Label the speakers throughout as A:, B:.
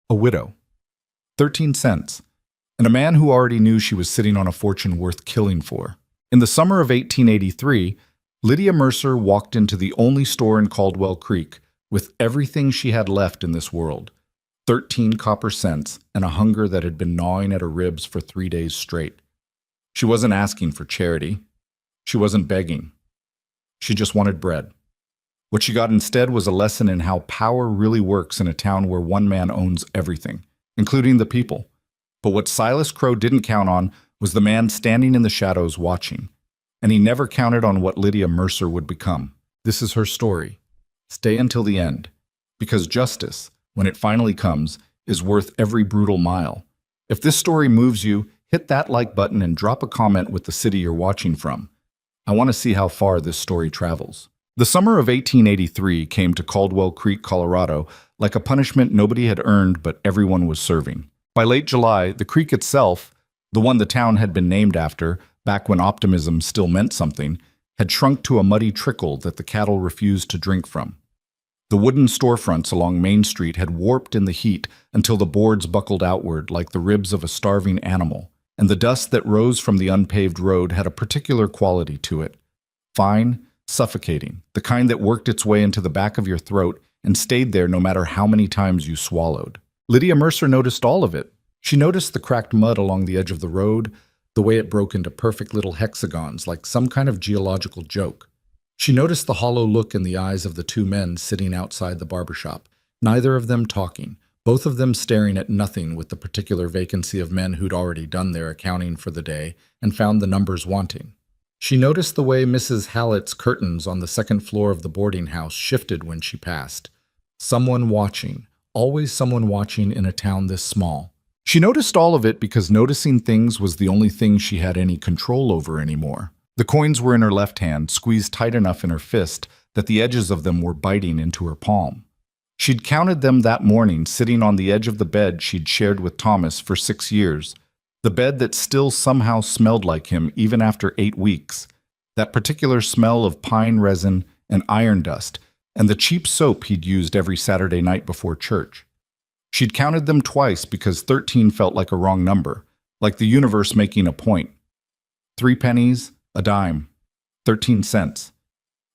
A: a widow, 13 cents, and a man who already knew she was sitting on a fortune worth killing for. In the summer of 1883, Lydia Mercer walked into the only store in Caldwell Creek with everything she had left in this world, 13 copper cents and a hunger that had been gnawing at her ribs for 3 days straight. She wasn't asking for charity. She wasn't begging. She just wanted bread. What she got instead was a lesson in how power really works in a town where one man owns everything, including the people. But what Silas Crow didn't count on was the man standing in the shadows watching. And he never counted on what Lydia Mercer would become. This is her story. Stay until the end. Because justice, when it finally comes, is worth every brutal mile. If this story moves you, hit that like button and drop a comment with the city you're watching from. I want to see how far this story travels. The summer of 1883 came to Caldwell Creek, Colorado, like a punishment nobody had earned but everyone was serving. By late July, the creek itself, the one the town had been named after, back when optimism still meant something, had shrunk to a muddy trickle that the cattle refused to drink from. The wooden storefronts along Main Street had warped in the heat until the boards buckled outward like the ribs of a starving animal, and the dust that rose from the unpaved road had a particular quality to it. Fine, suffocating, the kind that worked its way into the back of your throat and stayed there no matter how many times you swallowed. Lydia Mercer noticed all of it. She noticed the cracked mud along the edge of the road, the way it broke into perfect little hexagons like some kind of geological joke. She noticed the hollow look in the eyes of the two men sitting outside the barbershop, neither of them talking, both of them staring at nothing with the particular vacancy of men who'd already done their accounting for the day and found the numbers wanting. She noticed the way Mrs. Hallett's curtains on the second floor of the boarding house shifted when she passed. Someone watching, always someone watching in a town this small. She noticed all of it because noticing things was the only thing she had any control over anymore. The coins were in her left hand, squeezed tight enough in her fist that the edges of them were biting into her palm. She'd counted them that morning sitting on the edge of the bed she'd shared with Thomas for 6 years, the bed that still somehow smelled like him even after 8 weeks, that particular smell of pine resin and iron dust, and the cheap soap he'd used every Saturday night before church. She'd counted them twice because 13 felt like a wrong number, like the universe making a point. 3 pennies, a dime, 13 cents.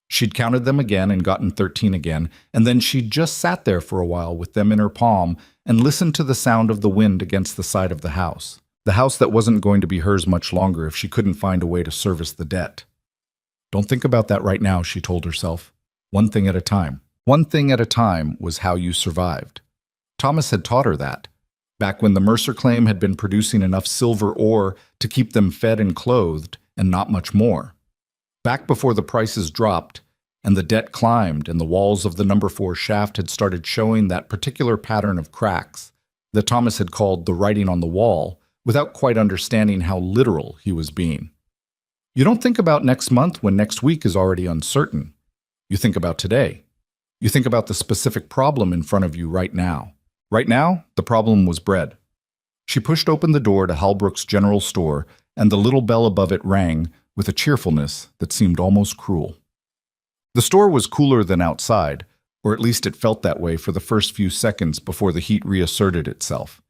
A: She'd counted them again and gotten 13 again, and then she'd just sat there for a while with them in her palm and listened to the sound of the wind against the side of the house that wasn't going to be hers much longer if she couldn't find a way to service the debt. Don't think about that right now, she told herself. One thing at a time. One thing at a time was how you survived. Thomas had taught her that, back when the Mercer claim had been producing enough silver ore to keep them fed and clothed, and not much more. Back before the prices dropped, and the debt climbed, and the walls of the number 4 shaft had started showing that particular pattern of cracks that Thomas had called the writing on the wall, without quite understanding how literal he was being. You don't think about next month when next week is already uncertain. You think about today. You think about the specific problem in front of you right now. Right now, the problem was bread. She pushed open the door to Halbrook's General Store, and the little bell above it rang with a cheerfulness that seemed almost cruel. The store was cooler than outside, or at least it felt that way for the first few seconds before the heat reasserted itself.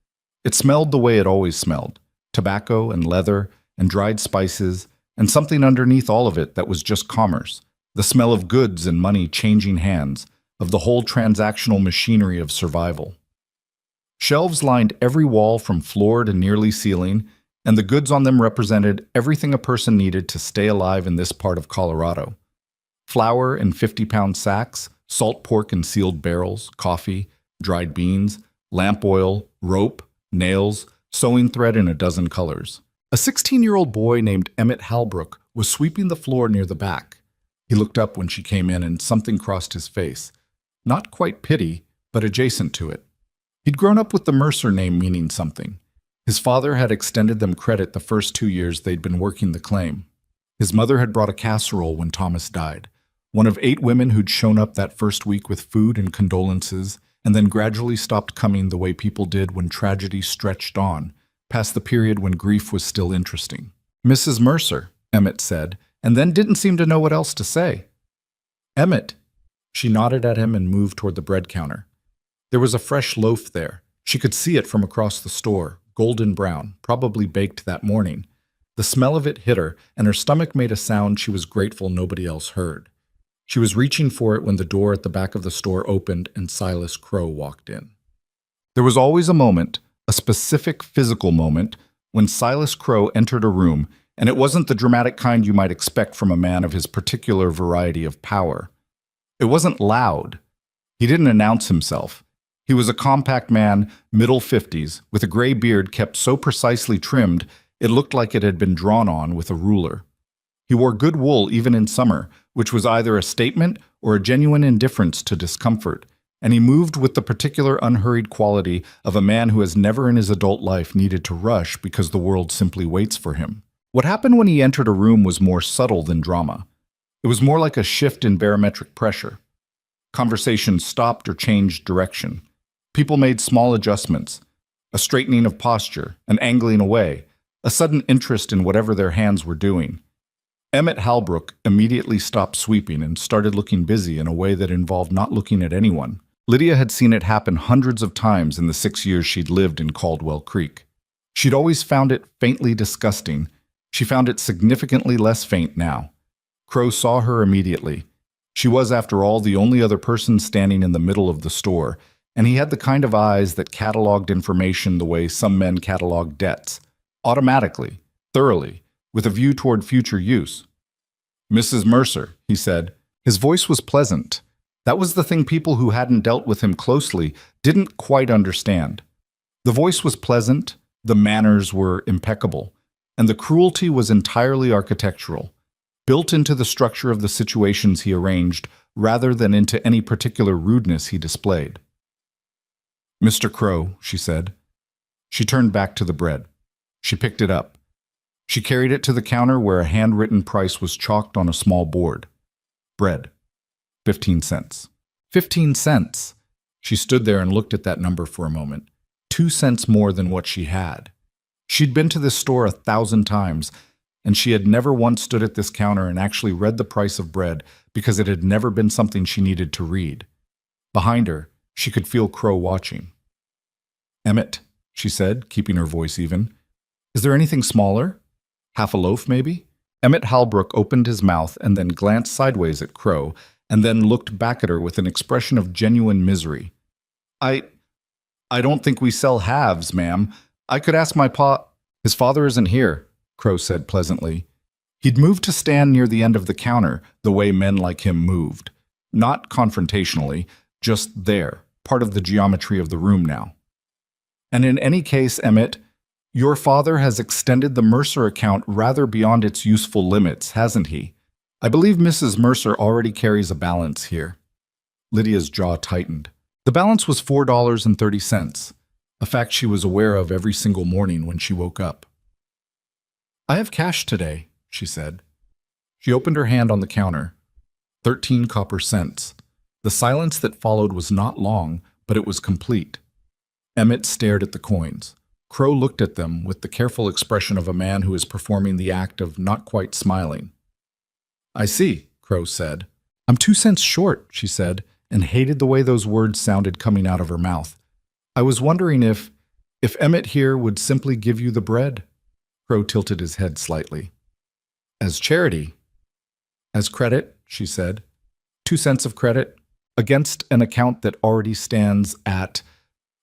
A: It smelled the way it always smelled, tobacco and leather and dried spices, and something underneath all of it that was just commerce, the smell of goods and money changing hands, of the whole transactional machinery of survival. Shelves lined every wall from floor to nearly ceiling, and the goods on them represented everything a person needed to stay alive in this part of Colorado. Flour in 50-pound sacks, salt pork in sealed barrels, coffee, dried beans, lamp oil, rope, nails, sewing thread in a dozen colors. A 16-year-old boy named Emmett Halbrook was sweeping the floor near the back. He looked up when she came in and something crossed his face. Not quite pity, but adjacent to it. He'd grown up with the Mercer name meaning something. His father had extended them credit the first 2 years they'd been working the claim. His mother had brought a casserole when Thomas died, one of 8 women who'd shown up that first week with food and condolences, and then gradually stopped coming the way people did when tragedy stretched on, past the period when grief was still interesting. "Mrs. Mercer," Emmett said, and then didn't seem to know what else to say. "Emmett." She nodded at him and moved toward the bread counter. There was a fresh loaf there, She could see it from across the store, golden brown, probably baked that morning. The smell of it hit her, and her stomach made a sound she was grateful nobody else heard. She was reaching for it when the door at the back of the store opened and Silas Crow walked in. There was always a moment, a specific physical moment, when Silas Crow entered a room, and it wasn't the dramatic kind you might expect from a man of his particular variety of power. It wasn't loud. He didn't announce himself. He was a compact man, middle 50s, with a gray beard kept so precisely trimmed it looked like it had been drawn on with a ruler. He wore good wool even in summer, which was either a statement or a genuine indifference to discomfort, and he moved with the particular unhurried quality of a man who has never in his adult life needed to rush because the world simply waits for him. What happened when he entered a room was more subtle than drama. It was more like a shift in barometric pressure. Conversations stopped or changed direction. People made small adjustments, a straightening of posture, an angling away, a sudden interest in whatever their hands were doing. Emmett Halbrook immediately stopped sweeping and started looking busy in a way that involved not looking at anyone. Lydia had seen it happen hundreds of times in the 6 years she'd lived in Caldwell Creek. She'd always found it faintly disgusting. She found it significantly less faint now. Crow saw her immediately. She was, after all, the only other person standing in the middle of the store, and he had the kind of eyes that cataloged information the way some men catalog debts, automatically, thoroughly, with a view toward future use. "Mrs. Mercer," he said. His voice was pleasant. That was the thing people who hadn't dealt with him closely didn't quite understand. The voice was pleasant, the manners were impeccable, and the cruelty was entirely architectural, built into the structure of the situations he arranged rather than into any particular rudeness he displayed. "Mr. Crow," she said. She turned back to the bread. She picked it up. She carried it to the counter where a handwritten price was chalked on a small board. Bread. 15 cents. 15 cents! She stood there and looked at that number for a moment. 2 cents more than what she had. She'd been to this store 1,000 times, and she had never once stood at this counter and actually read the price of bread because it had never been something she needed to read. Behind her, she could feel Crow watching. "Emmett," she said, keeping her voice even. "Is there anything smaller? Half a loaf, maybe?" Emmett Halbrook opened his mouth and then glanced sideways at Crow, and then looked back at her with an expression of genuine misery. I don't think we sell halves, ma'am. I could ask my pa—" "His father isn't here," Crow said pleasantly. He'd moved to stand near the end of the counter, the way men like him moved. Not confrontationally, just there, part of the geometry of the room now. "And in any case, Emmett, your father has extended the Mercer account rather beyond its useful limits, hasn't he? I believe Mrs. Mercer already carries a balance here." Lydia's jaw tightened. The balance was $4.30, a fact she was aware of every single morning when she woke up. "I have cash today," she said. She opened her hand on the counter. 13 copper cents. The silence that followed was not long, but it was complete. Emmett stared at the coins. Crow looked at them with the careful expression of a man who is performing the act of not quite smiling. "I see," Crow said. "I'm 2 cents short," she said, and hated the way those words sounded coming out of her mouth. "I was wondering if Emmett here would simply give you the bread." Crow tilted his head slightly. "As charity?" "As credit," she said. 2 cents of credit against an account that already stands at—"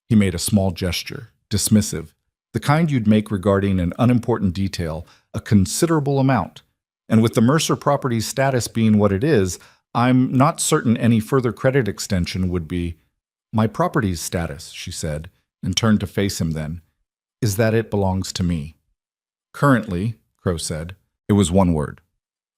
A: He made a small gesture, dismissive, the kind you'd make regarding an unimportant detail, a considerable amount. "And with the Mercer property's status being what it is, I'm not certain any further credit extension would be—" "My property's status," she said, and turned to face him then, "is that it belongs to me." "Currently," Crow said. It was one word.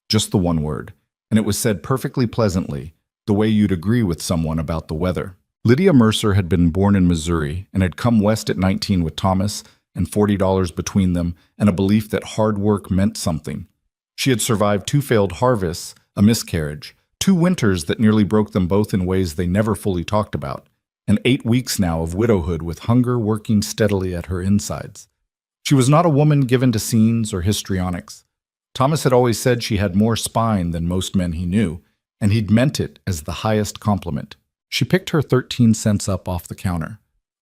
A: Just the one word. And it was said perfectly pleasantly, the way you'd agree with someone about the weather. Lydia Mercer had been born in Missouri and had come west at 19 with Thomas and $40 between them and a belief that hard work meant something. She had survived 2 failed harvests, a miscarriage, 2 winters that nearly broke them both in ways they never fully talked about, and 8 weeks now of widowhood with hunger working steadily at her insides. She was not a woman given to scenes or histrionics. Thomas had always said she had more spine than most men he knew, and he'd meant it as the highest compliment. She picked her 13 cents up off the counter,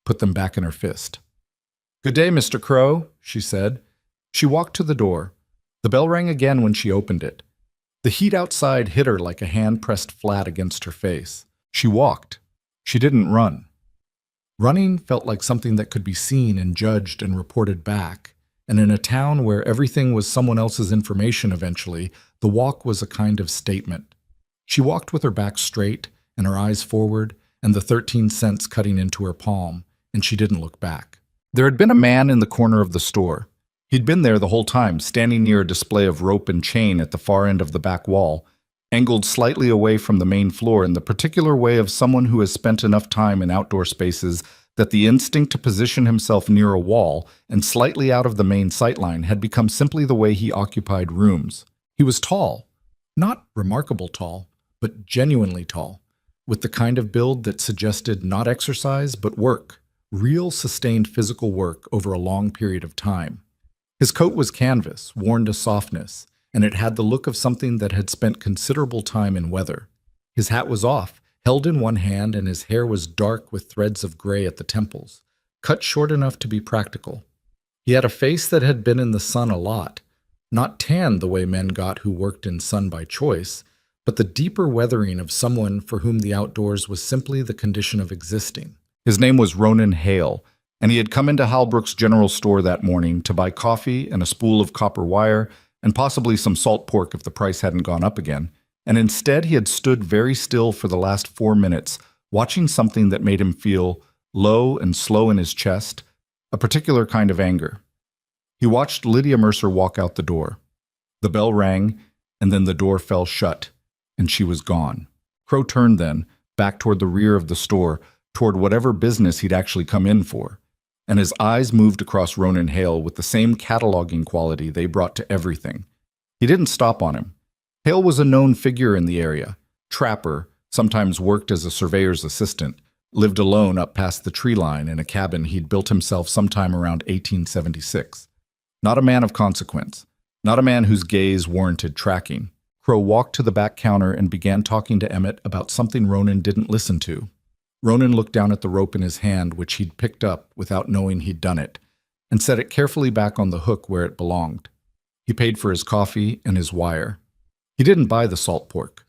A: put them back in her fist. "Good day, Mr. Crow," she said. She walked to the door. The bell rang again when she opened it. The heat outside hit her like a hand pressed flat against her face. She walked. She didn't run. Running felt like something that could be seen and judged and reported back. And in a town where everything was someone else's information eventually, the walk was a kind of statement. She walked with her back straight and her eyes forward and the 13 cents cutting into her palm, and she didn't look back. There had been a man in the corner of the store. He'd been there the whole time, standing near a display of rope and chain at the far end of the back wall, angled slightly away from the main floor in the particular way of someone who has spent enough time in outdoor spaces that the instinct to position himself near a wall and slightly out of the main sightline had become simply the way he occupied rooms. He was tall, not remarkable tall, but genuinely tall, with the kind of build that suggested not exercise but work, real sustained physical work over a long period of time. His coat was canvas, worn to softness, and it had the look of something that had spent considerable time in weather. His hat was off, held in one hand, and his hair was dark with threads of gray at the temples, cut short enough to be practical. He had a face that had been in the sun a lot, not tanned the way men got who worked in sun by choice, but the deeper weathering of someone for whom the outdoors was simply the condition of existing. His name was Ronan Hale, and he had come into Halbrook's general store that morning to buy coffee and a spool of copper wire and possibly some salt pork if the price hadn't gone up again, and instead he had stood very still for the last 4 minutes, watching something that made him feel low and slow in his chest, a particular kind of anger. He watched Lydia Mercer walk out the door. The bell rang, and then the door fell shut, and she was gone. Crow turned then, back toward the rear of the store, toward whatever business he'd actually come in for, and his eyes moved across Ronan Hale with the same cataloging quality they brought to everything. He didn't stop on him. Hale was a known figure in the area. Trapper, sometimes worked as a surveyor's assistant, lived alone up past the tree line in a cabin he'd built himself sometime around 1876. Not a man of consequence, not a man whose gaze warranted tracking. Crow walked to the back counter and began talking to Emmett about something Ronan didn't listen to. Ronan looked down at the rope in his hand, which he'd picked up without knowing he'd done it, and set it carefully back on the hook where it belonged. He paid for his coffee and his wire. He didn't buy the salt pork.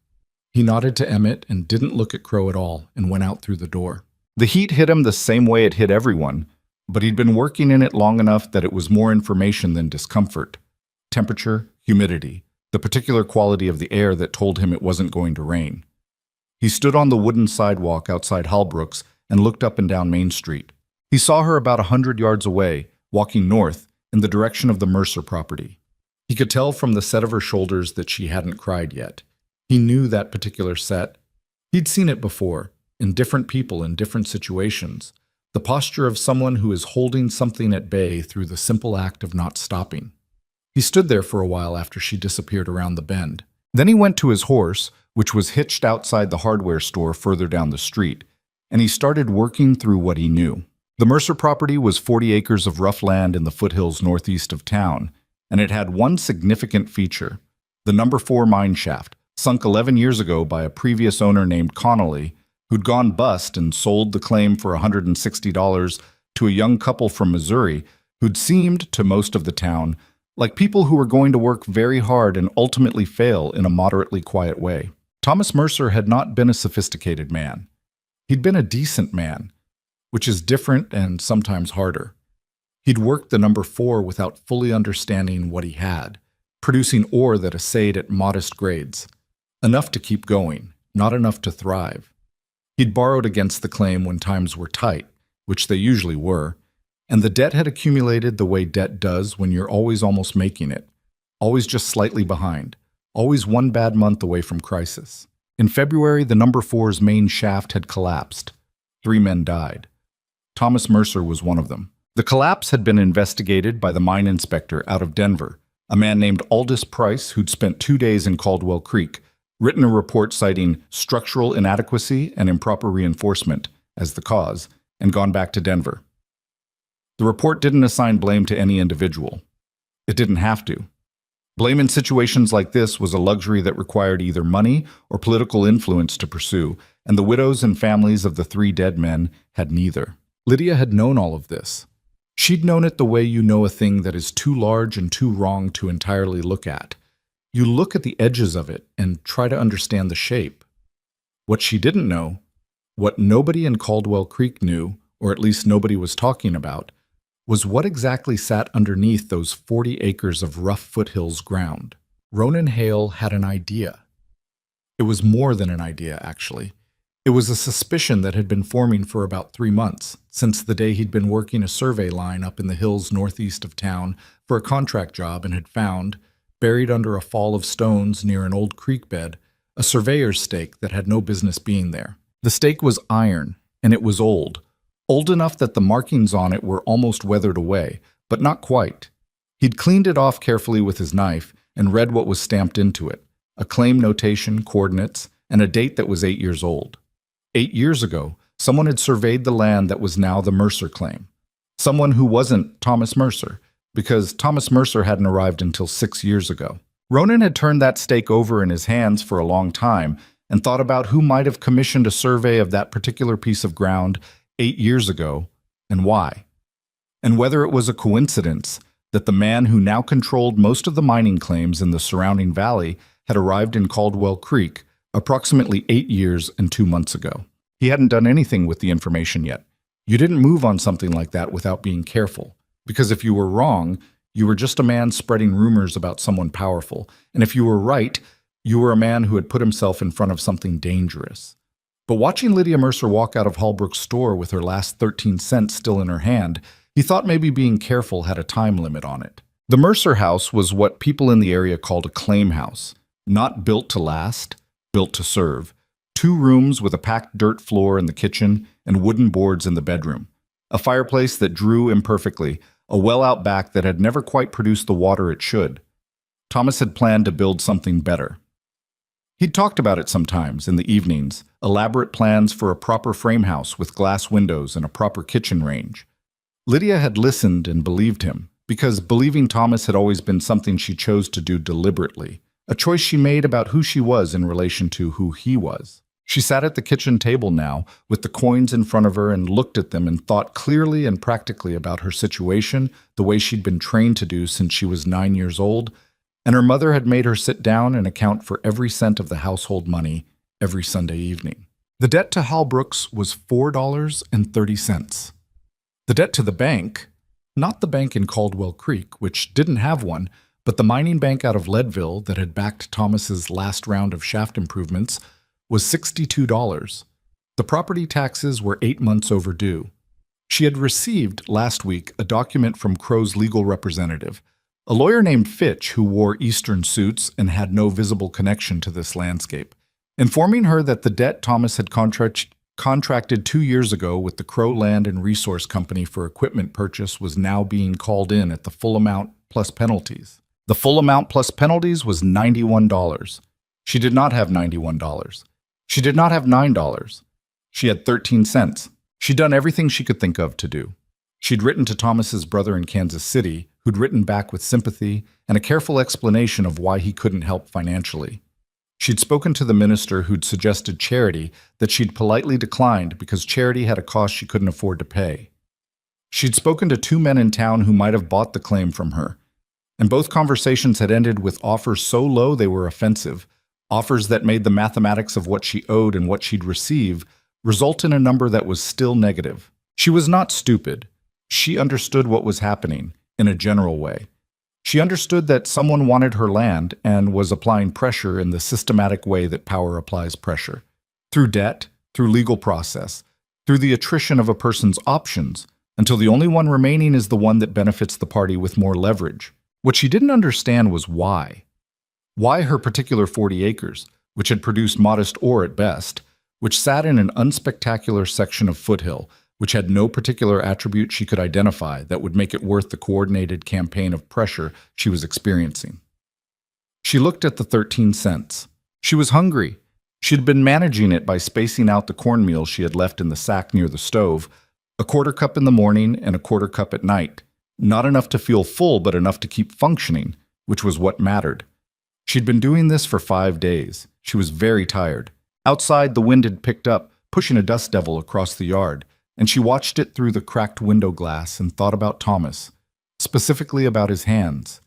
A: He nodded to Emmett and didn't look at Crow at all and went out through the door. The heat hit him the same way it hit everyone, but he'd been working in it long enough that it was more information than discomfort. Temperature, humidity, the particular quality of the air that told him it wasn't going to rain. He stood on the wooden sidewalk outside Halbrook's and looked up and down Main Street. He saw her about 100 yards away, walking north in the direction of the Mercer property. He could tell from the set of her shoulders that she hadn't cried yet. He knew that particular set. He'd seen it before, in different people in different situations, the posture of someone who is holding something at bay through the simple act of not stopping. He stood there for a while after she disappeared around the bend. Then he went to his horse, which was hitched outside the hardware store further down the street, and he started working through what he knew. The Mercer property was 40 acres of rough land in the foothills northeast of town, and it had one significant feature: the No. 4 mine shaft, sunk 11 years ago by a previous owner named Connolly, who'd gone bust and sold the claim for $160 to a young couple from Missouri who'd seemed, to most of the town, like people who were going to work very hard and ultimately fail in a moderately quiet way. Thomas Mercer had not been a sophisticated man. He'd been a decent man, which is different and sometimes harder. He'd worked the No. 4 without fully understanding what he had, producing ore that assayed at modest grades. Enough to keep going, not enough to thrive. He'd borrowed against the claim when times were tight, which they usually were, and the debt had accumulated the way debt does when you're always almost making it, always just slightly behind, always one bad month away from crisis. In February, the No. 4's main shaft had collapsed. 3 men died. Thomas Mercer was one of them. The collapse had been investigated by the mine inspector out of Denver, a man named Aldous Price, who'd spent 2 days in Caldwell Creek, written a report citing structural inadequacy and improper reinforcement as the cause, and gone back to Denver. The report didn't assign blame to any individual. It didn't have to. Blame in situations like this was a luxury that required either money or political influence to pursue, and the widows and families of the 3 dead men had neither. Lydia had known all of this. She'd known it the way you know a thing that is too large and too wrong to entirely look at. You look at the edges of it and try to understand the shape. What she didn't know, what nobody in Caldwell Creek knew, or at least nobody was talking about, was what exactly sat underneath those 40 acres of rough foothills ground. Ronan Hale had an idea. It was more than an idea, actually. It was a suspicion that had been forming for about 3 months, since the day he'd been working a survey line up in the hills northeast of town for a contract job and had found, buried under a fall of stones near an old creek bed, a surveyor's stake that had no business being there. The stake was iron, and it was old enough that the markings on it were almost weathered away, but not quite. He'd cleaned it off carefully with his knife and read what was stamped into it, a claim notation, coordinates, and a date that was 8 years old. 8 years ago, someone had surveyed the land that was now the Mercer claim. Someone who wasn't Thomas Mercer, because Thomas Mercer hadn't arrived until 6 years ago. Ronan had turned that stake over in his hands for a long time and thought about who might have commissioned a survey of that particular piece of ground 8 years ago, and why. And whether it was a coincidence that the man who now controlled most of the mining claims in the surrounding valley had arrived in Caldwell Creek approximately 8 years and 2 months ago. He hadn't done anything with the information yet. You didn't move on something like that without being careful, because if you were wrong, you were just a man spreading rumors about someone powerful, and if you were right, you were a man who had put himself in front of something dangerous. But watching Lydia Mercer walk out of Holbrook's store with her last 13 cents still in her hand, he thought maybe being careful had a time limit on it. The Mercer house was what people in the area called a claim house, not built to last, built to serve. 2 rooms with a packed dirt floor in the kitchen and wooden boards in the bedroom. A fireplace that drew imperfectly, a well out back that had never quite produced the water it should. Thomas had planned to build something better. He'd talked about it sometimes in the evenings, elaborate plans for a proper frame house with glass windows and a proper kitchen range. Lydia had listened and believed him, because believing Thomas had always been something she chose to do deliberately, a choice she made about who she was in relation to who he was. She sat at the kitchen table now, with the coins in front of her, and looked at them and thought clearly and practically about her situation, the way she'd been trained to do since she was 9 years old, and her mother had made her sit down and account for every cent of the household money every Sunday evening. The debt to Holbrook's was $4.30. The debt to the bank, not the bank in Caldwell Creek, which didn't have one, but the mining bank out of Leadville that had backed Thomas's last round of shaft improvements, was $62. The property taxes were 8 months overdue. She had received last week a document from Crow's legal representative, a lawyer named Fitch who wore Eastern suits and had no visible connection to this landscape, informing her that the debt Thomas had contracted 2 years ago with the Crow Land and Resource Company for equipment purchase was now being called in at the full amount plus penalties. The full amount plus penalties was $91. She did not have $91. She did not have $9. She had 13 cents. She'd done everything she could think of to do. She'd written to Thomas's brother in Kansas City, who'd written back with sympathy and a careful explanation of why he couldn't help financially. She'd spoken to the minister who'd suggested charity that she'd politely declined because charity had a cost she couldn't afford to pay. She'd spoken to 2 men in town who might have bought the claim from her, and both conversations had ended with offers so low they were offensive, offers that made the mathematics of what she owed and what she'd receive result in a number that was still negative. She was not stupid. She understood what was happening in a general way. She understood that someone wanted her land and was applying pressure in the systematic way that power applies pressure. Through debt, through legal process, through the attrition of a person's options, until the only one remaining is the one that benefits the party with more leverage. What she didn't understand was why. Why her particular 40 acres, which had produced modest ore at best, which sat in an unspectacular section of foothill, which had no particular attribute she could identify that would make it worth the coordinated campaign of pressure she was experiencing. She looked at the 13 cents. She was hungry. She had been managing it by spacing out the cornmeal she had left in the sack near the stove, a 1/4 cup in the morning and a 1/4 cup at night. Not enough to feel full, but enough to keep functioning, which was what mattered. She'd been doing this for 5 days. She was very tired. Outside, the wind had picked up, pushing a dust devil across the yard, and she watched it through the cracked window glass and thought about Thomas, specifically about his hands.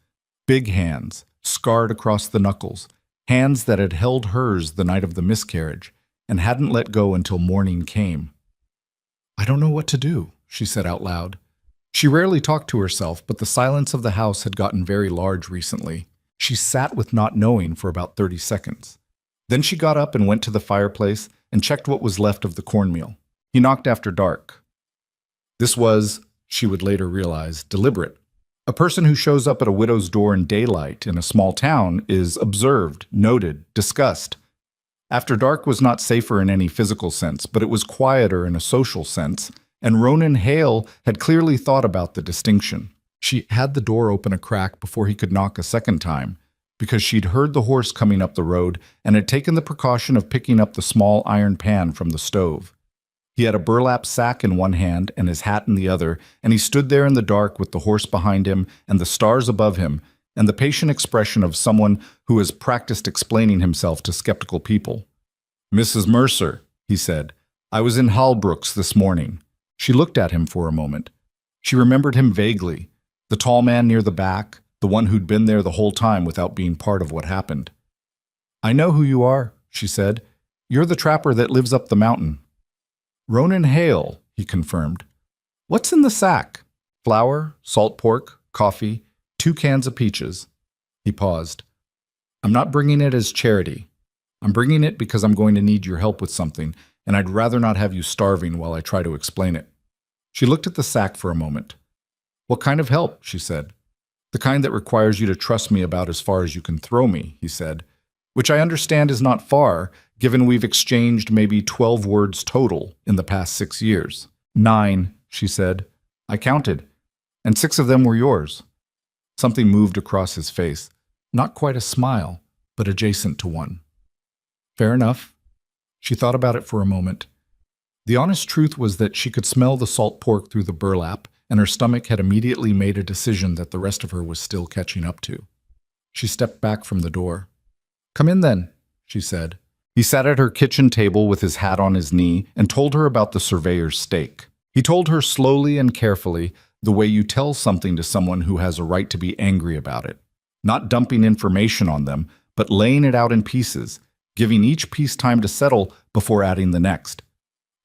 A: Big hands, scarred across the knuckles, hands that had held hers the night of the miscarriage and hadn't let go until morning came. "I don't know what to do," she said out loud. She rarely talked to herself, but the silence of the house had gotten very large recently. She sat with not knowing for about 30 seconds. Then she got up and went to the fireplace and checked what was left of the cornmeal. He knocked after dark. This was, she would later realize, deliberate. A person who shows up at a widow's door in daylight in a small town is observed, noted, discussed. After dark was not safer in any physical sense, but it was quieter in a social sense, and Ronan Hale had clearly thought about the distinction. She had the door open a crack before he could knock a second time, because she'd heard the horse coming up the road and had taken the precaution of picking up the small iron pan from the stove. He had a burlap sack in one hand and his hat in the other, and he stood there in the dark with the horse behind him and the stars above him, and the patient expression of someone who has practiced explaining himself to skeptical people. "Mrs. Mercer," he said, "I was in Hallbrooks this morning." She looked at him for a moment. She remembered him vaguely, the tall man near the back, the one who'd been there the whole time without being part of what happened. "I know who you are," she said. "You're the trapper that lives up the mountain." "Ronan Hale," he confirmed. "What's in the sack?" "Flour, salt pork, coffee, 2 cans of peaches." He paused. "I'm not bringing it as charity. I'm bringing it because I'm going to need your help with something, and I'd rather not have you starving while I try to explain it." She looked at the sack for a moment. "What kind of help?" she said. "The kind that requires you to trust me about as far as you can throw me," he said, "which I understand is not far, given we've exchanged maybe 12 words total in the past 6 years. 9, she said. "I counted, and 6 of them were yours." Something moved across his face, not quite a smile, but adjacent to one. "Fair enough." She thought about it for a moment. The honest truth was that she could smell the salt pork through the burlap, and her stomach had immediately made a decision that the rest of her was still catching up to. She stepped back from the door. "Come in then," she said. He sat at her kitchen table with his hat on his knee and told her about the surveyor's stake. He told her slowly and carefully, the way you tell something to someone who has a right to be angry about it. Not dumping information on them, but laying it out in pieces, giving each piece time to settle before adding the next.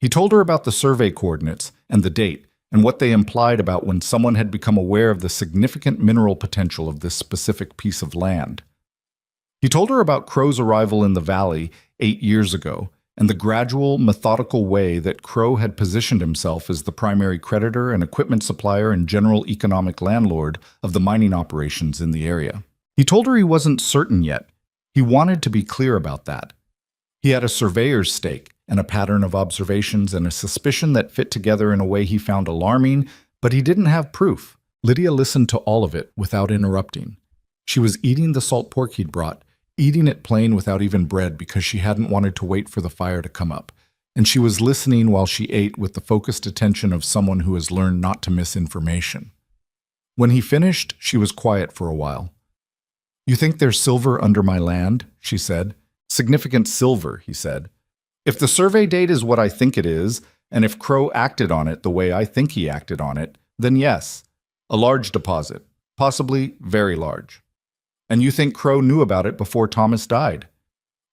A: He told her about the survey coordinates and the date, and what they implied about when someone had become aware of the significant mineral potential of this specific piece of land. He told her about Crow's arrival in the valley 8 years ago, and the gradual, methodical way that Crow had positioned himself as the primary creditor and equipment supplier and general economic landlord of the mining operations in the area. He told her he wasn't certain yet. He wanted to be clear about that. He had a surveyor's stake, and a pattern of observations and a suspicion that fit together in a way he found alarming, but he didn't have proof. Lydia listened to all of it without interrupting. She was eating the salt pork he'd brought, eating it plain without even bread because she hadn't wanted to wait for the fire to come up, and she was listening while she ate with the focused attention of someone who has learned not to miss information. When he finished, she was quiet for a while. "You think there's silver under my land?" she said. "Significant silver," he said. "If the survey date is what I think it is, and if Crow acted on it the way I think he acted on it, then yes, a large deposit, possibly very large. And you think Crow knew about it before Thomas died?"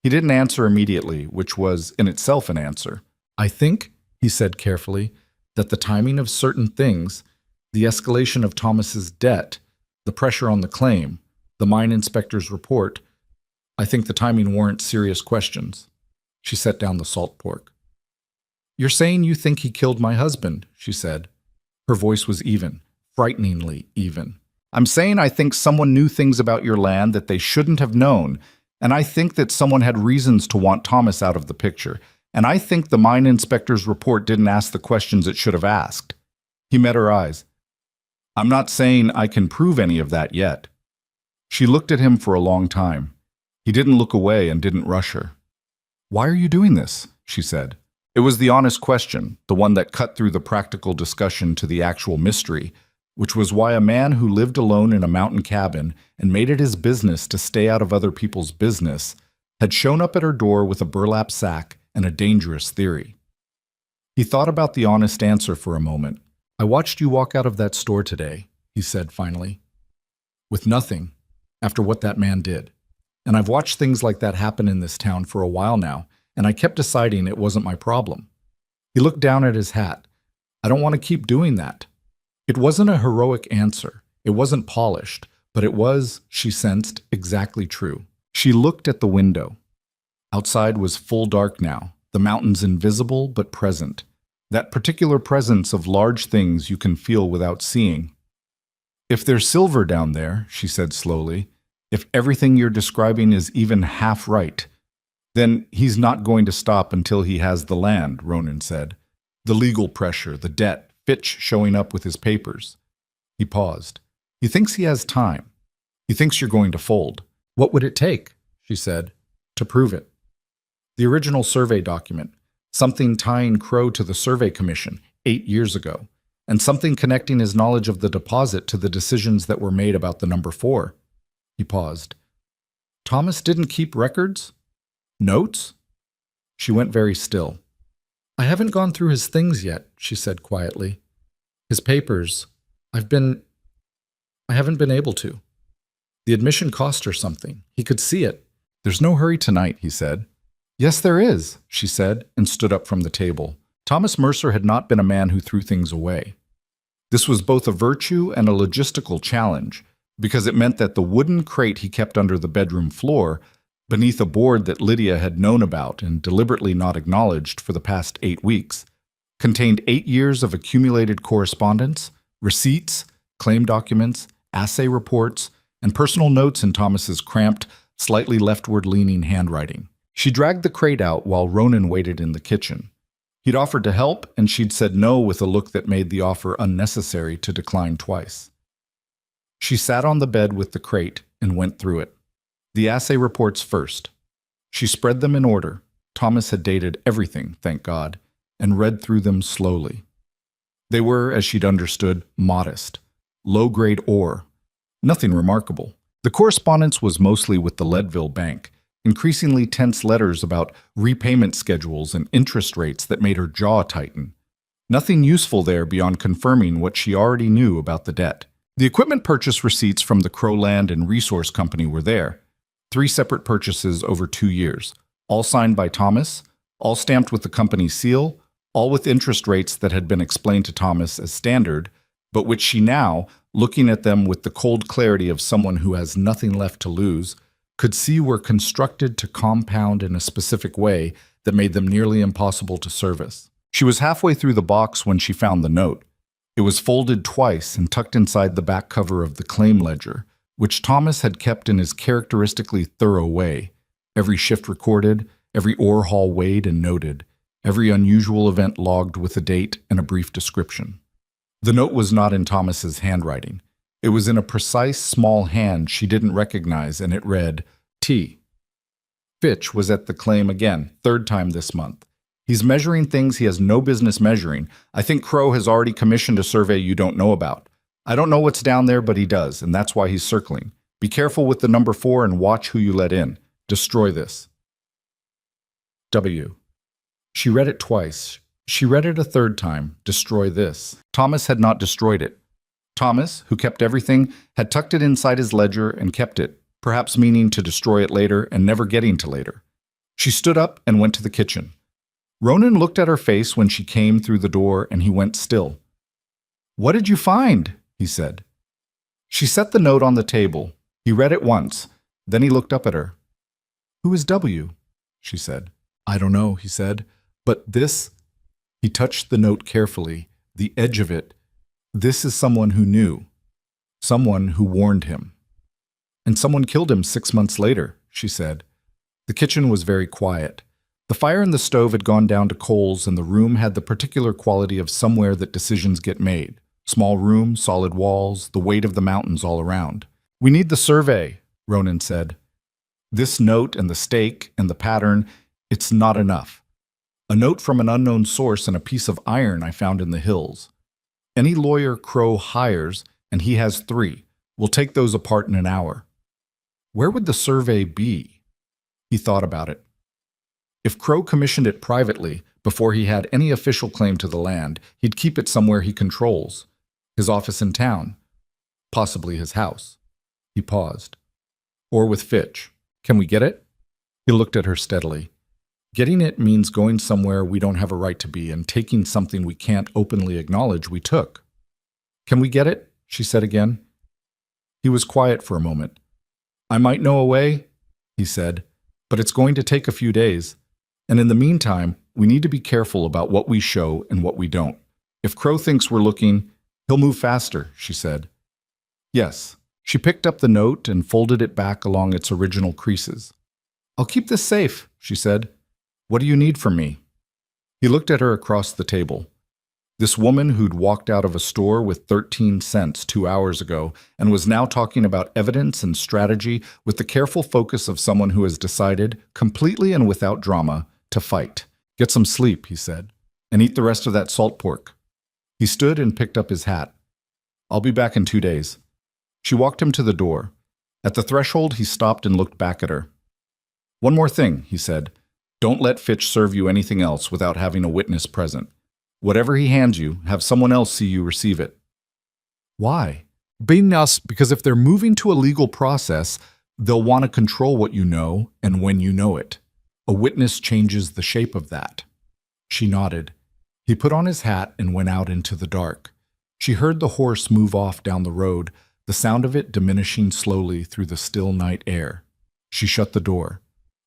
A: He didn't answer immediately, which was in itself an answer. "I think," he said carefully, "that the timing of certain things, the escalation of Thomas's debt, the pressure on the claim, the mine inspector's report, I think the timing warrants serious questions." She set down the salt pork. "You're saying you think he killed my husband," she said. Her voice was even, frighteningly even. "I'm saying I think someone knew things about your land that they shouldn't have known, and I think that someone had reasons to want Thomas out of the picture, and I think the mine inspector's report didn't ask the questions it should have asked." He met her eyes. "I'm not saying I can prove any of that yet." She looked at him for a long time. He didn't look away and didn't rush her. "Why are you doing this?" she said. It was the honest question, the one that cut through the practical discussion to the actual mystery, which was why a man who lived alone in a mountain cabin and made it his business to stay out of other people's business had shown up at her door with a burlap sack and a dangerous theory. He thought about the honest answer for a moment. "I watched you walk out of that store today," he said finally, "with nothing after what that man did. And I've watched things like that happen in this town for a while now, and I kept deciding it wasn't my problem." He looked down at his hat. "I don't want to keep doing that." It wasn't a heroic answer. It wasn't polished, but it was, she sensed, exactly true. She looked at the window. Outside was full dark now, the mountains invisible but present. That particular presence of large things you can feel without seeing. "If there's silver down there," she said slowly, "if everything you're describing is even half right, then he's not going to stop until he has the land," Ronan said. "The legal pressure, the debt, Fitch showing up with his papers." He paused. "He thinks he has time. He thinks you're going to fold." "What would it take," she said, "to prove it?" "The original survey document, something tying Crow to the Survey Commission 8 years ago, and something connecting his knowledge of the deposit to the decisions that were made about the number 4. He paused. "Thomas didn't keep records? Notes?" She went very still. "I haven't gone through his things yet," she said quietly. "His papers. I haven't been able to. The admission cost her something. He could see it." "There's no hurry tonight," he said. "Yes, there is," she said, and stood up from the table. Thomas Mercer had not been a man who threw things away. This was both a virtue and a logistical challenge, because it meant that the wooden crate he kept under the bedroom floor, beneath a board that Lydia had known about and deliberately not acknowledged for the past 8 weeks, contained 8 years of accumulated correspondence, receipts, claim documents, assay reports, and personal notes in Thomas's cramped, slightly leftward-leaning handwriting. She dragged the crate out while Ronan waited in the kitchen. He'd offered to help, and she'd said no with a look that made the offer unnecessary to decline twice. She sat on the bed with the crate and went through it. The assay reports first. She spread them in order. Thomas had dated everything, thank God, and read through them slowly. They were, as she'd understood, modest. Low-grade ore. Nothing remarkable. The correspondence was mostly with the Leadville Bank, increasingly tense letters about repayment schedules and interest rates that made her jaw tighten. Nothing useful there beyond confirming what she already knew about the debt. The equipment purchase receipts from the Crow Land and Resource Company were there. 3 separate purchases over 2 years, all signed by Thomas, all stamped with the company's seal, all with interest rates that had been explained to Thomas as standard, but which she now, looking at them with the cold clarity of someone who has nothing left to lose, could see were constructed to compound in a specific way that made them nearly impossible to service. She was halfway through the box when she found the note. It was folded twice and tucked inside the back cover of the claim ledger, which Thomas had kept in his characteristically thorough way. Every shift recorded, every ore haul weighed and noted, every unusual event logged with a date and a brief description. The note was not in Thomas's handwriting. It was in a precise, small hand she didn't recognize, and it read, T. Fitch was at the claim again, 3rd time this month. He's measuring things he has no business measuring. I think Crow has already commissioned a survey you don't know about. I don't know what's down there, but he does, and that's why he's circling. Be careful with the number 4 and watch who you let in. Destroy this. W. She read it twice. She read it a 3rd time. Destroy this. Thomas had not destroyed it. Thomas, who kept everything, had tucked it inside his ledger and kept it, perhaps meaning to destroy it later and never getting to later. She stood up and went to the kitchen. Ronan looked at her face when she came through the door, and he went still. "What did you find?" he said. She set the note on the table. He read it once. Then he looked up at her. "Who is W?" she said. "I don't know," he said. "But this..." He touched the note carefully, the edge of it. "This is someone who knew. Someone who warned him. And someone killed him 6 months later," she said. The kitchen was very quiet. The fire in the stove had gone down to coals, and the room had the particular quality of somewhere that decisions get made. Small room, solid walls, the weight of the mountains all around. "We need the survey," Ronan said. "This note and the stake and the pattern, it's not enough. A note from an unknown source and a piece of iron I found in the hills. Any lawyer Crow hires, and he has 3, will take those apart in an hour. Where would the survey be?" He thought about it. If Crow commissioned it privately, Before he had any official claim to the land, he'd keep it somewhere he controls. His office in town. Possibly his house. He paused. Or with Fitch. Can we get it? He looked at her steadily. Getting it means going somewhere we don't have a right to be and taking something we can't openly acknowledge we took. Can we get it? She said again. He was quiet for a moment. I might know a way, he said, but it's going to take a few days. And in the meantime, we need to be careful about what we show and what we don't. If Crow thinks we're looking, he'll move faster, she said. Yes. She picked up the note and folded it back along its original creases. I'll keep this safe, she said. What do you need from me? He looked at her across the table. This woman who'd walked out of a store with 13 cents 2 hours ago and was now talking about evidence and strategy with the careful focus of someone who has decided, completely and without drama, to fight. Get some sleep, he said, and eat the rest of that salt pork. He stood and picked up his hat. I'll be back in 2 days. She walked him to the door. At the threshold, he stopped and looked back at her. One more thing, he said. Don't let Fitch serve you anything else without having a witness present. Whatever he hands you, have someone else see you receive it. Why? Because if they're moving to a legal process, they'll want to control what you know and when you know it. A witness changes the shape of that. She nodded. He put on his hat and went out into the dark. She heard the horse move off down the road, the sound of it diminishing slowly through the still night air. She shut the door.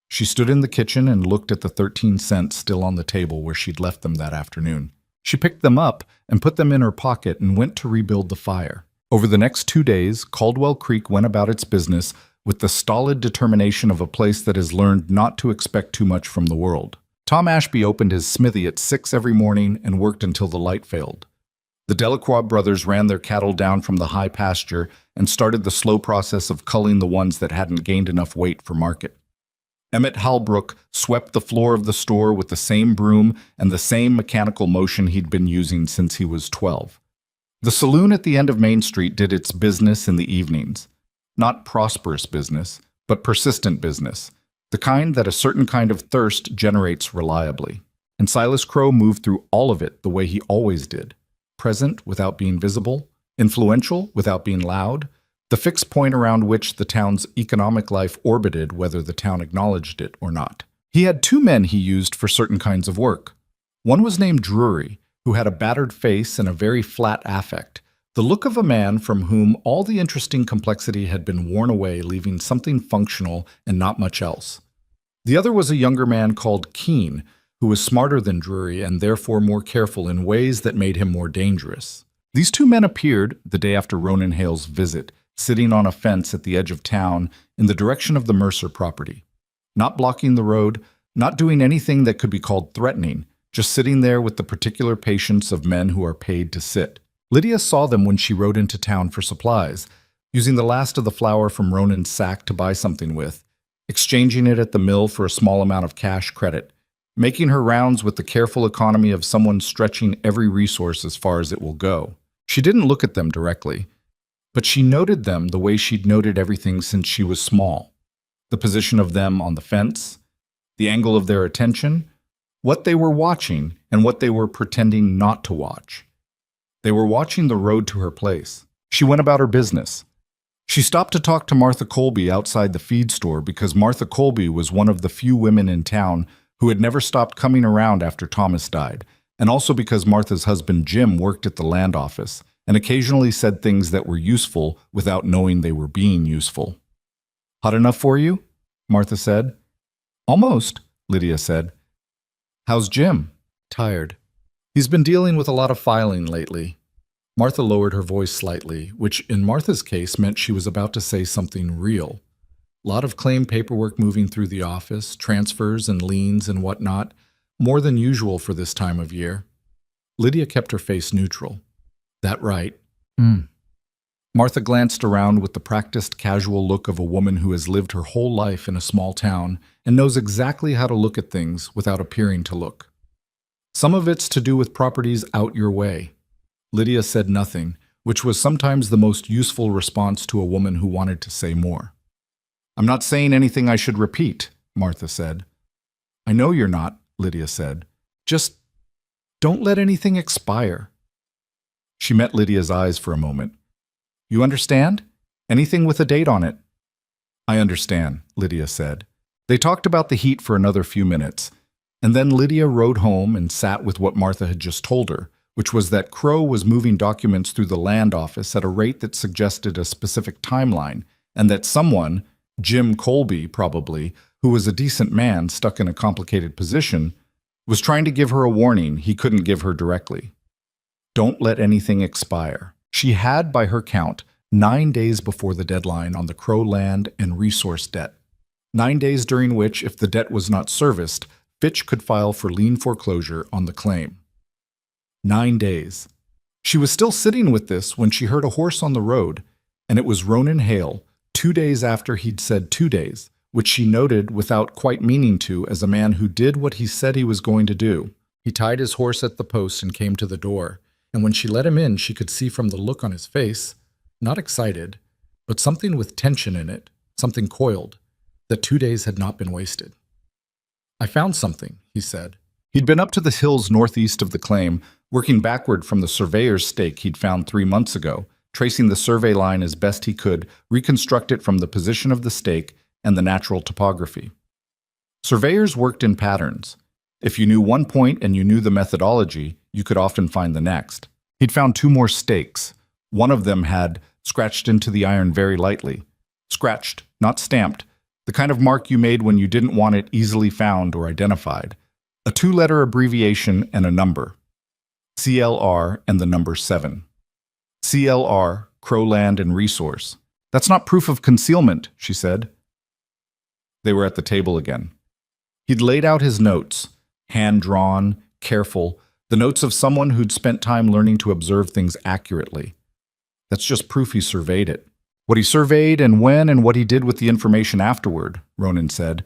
A: She stood in the kitchen and looked at the 13 cents still on the table where she'd left them that afternoon. She picked them up and put them in her pocket and went to rebuild the fire. Over the next 2 days, Caldwell Creek went about its business with the stolid determination of a place that has learned not to expect too much from the world. Tom Ashby opened his smithy at 6 every morning and worked until the light failed. The Delacroix brothers ran their cattle down from the high pasture and started the slow process of culling the ones that hadn't gained enough weight for market. Emmett Halbrook swept the floor of the store with the same broom and the same mechanical motion he'd been using since he was 12. The saloon at the end of Main Street did its business in the evenings. Not prosperous business, but persistent business, the kind that a certain kind of thirst generates reliably. And Silas Crow moved through all of it the way he always did. Present without being visible, influential without being loud, the fixed point around which the town's economic life orbited whether the town acknowledged it or not. He had 2 men he used for certain kinds of work. One was named Drury, who had a battered face and a very flat affect, the look of a man from whom all the interesting complexity had been worn away, leaving something functional and not much else. The other was a younger man called Keene, who was smarter than Drury and therefore more careful in ways that made him more dangerous. These 2 men appeared, the day after Ronan Hale's visit, sitting on a fence at the edge of town in the direction of the Mercer property. Not blocking the road, not doing anything that could be called threatening, just sitting there with the particular patience of men who are paid to sit. Lydia saw them when she rode into town for supplies, using the last of the flour from Ronan's sack to buy something with, exchanging it at the mill for a small amount of cash credit, making her rounds with the careful economy of someone stretching every resource as far as it will go. She didn't look at them directly, but she noted them the way she'd noted everything since she was small. The position of them on the fence, the angle of their attention, what they were watching and what they were pretending not to watch. They were watching the road to her place. She went about her business. She stopped to talk to Martha Colby outside the feed store because Martha Colby was one of the few women in town who had never stopped coming around after Thomas died, and also because Martha's husband Jim worked at the land office and occasionally said things that were useful without knowing they were being useful. Hot enough for you? Martha said. Almost, Lydia said. How's Jim? Tired. He's been dealing with a lot of filing lately. Martha lowered her voice slightly, which in Martha's case meant she was about to say something real. A lot of claim paperwork moving through the office, transfers and liens and whatnot, more than usual for this time of year. Lydia kept her face neutral. That right? Martha glanced around with the practiced, casual look of a woman who has lived her whole life in a small town and knows exactly how to look at things without appearing to look. Some of it's to do with properties out your way. Lydia said nothing, which was sometimes the most useful response to a woman who wanted to say more. I'm not saying anything I should repeat, Martha said. I know you're not, Lydia said. Just don't let anything expire. She met Lydia's eyes for a moment. You understand? Anything with a date on it. I understand, Lydia said. They talked about the heat for another few minutes, and then Lydia rode home and sat with what Martha had just told her, which was that Crow was moving documents through the land office at a rate that suggested a specific timeline, and that someone, Jim Colby probably, who was a decent man stuck in a complicated position, was trying to give her a warning he couldn't give her directly. Don't let anything expire. She had, by her count, 9 days before the deadline on the Crow land and resource debt. 9 days during which, if the debt was not serviced, Fitch could file for lien foreclosure on the claim. 9 days. She was still sitting with this when she heard a horse on the road, and it was Ronan Hale, 2 days after he'd said 2 days, which she noted without quite meaning to as a man who did what he said he was going to do. He tied his horse at the post and came to the door, and when she let him in, she could see from the look on his face, not excited, but something with tension in it, something coiled, that 2 days had not been wasted. I found something, he said. He'd been up to the hills northeast of the claim, working backward from the surveyor's stake he'd found 3 months ago, tracing the survey line as best he could, reconstruct it from the position of the stake and the natural topography. Surveyors worked in patterns. If you knew one point and you knew the methodology, you could often find the next. He'd found 2 more stakes. One of them had scratched into the iron very lightly. Scratched, not stamped, the kind of mark you made when you didn't want it easily found or identified. A 2-letter abbreviation and a number. CLR and the number 7. CLR, Crow Land and Resource. That's not proof of concealment, she said. They were at the table again. He'd laid out his notes, hand-drawn, careful, the notes of someone who'd spent time learning to observe things accurately. That's just proof he surveyed it. What he surveyed and when and what he did with the information afterward, Ronan said.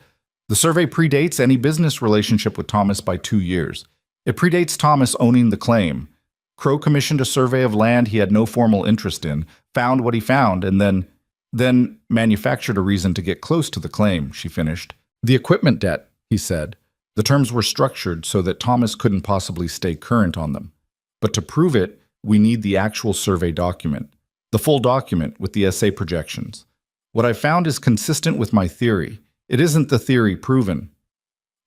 A: The survey predates any business relationship with Thomas by 2 years. It predates Thomas owning the claim. Crow commissioned a survey of land he had no formal interest in, found what he found, and then manufactured a reason to get close to the claim, she finished. The equipment debt, he said. The terms were structured so that Thomas couldn't possibly stay current on them. But to prove it, we need the actual survey document. The full document with the SA projections. What I found is consistent with my theory. It isn't the theory proven.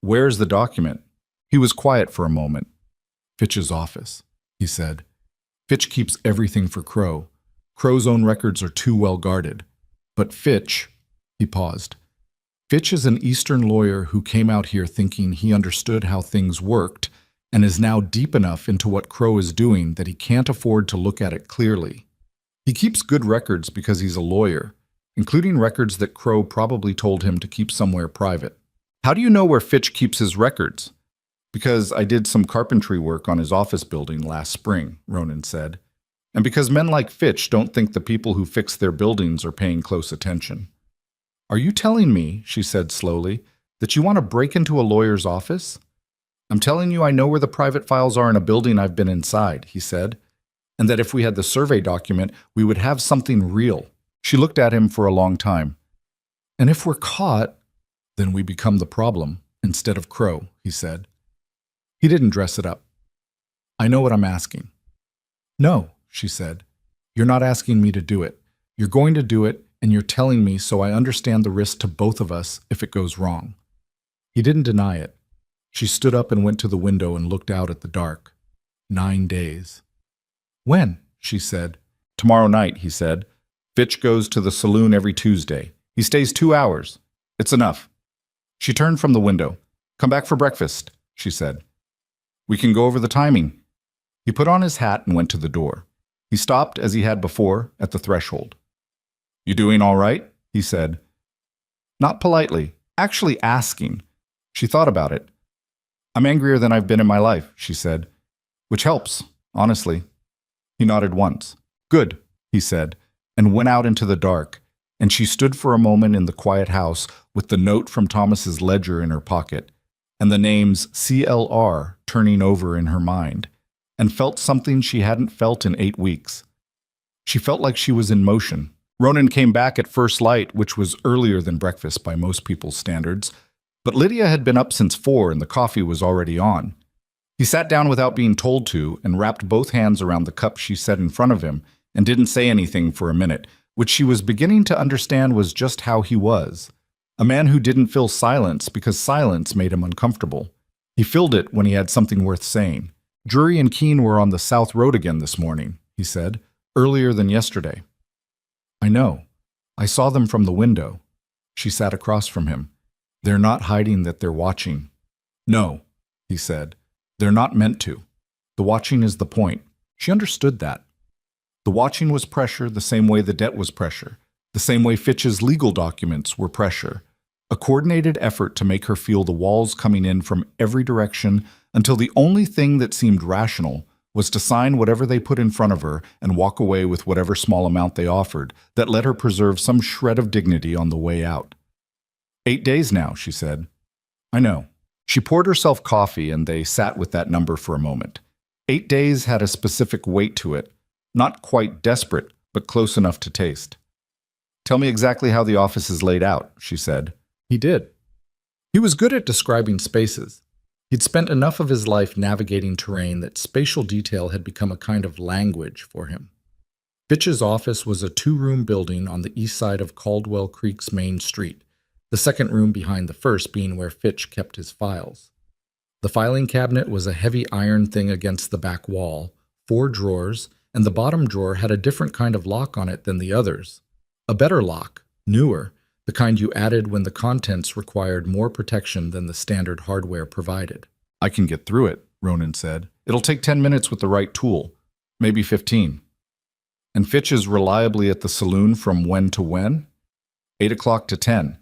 A: Where's the document? He was quiet for a moment. Fitch's office, he said. Fitch keeps everything for Crow. Crow's own records are too well guarded. But Fitch, he paused. Fitch is an Eastern lawyer who came out here thinking he understood how things worked and is now deep enough into what Crow is doing that he can't afford to look at it clearly. He keeps good records because he's a lawyer, including records that Crow probably told him to keep somewhere private. How do you know where Fitch keeps his records? Because I did some carpentry work on his office building last spring, Ronan said. And because men like Fitch don't think the people who fix their buildings are paying close attention. Are you telling me, she said slowly, that you want to break into a lawyer's office? I'm telling you I know where the private files are in a building I've been inside, he said, and that if we had the survey document, we would have something real. She looked at him for a long time. And if we're caught, then we become the problem instead of Crow, he said. He didn't dress it up. I know what I'm asking. No, she said. You're not asking me to do it. You're going to do it, and you're telling me so I understand the risk to both of us if it goes wrong. He didn't deny it. She stood up and went to the window and looked out at the dark. 9 days. When? She said. Tomorrow night, he said. Fitch goes to the saloon every Tuesday. He stays 2 hours. It's enough. She turned from the window. Come back for breakfast, she said. We can go over the timing. He put on his hat and went to the door. He stopped, as he had before, at the threshold. You doing all right? He said. Not politely, actually asking. She thought about it. I'm angrier than I've been in my life, she said. Which helps, honestly. He nodded once. Good, he said, and went out into the dark, and she stood for a moment in the quiet house with the note from Thomas's ledger in her pocket, and the names CLR turning over in her mind, and felt something she hadn't felt in 8 weeks. She felt like she was in motion. Ronan came back at first light, which was earlier than breakfast by most people's standards, but Lydia had been up since 4 and the coffee was already on. He sat down without being told to and wrapped both hands around the cup she set in front of him and didn't say anything for a minute, which she was beginning to understand was just how he was. A man who didn't fill silence because silence made him uncomfortable. He filled it when he had something worth saying. Drury and Keene were on the South Road again this morning, he said, earlier than yesterday. I know. I saw them from the window. She sat across from him. They're not hiding that they're watching. No, he said. They're not meant to. The watching is the point. She understood that. The watching was pressure the same way the debt was pressure, the same way Fitch's legal documents were pressure. A coordinated effort to make her feel the walls coming in from every direction until the only thing that seemed rational was to sign whatever they put in front of her and walk away with whatever small amount they offered that let her preserve some shred of dignity on the way out. 8 days now, she said. I know. She poured herself coffee and they sat with that number for a moment. 8 days had a specific weight to it, not quite desperate, but close enough to taste. Tell me exactly how the office is laid out, she said. He did. He was good at describing spaces. He'd spent enough of his life navigating terrain that spatial detail had become a kind of language for him. Fitch's office was a 2-room building on the east side of Caldwell Creek's main street, the second room behind the first being where Fitch kept his files. The filing cabinet was a heavy iron thing against the back wall, 4 drawers, and the bottom drawer had a different kind of lock on it than the others. A better lock, newer, the kind you added when the contents required more protection than the standard hardware provided. I can get through it, Ronan said. It'll take 10 minutes with the right tool, maybe 15. And Fitch is reliably at the saloon from when to when? 8 o'clock to 10.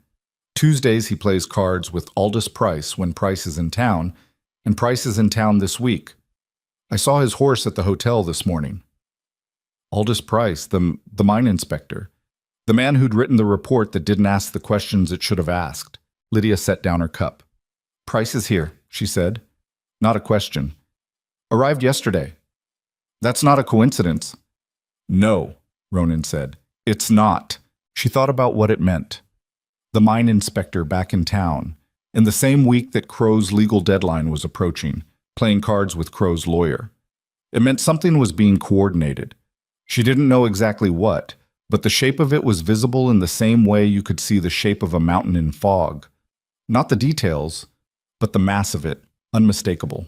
A: Tuesdays he plays cards with Aldous Price when Price is in town, and Price is in town this week. I saw his horse at the hotel this morning. Aldous Price, the mine inspector. The man who'd written the report that didn't ask the questions it should have asked. Lydia set down her cup. Price is here, she said. Not a question. Arrived yesterday. That's not a coincidence. No, Ronan said. It's not. She thought about what it meant. The mine inspector back in town, in the same week that Crow's legal deadline was approaching, playing cards with Crow's lawyer. It meant something was being coordinated. She didn't know exactly what, but the shape of it was visible in the same way you could see the shape of a mountain in fog. Not the details, but the mass of it, unmistakable.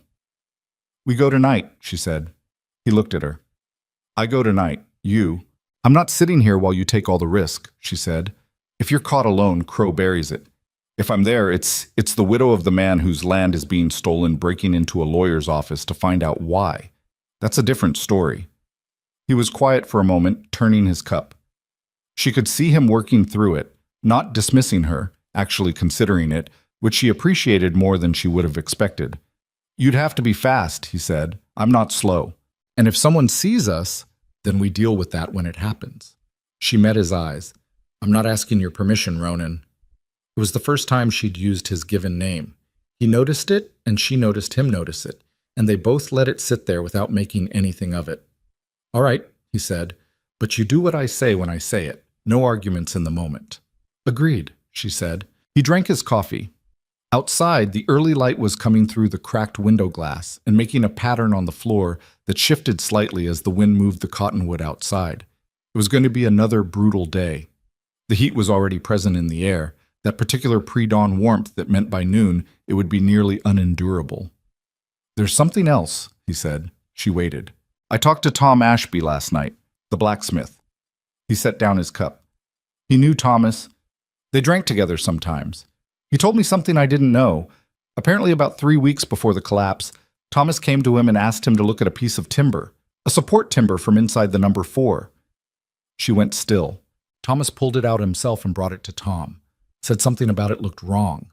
A: We go tonight, she said. He looked at her. I go tonight. You. I'm not sitting here while you take all the risk, she said. If you're caught alone, Crow buries it. If I'm there, it's the widow of the man whose land is being stolen breaking into a lawyer's office to find out why. That's a different story. He was quiet for a moment, turning his cup. She could see him working through it, not dismissing her, actually considering it, which she appreciated more than she would have expected. You'd have to be fast, he said. I'm not slow. And if someone sees us, then we deal with that when it happens. She met his eyes. I'm not asking your permission, Ronan. It was the first time she'd used his given name. He noticed it, and she noticed him notice it, and they both let it sit there without making anything of it. All right, he said, but you do what I say when I say it. No arguments in the moment. Agreed, she said. He drank his coffee. Outside, the early light was coming through the cracked window glass and making a pattern on the floor that shifted slightly as the wind moved the cottonwood outside. It was going to be another brutal day. The heat was already present in the air, that particular pre-dawn warmth that meant by noon it would be nearly unendurable. There's something else, he said. She waited. I talked to Tom Ashby last night, the blacksmith. He set down his cup. He knew Thomas. They drank together sometimes. He told me something I didn't know. Apparently about 3 weeks before the collapse, Thomas came to him and asked him to look at a piece of timber, a support timber from inside the number 4. She went still. Thomas pulled it out himself and brought it to Tom. Said something about it looked wrong.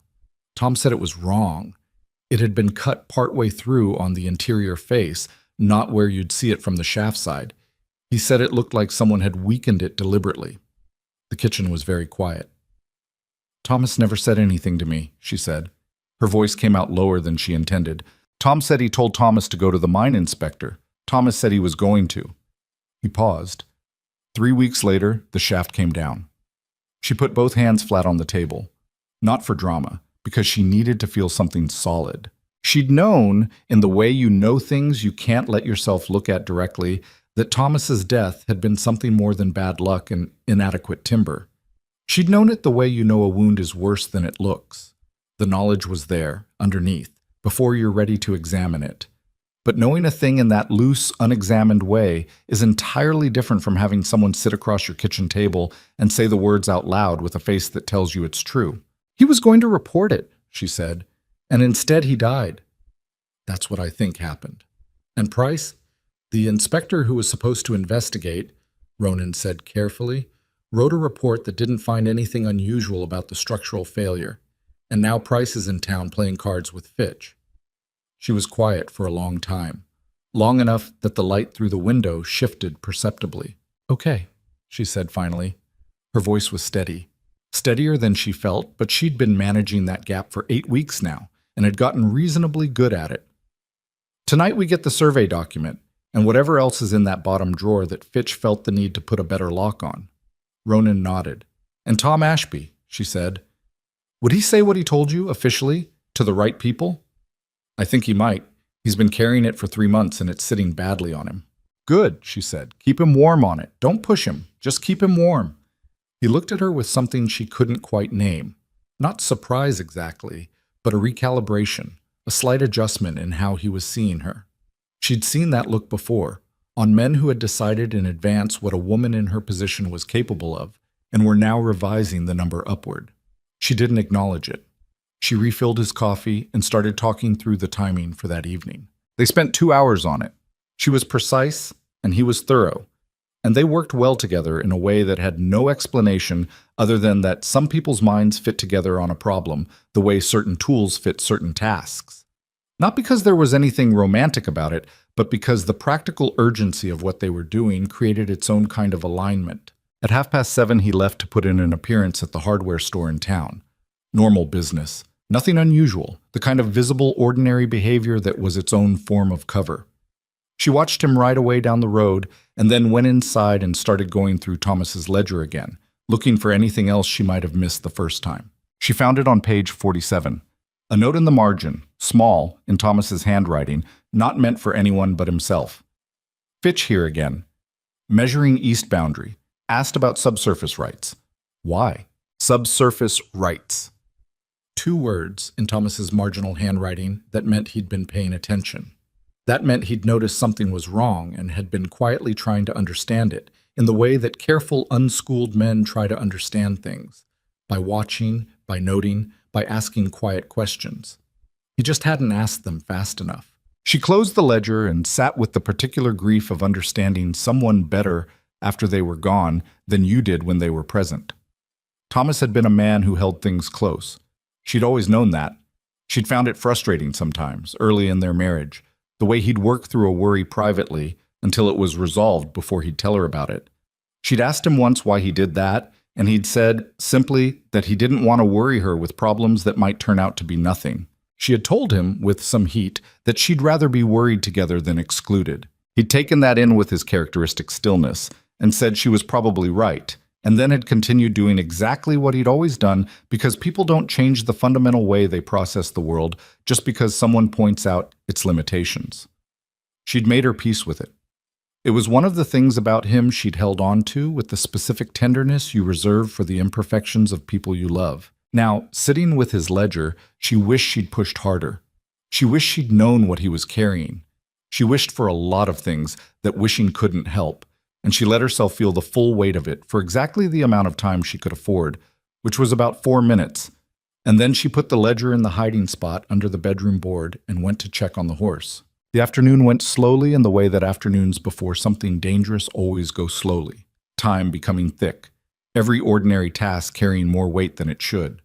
A: Tom said it was wrong. It had been cut partway through on the interior face, not where you'd see it from the shaft side. He said it looked like someone had weakened it deliberately. The kitchen was very quiet. Thomas never said anything to me, she said. Her voice came out lower than she intended. Tom said he told Thomas to go to the mine inspector. Thomas said he was going to. He paused. 3 weeks later, the shaft came down. She put both hands flat on the table. Not for drama, because she needed to feel something solid. She'd known, in the way you know things you can't let yourself look at directly, that Thomas's death had been something more than bad luck and inadequate timber. She'd known it the way you know a wound is worse than it looks. The knowledge was there, underneath, before you're ready to examine it. But knowing a thing in that loose, unexamined way is entirely different from having someone sit across your kitchen table and say the words out loud with a face that tells you it's true. "He was going to report it," she said, "and instead he died." "That's what I think happened." "And Price?" "The inspector who was supposed to investigate," Ronan said carefully, "wrote a report that didn't find anything unusual about the structural failure. And now Price is in town playing cards with Fitch." She was quiet for a long time, long enough that the light through the window shifted perceptibly. "Okay," she said finally. Her voice was steady. Steadier than she felt, but she'd been managing that gap for 8 weeks now, and had gotten reasonably good at it. "Tonight we get the survey document, and whatever else is in that bottom drawer that Fitch felt the need to put a better lock on." Ronan nodded. "And Tom Ashby," she said. "Would he say what he told you, officially, to the right people?" "I think he might. He's been carrying it for 3 months and it's sitting badly on him." "Good," she said. "Keep him warm on it. Don't push him. Just keep him warm." He looked at her with something she couldn't quite name. Not surprise exactly, but a recalibration, a slight adjustment in how he was seeing her. She'd seen that look before, on men who had decided in advance what a woman in her position was capable of, and were now revising the number upward. She didn't acknowledge it. She refilled his coffee and started talking through the timing for that evening. They spent 2 hours on it. She was precise, and he was thorough, and they worked well together in a way that had no explanation other than that some people's minds fit together on a problem the way certain tools fit certain tasks. Not because there was anything romantic about it, but because the practical urgency of what they were doing created its own kind of alignment. At 7:30 he left to put in an appearance at the hardware store in town. Normal business. Nothing unusual, the kind of visible, ordinary behavior that was its own form of cover. She watched him ride away down the road and then went inside and started going through Thomas's ledger again, looking for anything else she might have missed the first time. She found it on page 47. A note in the margin, small, in Thomas's handwriting, not meant for anyone but himself. "Fitch here again. Measuring east boundary. Asked about subsurface rights." Why? Subsurface rights. 2 words in Thomas's marginal handwriting that meant he'd been paying attention. That meant he'd noticed something was wrong and had been quietly trying to understand it, in the way that careful, unschooled men try to understand things, by watching, by noting, by asking quiet questions. He just hadn't asked them fast enough. She closed the ledger and sat with the particular grief of understanding someone better after they were gone than you did when they were present. Thomas had been a man who held things close. She'd always known that. She'd found it frustrating sometimes, early in their marriage, the way he'd work through a worry privately until it was resolved before he'd tell her about it. She'd asked him once why he did that, and he'd said, simply, that he didn't want to worry her with problems that might turn out to be nothing. She had told him, with some heat, that she'd rather be worried together than excluded. He'd taken that in with his characteristic stillness, and said she was probably right, and then had continued doing exactly what he'd always done because people don't change the fundamental way they process the world just because someone points out its limitations. She'd made her peace with it. It was one of the things about him she'd held on to with the specific tenderness you reserve for the imperfections of people you love. Now, sitting with his ledger, she wished she'd pushed harder. She wished she'd known what he was carrying. She wished for a lot of things that wishing couldn't help, and she let herself feel the full weight of it for exactly the amount of time she could afford, which was about 4 minutes, and then she put the ledger in the hiding spot under the bedroom board and went to check on the horse. The afternoon went slowly in the way that afternoons before something dangerous always go slowly, time becoming thick, every ordinary task carrying more weight than it should.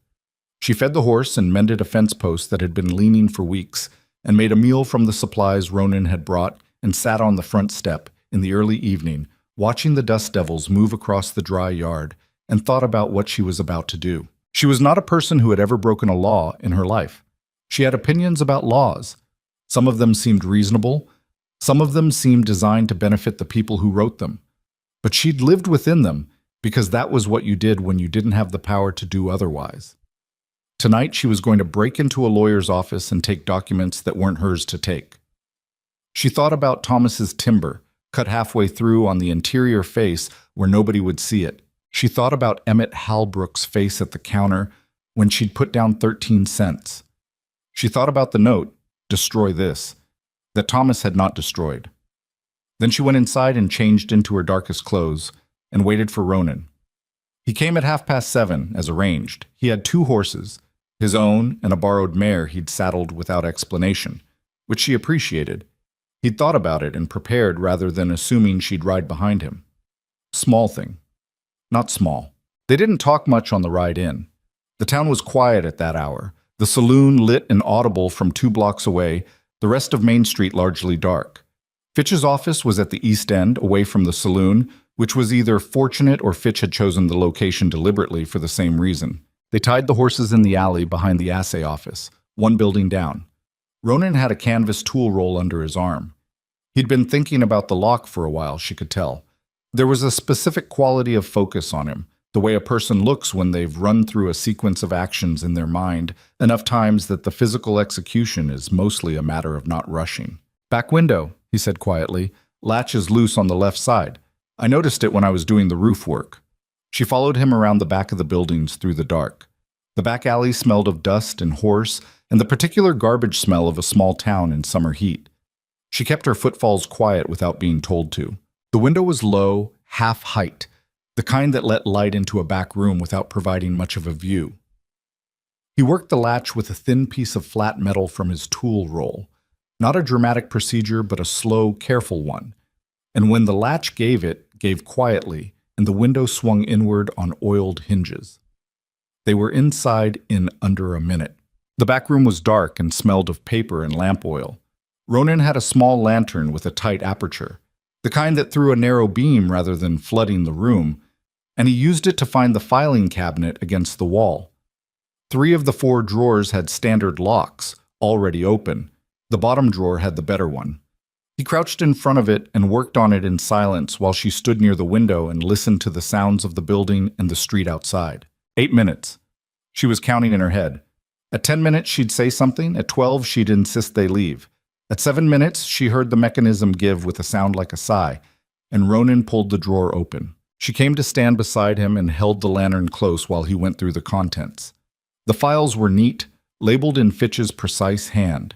A: She fed the horse and mended a fence post that had been leaning for weeks, and made a meal from the supplies Ronan had brought and sat on the front step in the early evening, watching the dust devils move across the dry yard, and thought about what she was about to do. She was not a person who had ever broken a law in her life. She had opinions about laws. Some of them seemed reasonable. Some of them seemed designed to benefit the people who wrote them. But she'd lived within them because that was what you did when you didn't have the power to do otherwise. Tonight, she was going to break into a lawyer's office and take documents that weren't hers to take. She thought about Thomas's timber, cut halfway through on the interior face where nobody would see it. She thought about Emmett Halbrook's face at the counter when she'd put down 13 cents. She thought about the note, "Destroy this," that Thomas had not destroyed. Then she went inside and changed into her darkest clothes and waited for Ronan. He came at 7:30, as arranged. He had 2 horses, his own and a borrowed mare he'd saddled without explanation, which she appreciated. He'd thought about it and prepared rather than assuming she'd ride behind him. Small thing. Not small. They didn't talk much on the ride in. The town was quiet at that hour, the saloon lit and audible from 2 blocks away, the rest of Main Street largely dark. Fitch's office was at the East End, away from the saloon, which was either fortunate or Fitch had chosen the location deliberately for the same reason. They tied the horses in the alley behind the assay office, 1 building down. Ronan had a canvas tool roll under his arm. He'd been thinking about the lock for a while, she could tell. There was a specific quality of focus on him, the way a person looks when they've run through a sequence of actions in their mind enough times that the physical execution is mostly a matter of not rushing. "Back window," he said quietly. "Latch is loose on the left side. I noticed it when I was doing the roof work." She followed him around the back of the buildings through the dark. The back alley smelled of dust and horse and the particular garbage smell of a small town in summer heat. She kept her footfalls quiet without being told to. The window was low, half height, the kind that let light into a back room without providing much of a view. He worked the latch with a thin piece of flat metal from his tool roll. Not a dramatic procedure, but a slow, careful one. And when the latch gave, it gave quietly, and the window swung inward on oiled hinges. They were inside in under a minute. The back room was dark and smelled of paper and lamp oil. Ronan had a small lantern with a tight aperture, the kind that threw a narrow beam rather than flooding the room, and he used it to find the filing cabinet against the wall. 3 of the 4 drawers had standard locks, already open. The bottom drawer had the better one. He crouched in front of it and worked on it in silence while she stood near the window and listened to the sounds of the building and the street outside. 8 minutes. She was counting in her head. At 10 minutes, she'd say something. At 12, she'd insist they leave. At 7 minutes, she heard the mechanism give with a sound like a sigh, and Ronan pulled the drawer open. She came to stand beside him and held the lantern close while he went through the contents. The files were neat, labeled in Fitch's precise hand.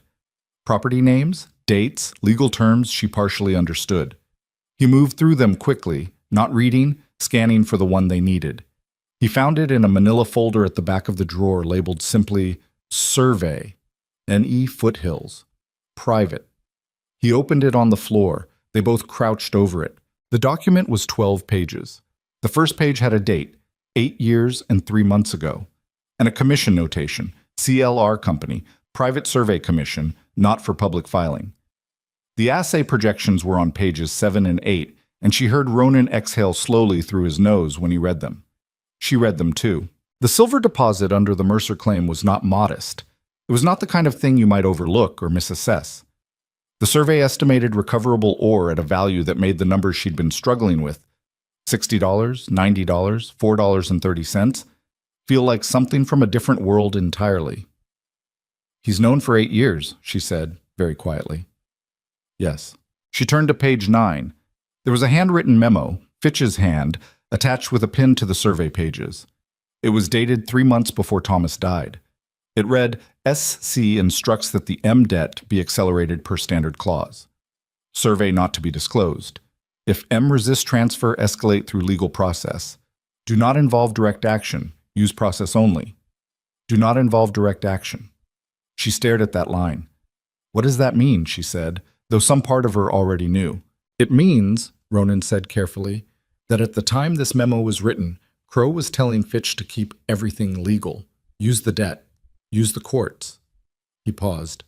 A: Property names, dates, legal terms she partially understood. He moved through them quickly, not reading, scanning for the one they needed. He found it in a manila folder at the back of the drawer labeled simply Survey, N.E. Foothills, Private. He opened it on the floor. They both crouched over it. The document was 12 pages. The first page had a date, 8 years and 3 months ago, and a commission notation, CLR Company, Private Survey Commission, not for public filing. The assay projections were on pages 7 and 8, and she heard Ronan exhale slowly through his nose when he read them. She read them too. The silver deposit under the Mercer claim was not modest. It was not the kind of thing you might overlook or misassess. The survey estimated recoverable ore at a value that made the numbers she'd been struggling with, $60, $90, $4.30, feel like something from a different world entirely. "He's known for 8 years, she said, very quietly. "Yes." She turned to page 9. There was a handwritten memo, Fitch's hand, attached with a pin to the survey pages. It was dated 3 months before Thomas died. It read, "SC instructs that the M debt be accelerated per standard clause. Survey not to be disclosed. If M resist transfer, escalate through legal process. Do not involve direct action. Use process only. Do not involve direct action." She stared at that line. "What does that mean?" she said, though some part of her already knew. "It means," Ronan said carefully, "that at the time this memo was written, Crow was telling Fitch to keep everything legal. Use the debt. Use the courts." He paused.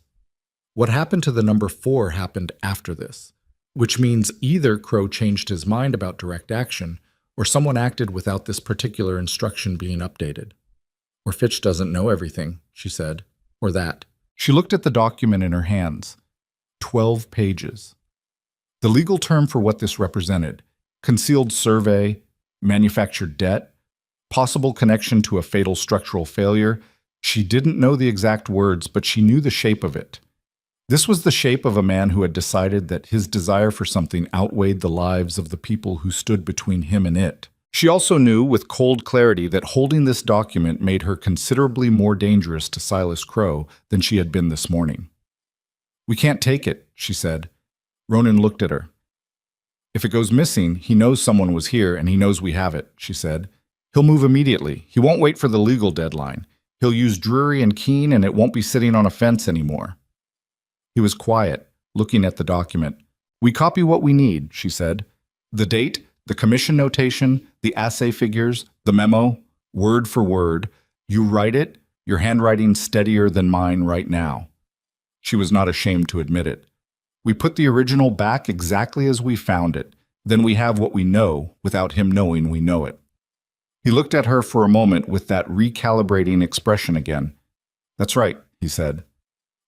A: "What happened to the number 4 happened after this, which means either Crow changed his mind about direct action, or someone acted without this particular instruction being updated. Or Fitch doesn't know everything," she said, "or that." She looked at the document in her hands. 12 pages. The legal term for what this represented, concealed survey, manufactured debt, possible connection to a fatal structural failure, She didn't know the exact words, but she knew the shape of it. This was the shape of a man who had decided that his desire for something outweighed the lives of the people who stood between him and it. She also knew with cold clarity that holding this document made her considerably more dangerous to Silas Crow than she had been this morning. "We can't take it," she said. Ronan looked at her. "If it goes missing, he knows someone was here and he knows we have it," she said. "He'll move immediately. He won't wait for the legal deadline. He'll use Drury and Keene and it won't be sitting on a fence anymore." He was quiet, looking at the document. "We copy what we need," she said. "The date, the commission notation, the assay figures, the memo, word for word. You write it, your handwriting's steadier than mine right now." She was not ashamed to admit it. "We put the original back exactly as we found it. Then we have what we know without him knowing we know it." He looked at her for a moment with that recalibrating expression again. "That's right," he said.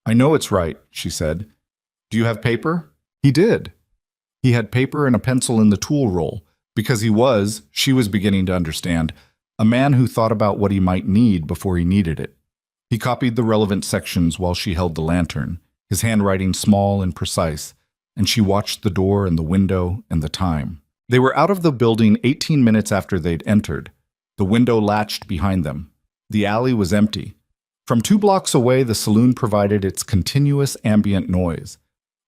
A: "I know it's right," she said. "Do you have paper?" He did. He had paper and a pencil in the tool roll, because she was beginning to understand, a man who thought about what he might need before he needed it. He copied the relevant sections while she held the lantern, his handwriting small and precise, and she watched the door and the window and the time. They were out of the building 18 minutes after they'd entered. The window latched behind them. The alley was empty. From 2 blocks away, the saloon provided its continuous ambient noise.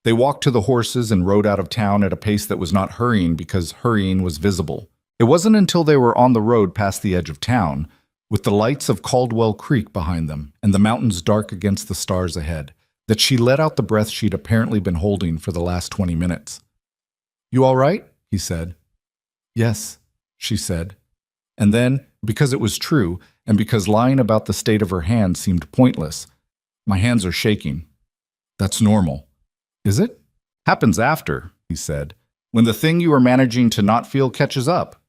A: They walked to the horses and rode out of town at a pace that was not hurrying because hurrying was visible. It wasn't until they were on the road past the edge of town, with the lights of Caldwell Creek behind them and the mountains dark against the stars ahead, that she let out the breath she'd apparently been holding for the last 20 minutes. "You all right?" he said. "Yes," she said. And then, because it was true, and because lying about the state of her hand seemed pointless, "My hands are shaking." "That's normal." "Is it?" "Happens after," he said, "when the thing you are managing to not feel catches up."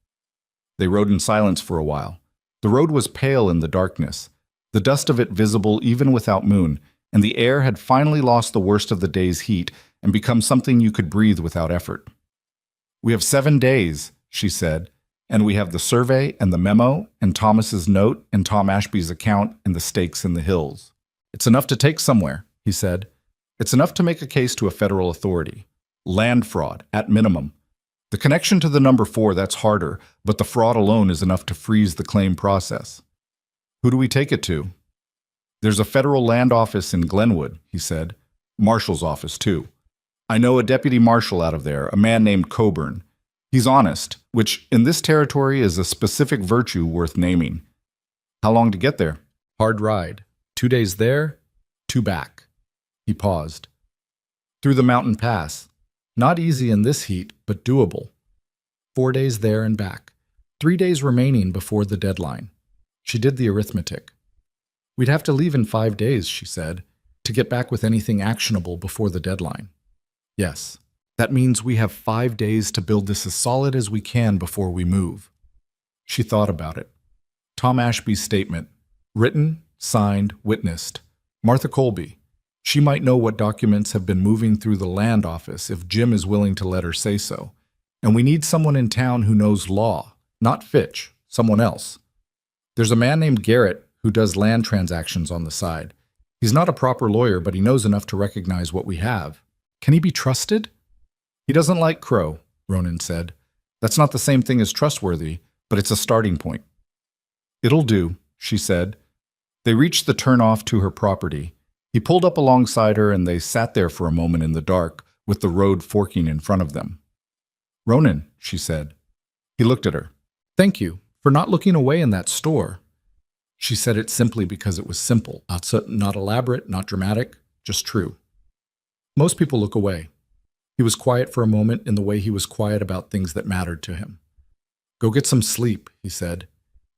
A: They rode in silence for a while. The road was pale in the darkness, the dust of it visible even without moon, and the air had finally lost the worst of the day's heat and become something you could breathe without effort. "We have 7 days," she said, "and we have the survey and the memo and Thomas's note and Tom Ashby's account and the stakes in the hills." "It's enough to take somewhere," he said. "It's enough to make a case to a federal authority. Land fraud, at minimum. The connection to the number 4, that's harder, but the fraud alone is enough to freeze the claim process." "Who do we take it to?" "There's a federal land office in Glenwood," he said. "Marshal's office, too. I know a deputy marshal out of there, a man named Coburn. He's honest, which in this territory is a specific virtue worth naming." "How long to get there?" "Hard ride. 2 days there, 2 back." He paused. "Through the mountain pass. Not easy in this heat, but doable. 4 days there and back. 3 days remaining before the deadline." She did the arithmetic. "We'd have to leave in 5 days," she said, "to get back with anything actionable before the deadline." "Yes. That means we have 5 days to build this as solid as we can before we move." She thought about it. Tom Ashby's statement. Written, signed, witnessed. Martha Colby. She might know what documents have been moving through the land office if Jim is willing to let her say so. And we need someone in town who knows law, not Fitch, someone else. There's a man named Garrett who does land transactions on the side. He's not a proper lawyer, but he knows enough to recognize what we have. Can he be trusted? "He doesn't like Crow," Ronan said. "That's not the same thing as trustworthy, but it's a starting point." "It'll do," she said. They reached the turnoff to her property. He pulled up alongside her and they sat there for a moment in the dark, with the road forking in front of them. "Ronan," she said. He looked at her. "Thank you for not looking away in that store." She said it simply because it was simple, not elaborate, not dramatic, just true. Most people look away. He was quiet for a moment in the way he was quiet about things that mattered to him. "Go get some sleep," he said.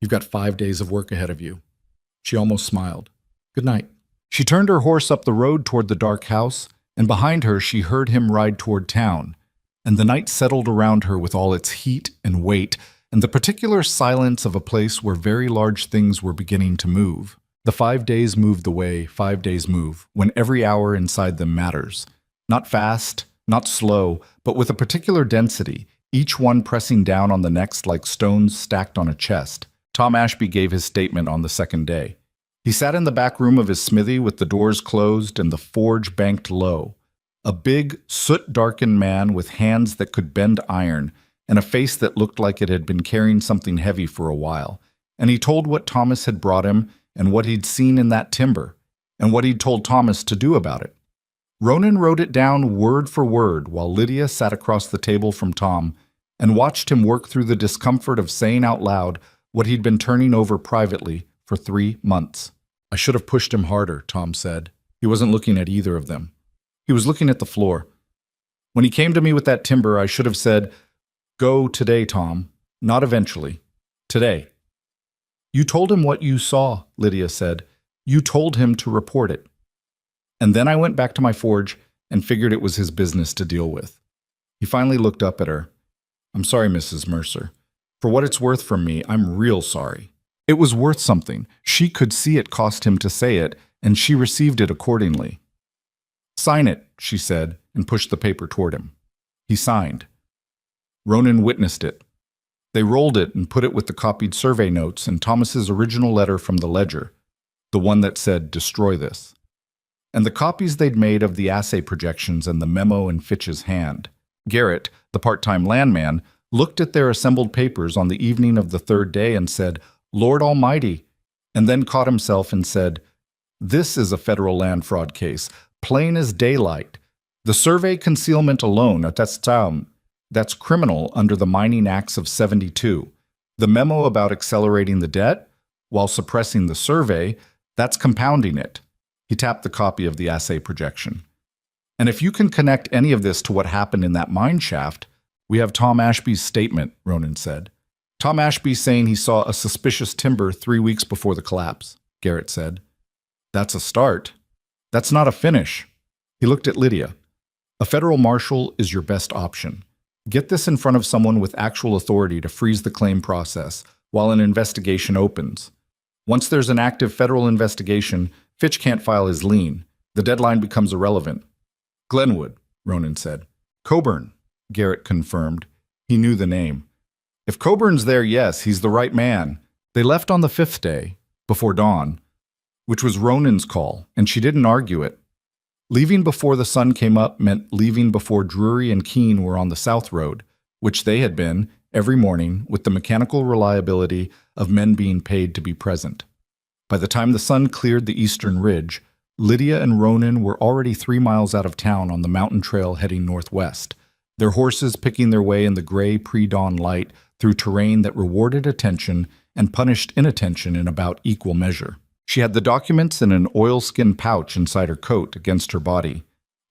A: "You've got 5 days of work ahead of you." She almost smiled. "Good night." She turned her horse up the road toward the dark house, and behind her she heard him ride toward town, and the night settled around her with all its heat and weight, and the particular silence of a place where very large things were beginning to move. The 5 days moved the way 5 days move, when every hour inside them matters. Not fast, not slow, but with a particular density, each one pressing down on the next like stones stacked on a chest. Tom Ashby gave his statement on the second day. He sat in the back room of his smithy with the doors closed and the forge banked low. A big, soot-darkened man with hands that could bend iron and a face that looked like it had been carrying something heavy for a while. And he told what Thomas had brought him and what he'd seen in that timber and what he'd told Thomas to do about it. Ronan wrote it down word for word while Lydia sat across the table from Tom and watched him work through the discomfort of saying out loud what he'd been turning over privately for 3 months. I should have pushed him harder, Tom said. He wasn't looking at either of them. He was looking at the floor. When he came to me with that timber, I should have said, "Go today, Tom. Not eventually. Today." You told him what you saw, Lydia said. You told him to report it. And then I went back to my forge and figured it was his business to deal with. He finally looked up at her. I'm sorry, Mrs. Mercer. For what it's worth from me, I'm real sorry. It was worth something. She could see it cost him to say it, and she received it accordingly. Sign it, she said, and pushed the paper toward him. He signed. Ronan witnessed it. They rolled it and put it with the copied survey notes and Thomas's original letter from the ledger, the one that said, "Destroy this," and the copies they'd made of the assay projections and the memo in Fitch's hand. Garrett, the part-time landman, looked at their assembled papers on the evening of the third day and said, "Lord Almighty," and then caught himself and said, "This is a federal land fraud case, plain as daylight. The survey concealment alone, that's criminal under the Mining Acts of '72. The memo about accelerating the debt while suppressing the survey, that's compounding it." He tapped the copy of the assay projection. "And if you can connect any of this to what happened in that mine shaft, we have Tom Ashby's statement," Ronan said. "Tom Ashby saying he saw a suspicious timber 3 weeks before the collapse," Garrett said. "That's a start. That's not a finish." He looked at Lydia. "A federal marshal is your best option. Get this in front of someone with actual authority to freeze the claim process while an investigation opens. Once there's an active federal investigation, Fitch can't file his lien. The deadline becomes irrelevant." "Glenwood," Ronan said. "Coburn," Garrett confirmed. He knew the name. "If Coburn's there, yes, he's the right man." They left on the 5th day, before dawn, which was Ronan's call, and she didn't argue it. Leaving before the sun came up meant leaving before Drury and Keene were on the South Road, which they had been every morning with the mechanical reliability of men being paid to be present. By the time the sun cleared the eastern ridge, Lydia and Ronan were already 3 miles out of town on the mountain trail heading northwest, their horses picking their way in the gray pre-dawn light through terrain that rewarded attention and punished inattention in about equal measure. She had the documents in an oilskin pouch inside her coat against her body.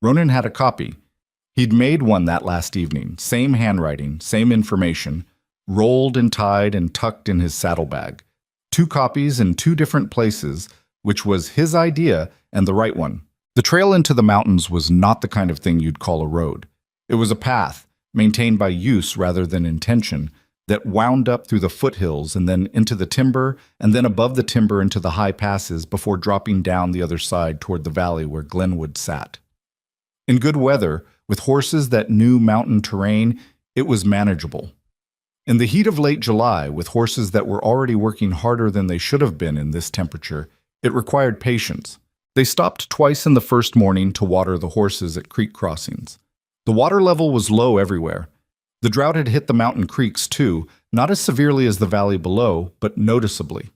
A: Ronan had a copy. He'd made one that last evening, same handwriting, same information, rolled and tied and tucked in his saddlebag. 2 copies in 2 different places, which was his idea and the right one. The trail into the mountains was not the kind of thing you'd call a road. It was a path, maintained by use rather than intention, that wound up through the foothills and then into the timber and then above the timber into the high passes before dropping down the other side toward the valley where Glenwood sat. In good weather, with horses that knew mountain terrain, it was manageable. In the heat of late July, with horses that were already working harder than they should have been in this temperature, it required patience. They stopped twice in the first morning to water the horses at creek crossings. The water level was low everywhere. The drought had hit the mountain creeks too, not as severely as the valley below, but noticeably.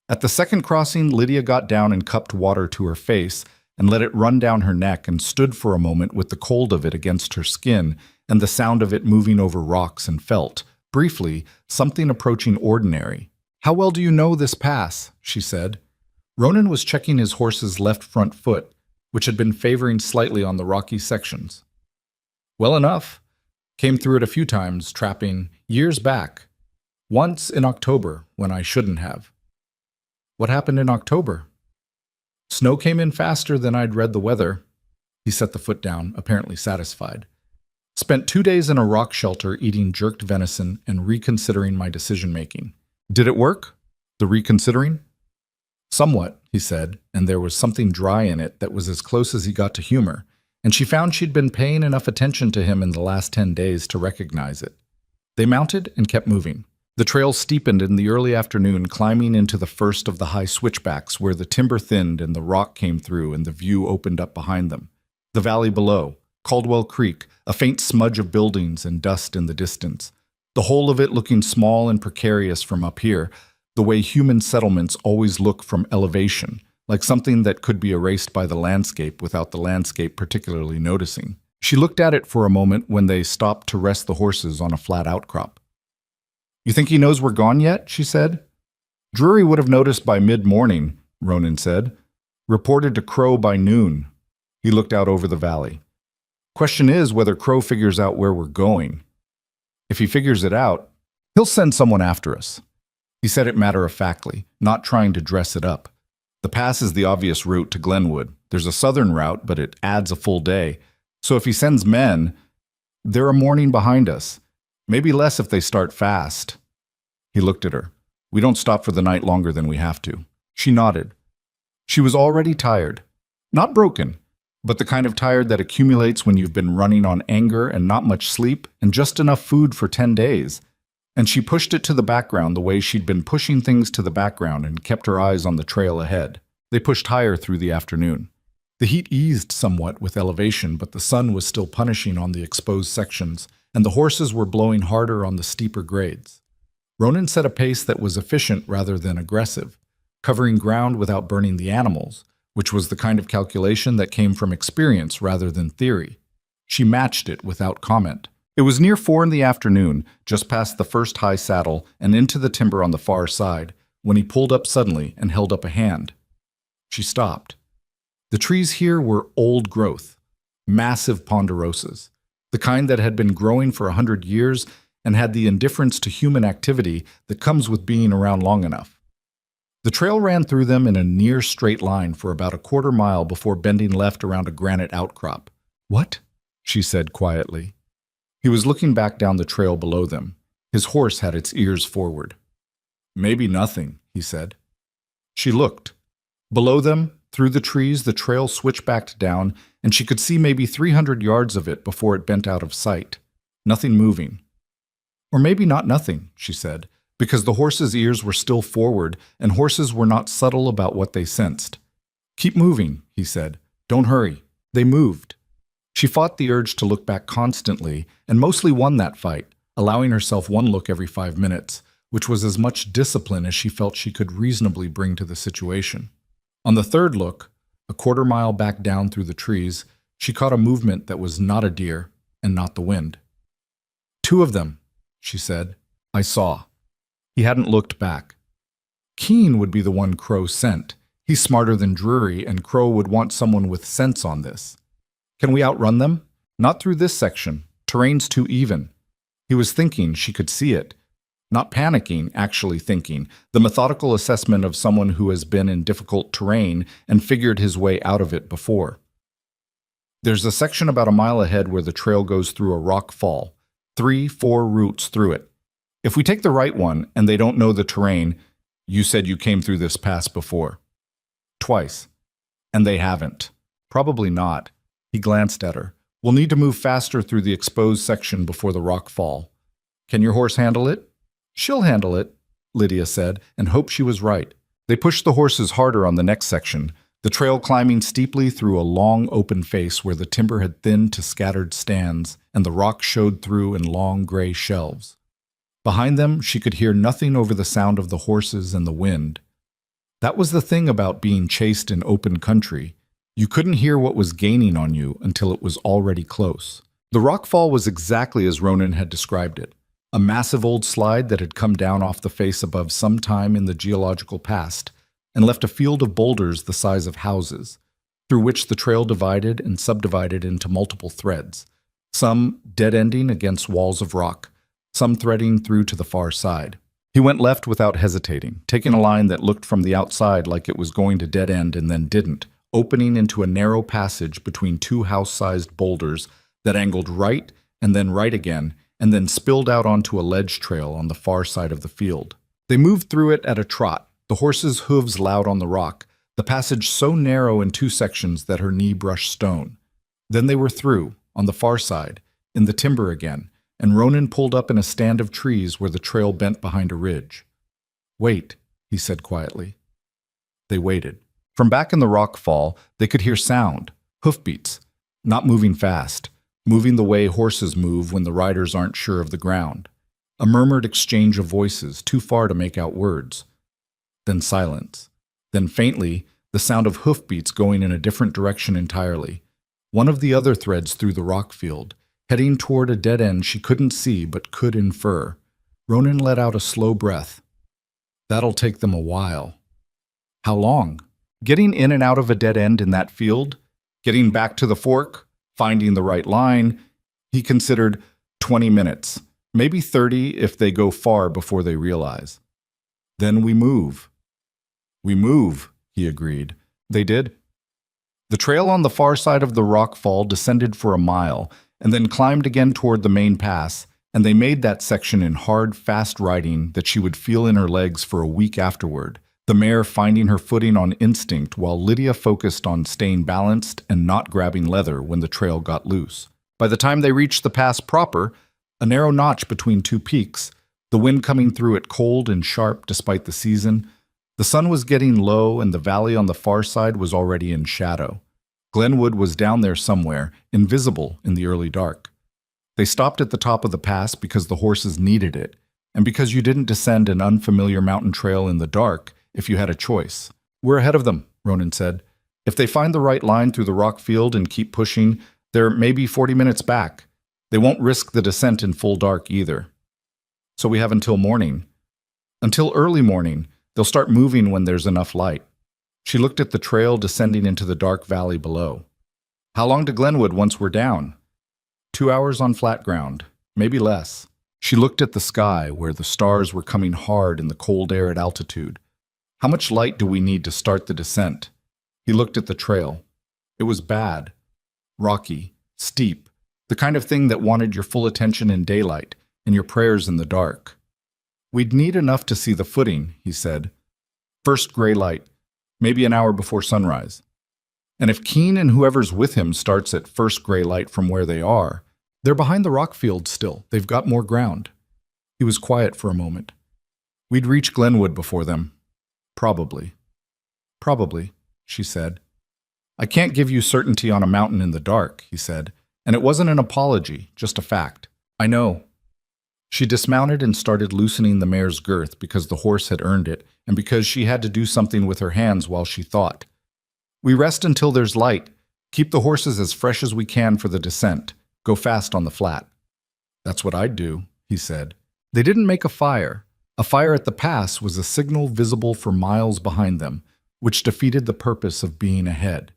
A: At the second crossing, Lydia got down and cupped water to her face and let it run down her neck and stood for a moment with the cold of it against her skin and the sound of it moving over rocks and felt, briefly, something approaching ordinary. "How well do you know this pass?" she said. Ronan was checking his horse's left front foot, which had been favoring slightly on the rocky sections. "Well enough. Came through it a few times, trapping, years back. Once in October, when I shouldn't have." "What happened in October?" "Snow came in faster than I'd read the weather." He set the foot down, apparently satisfied. "Spent 2 days in a rock shelter eating jerked venison and reconsidering my decision-making." "Did it work? The reconsidering?" "Somewhat," he said, and there was something dry in it that was as close as he got to humor, and she found she'd been paying enough attention to him in the last 10 days to recognize it. They mounted and kept moving. The trail steepened in the early afternoon, climbing into the first of the high switchbacks where the timber thinned and the rock came through and the view opened up behind them. The valley below, Caldwell Creek, a faint smudge of buildings and dust in the distance. The whole of it looking small and precarious from up here, the way human settlements always look from elevation, like something that could be erased by the landscape without the landscape particularly noticing. She looked at it for a moment when they stopped to rest the horses on a flat outcrop. "You think he knows we're gone yet?" she said. "Drury would have noticed by mid-morning," Ronan said. "Reported to Crow by noon." He looked out over the valley. "Question is whether Crow figures out where we're going. If he figures it out, he'll send someone after us." He said it matter-of-factly, not trying to dress it up. The pass is the obvious route to Glenwood. There's a southern route, but it adds a full day. So if he sends men, they're a morning behind us. Maybe less if they start fast. He looked at her. "We don't stop for the night longer than we have to." She nodded. She was already tired. Not broken, but the kind of tired that accumulates when you've been running on anger and not much sleep and just enough food for 10 days. And she pushed it to the background the way she'd been pushing things to the background and kept her eyes on the trail ahead. They pushed higher through the afternoon. The heat eased somewhat with elevation, but the sun was still punishing on the exposed sections, and the horses were blowing harder on the steeper grades. Ronan set a pace that was efficient rather than aggressive, covering ground without burning the animals, which was the kind of calculation that came from experience rather than theory. She matched it without comment. It was near 4 in the afternoon, just past the first high saddle and into the timber on the far side, when he pulled up suddenly and held up a hand. She stopped. The trees here were old growth, massive ponderosas, the kind that had been growing for 100 years and had the indifference to human activity that comes with being around long enough. The trail ran through them in a near straight line for about a quarter mile before bending left around a granite outcrop. "What?" she said quietly. He was looking back down the trail below them. His horse had its ears forward. "Maybe nothing," he said. She looked. Below them, through the trees, the trail switchbacked down, and she could see maybe 300 yards of it before it bent out of sight. Nothing moving. "Or maybe not nothing," she said, because the horses' ears were still forward, and horses were not subtle about what they sensed. "Keep moving," he said. "Don't hurry." They moved. She fought the urge to look back constantly, and mostly won that fight, allowing herself one look every 5 minutes, which was as much discipline as she felt she could reasonably bring to the situation. On the third look, a quarter mile back down through the trees, she caught a movement that was not a deer and not the wind. "2 of them," she said. "I saw." He hadn't looked back. Keene would be the one Crow sent. He's smarter than Drury, and Crow would want someone with sense on this. "Can we outrun them?" "Not through this section. Terrain's too even." He was thinking, she could see it. Not panicking, actually thinking, the methodical assessment of someone who has been in difficult terrain and figured his way out of it before. "There's a section about a mile ahead where the trail goes through a rock fall, 3-4 routes through it. If we take the right one and they don't know the terrain, you said you came through this pass before." "Twice. And they haven't." "Probably not." He glanced at her. "We'll need to move faster through the exposed section before the rock fall. Can your horse handle it?" "She'll handle it," Lydia said, and hoped she was right. They pushed the horses harder on the next section, the trail climbing steeply through a long open face where the timber had thinned to scattered stands and the rock showed through in long gray shelves. Behind them, she could hear nothing over the sound of the horses and the wind. That was the thing about being chased in open country. You couldn't hear what was gaining on you until it was already close. The rockfall was exactly as Ronan had described it. A massive old slide that had come down off the face above some time in the geological past and left a field of boulders the size of houses, through which the trail divided and subdivided into multiple threads, some dead-ending against walls of rock, some threading through to the far side. He went left without hesitating, taking a line that looked from the outside like it was going to dead end and then didn't, opening into a narrow passage between 2 house-sized boulders that angled right and then right again, and then spilled out onto a ledge trail on the far side of the field. They moved through it at a trot, the horses' hooves loud on the rock, the passage so narrow in 2 sections that her knee brushed stone. Then they were through, on the far side, in the timber again, and Ronan pulled up in a stand of trees where the trail bent behind a ridge. "Wait," he said quietly. They waited. From back in the rock fall, they could hear sound, hoofbeats, not moving fast, moving the way horses move when the riders aren't sure of the ground. A murmured exchange of voices, too far to make out words. Then silence. Then faintly, the sound of hoofbeats going in a different direction entirely. One of the other threads through the rock field, heading toward a dead end she couldn't see but could infer. Ronan let out a slow breath. That'll take them a while. How long? Getting in and out of a dead end in that field? Getting back to the fork? Finding the right line? He considered 20 minutes, maybe 30 if they go far before they realize. Then we move. We move, he agreed. They did. The trail on the far side of the rock fall descended for a mile, and then climbed again toward the main pass, and they made that section in hard, fast riding that she would feel in her legs for a week afterward, the mare finding her footing on instinct while Lydia focused on staying balanced and not grabbing leather when the trail got loose. By the time they reached the pass proper, a narrow notch between two peaks, the wind coming through it cold and sharp despite the season, the sun was getting low and the valley on the far side was already in shadow. Glenwood was down there somewhere, invisible in the early dark. They stopped at the top of the pass because the horses needed it, and because you didn't descend an unfamiliar mountain trail in the dark if you had a choice. "We're ahead of them," Ronan said. "If they find the right line through the rock field and keep pushing, they're maybe 40 minutes back. They won't risk the descent in full dark either. So we have until morning. Until early morning. They'll start moving when there's enough light." She looked at the trail descending into the dark valley below. "How long to Glenwood once we're down?" 2 hours on flat ground, maybe less. She looked at the sky where the stars were coming hard in the cold air at altitude. "How much light do we need to start the descent?" He looked at the trail. It was bad, rocky, steep, the kind of thing that wanted your full attention in daylight and your prayers in the dark. "We'd need enough to see the footing," he said. "First gray light, maybe an hour before sunrise. And if Keene and whoever's with him starts at first gray light from where they are, they're behind the rock field still. They've got more ground." He was quiet for a moment. "We'd reach Glenwood before them. Probably." "Probably," she said. "I can't give you certainty on a mountain in the dark," he said, and it wasn't an apology, just a fact. "I know." She dismounted and started loosening the mare's girth because the horse had earned it and because she had to do something with her hands while she thought. "We rest until there's light. Keep the horses as fresh as we can for the descent. Go fast on the flat." "That's what I'd do," he said. They didn't make a fire. A fire at the pass was a signal visible for miles behind them, which defeated the purpose of being ahead.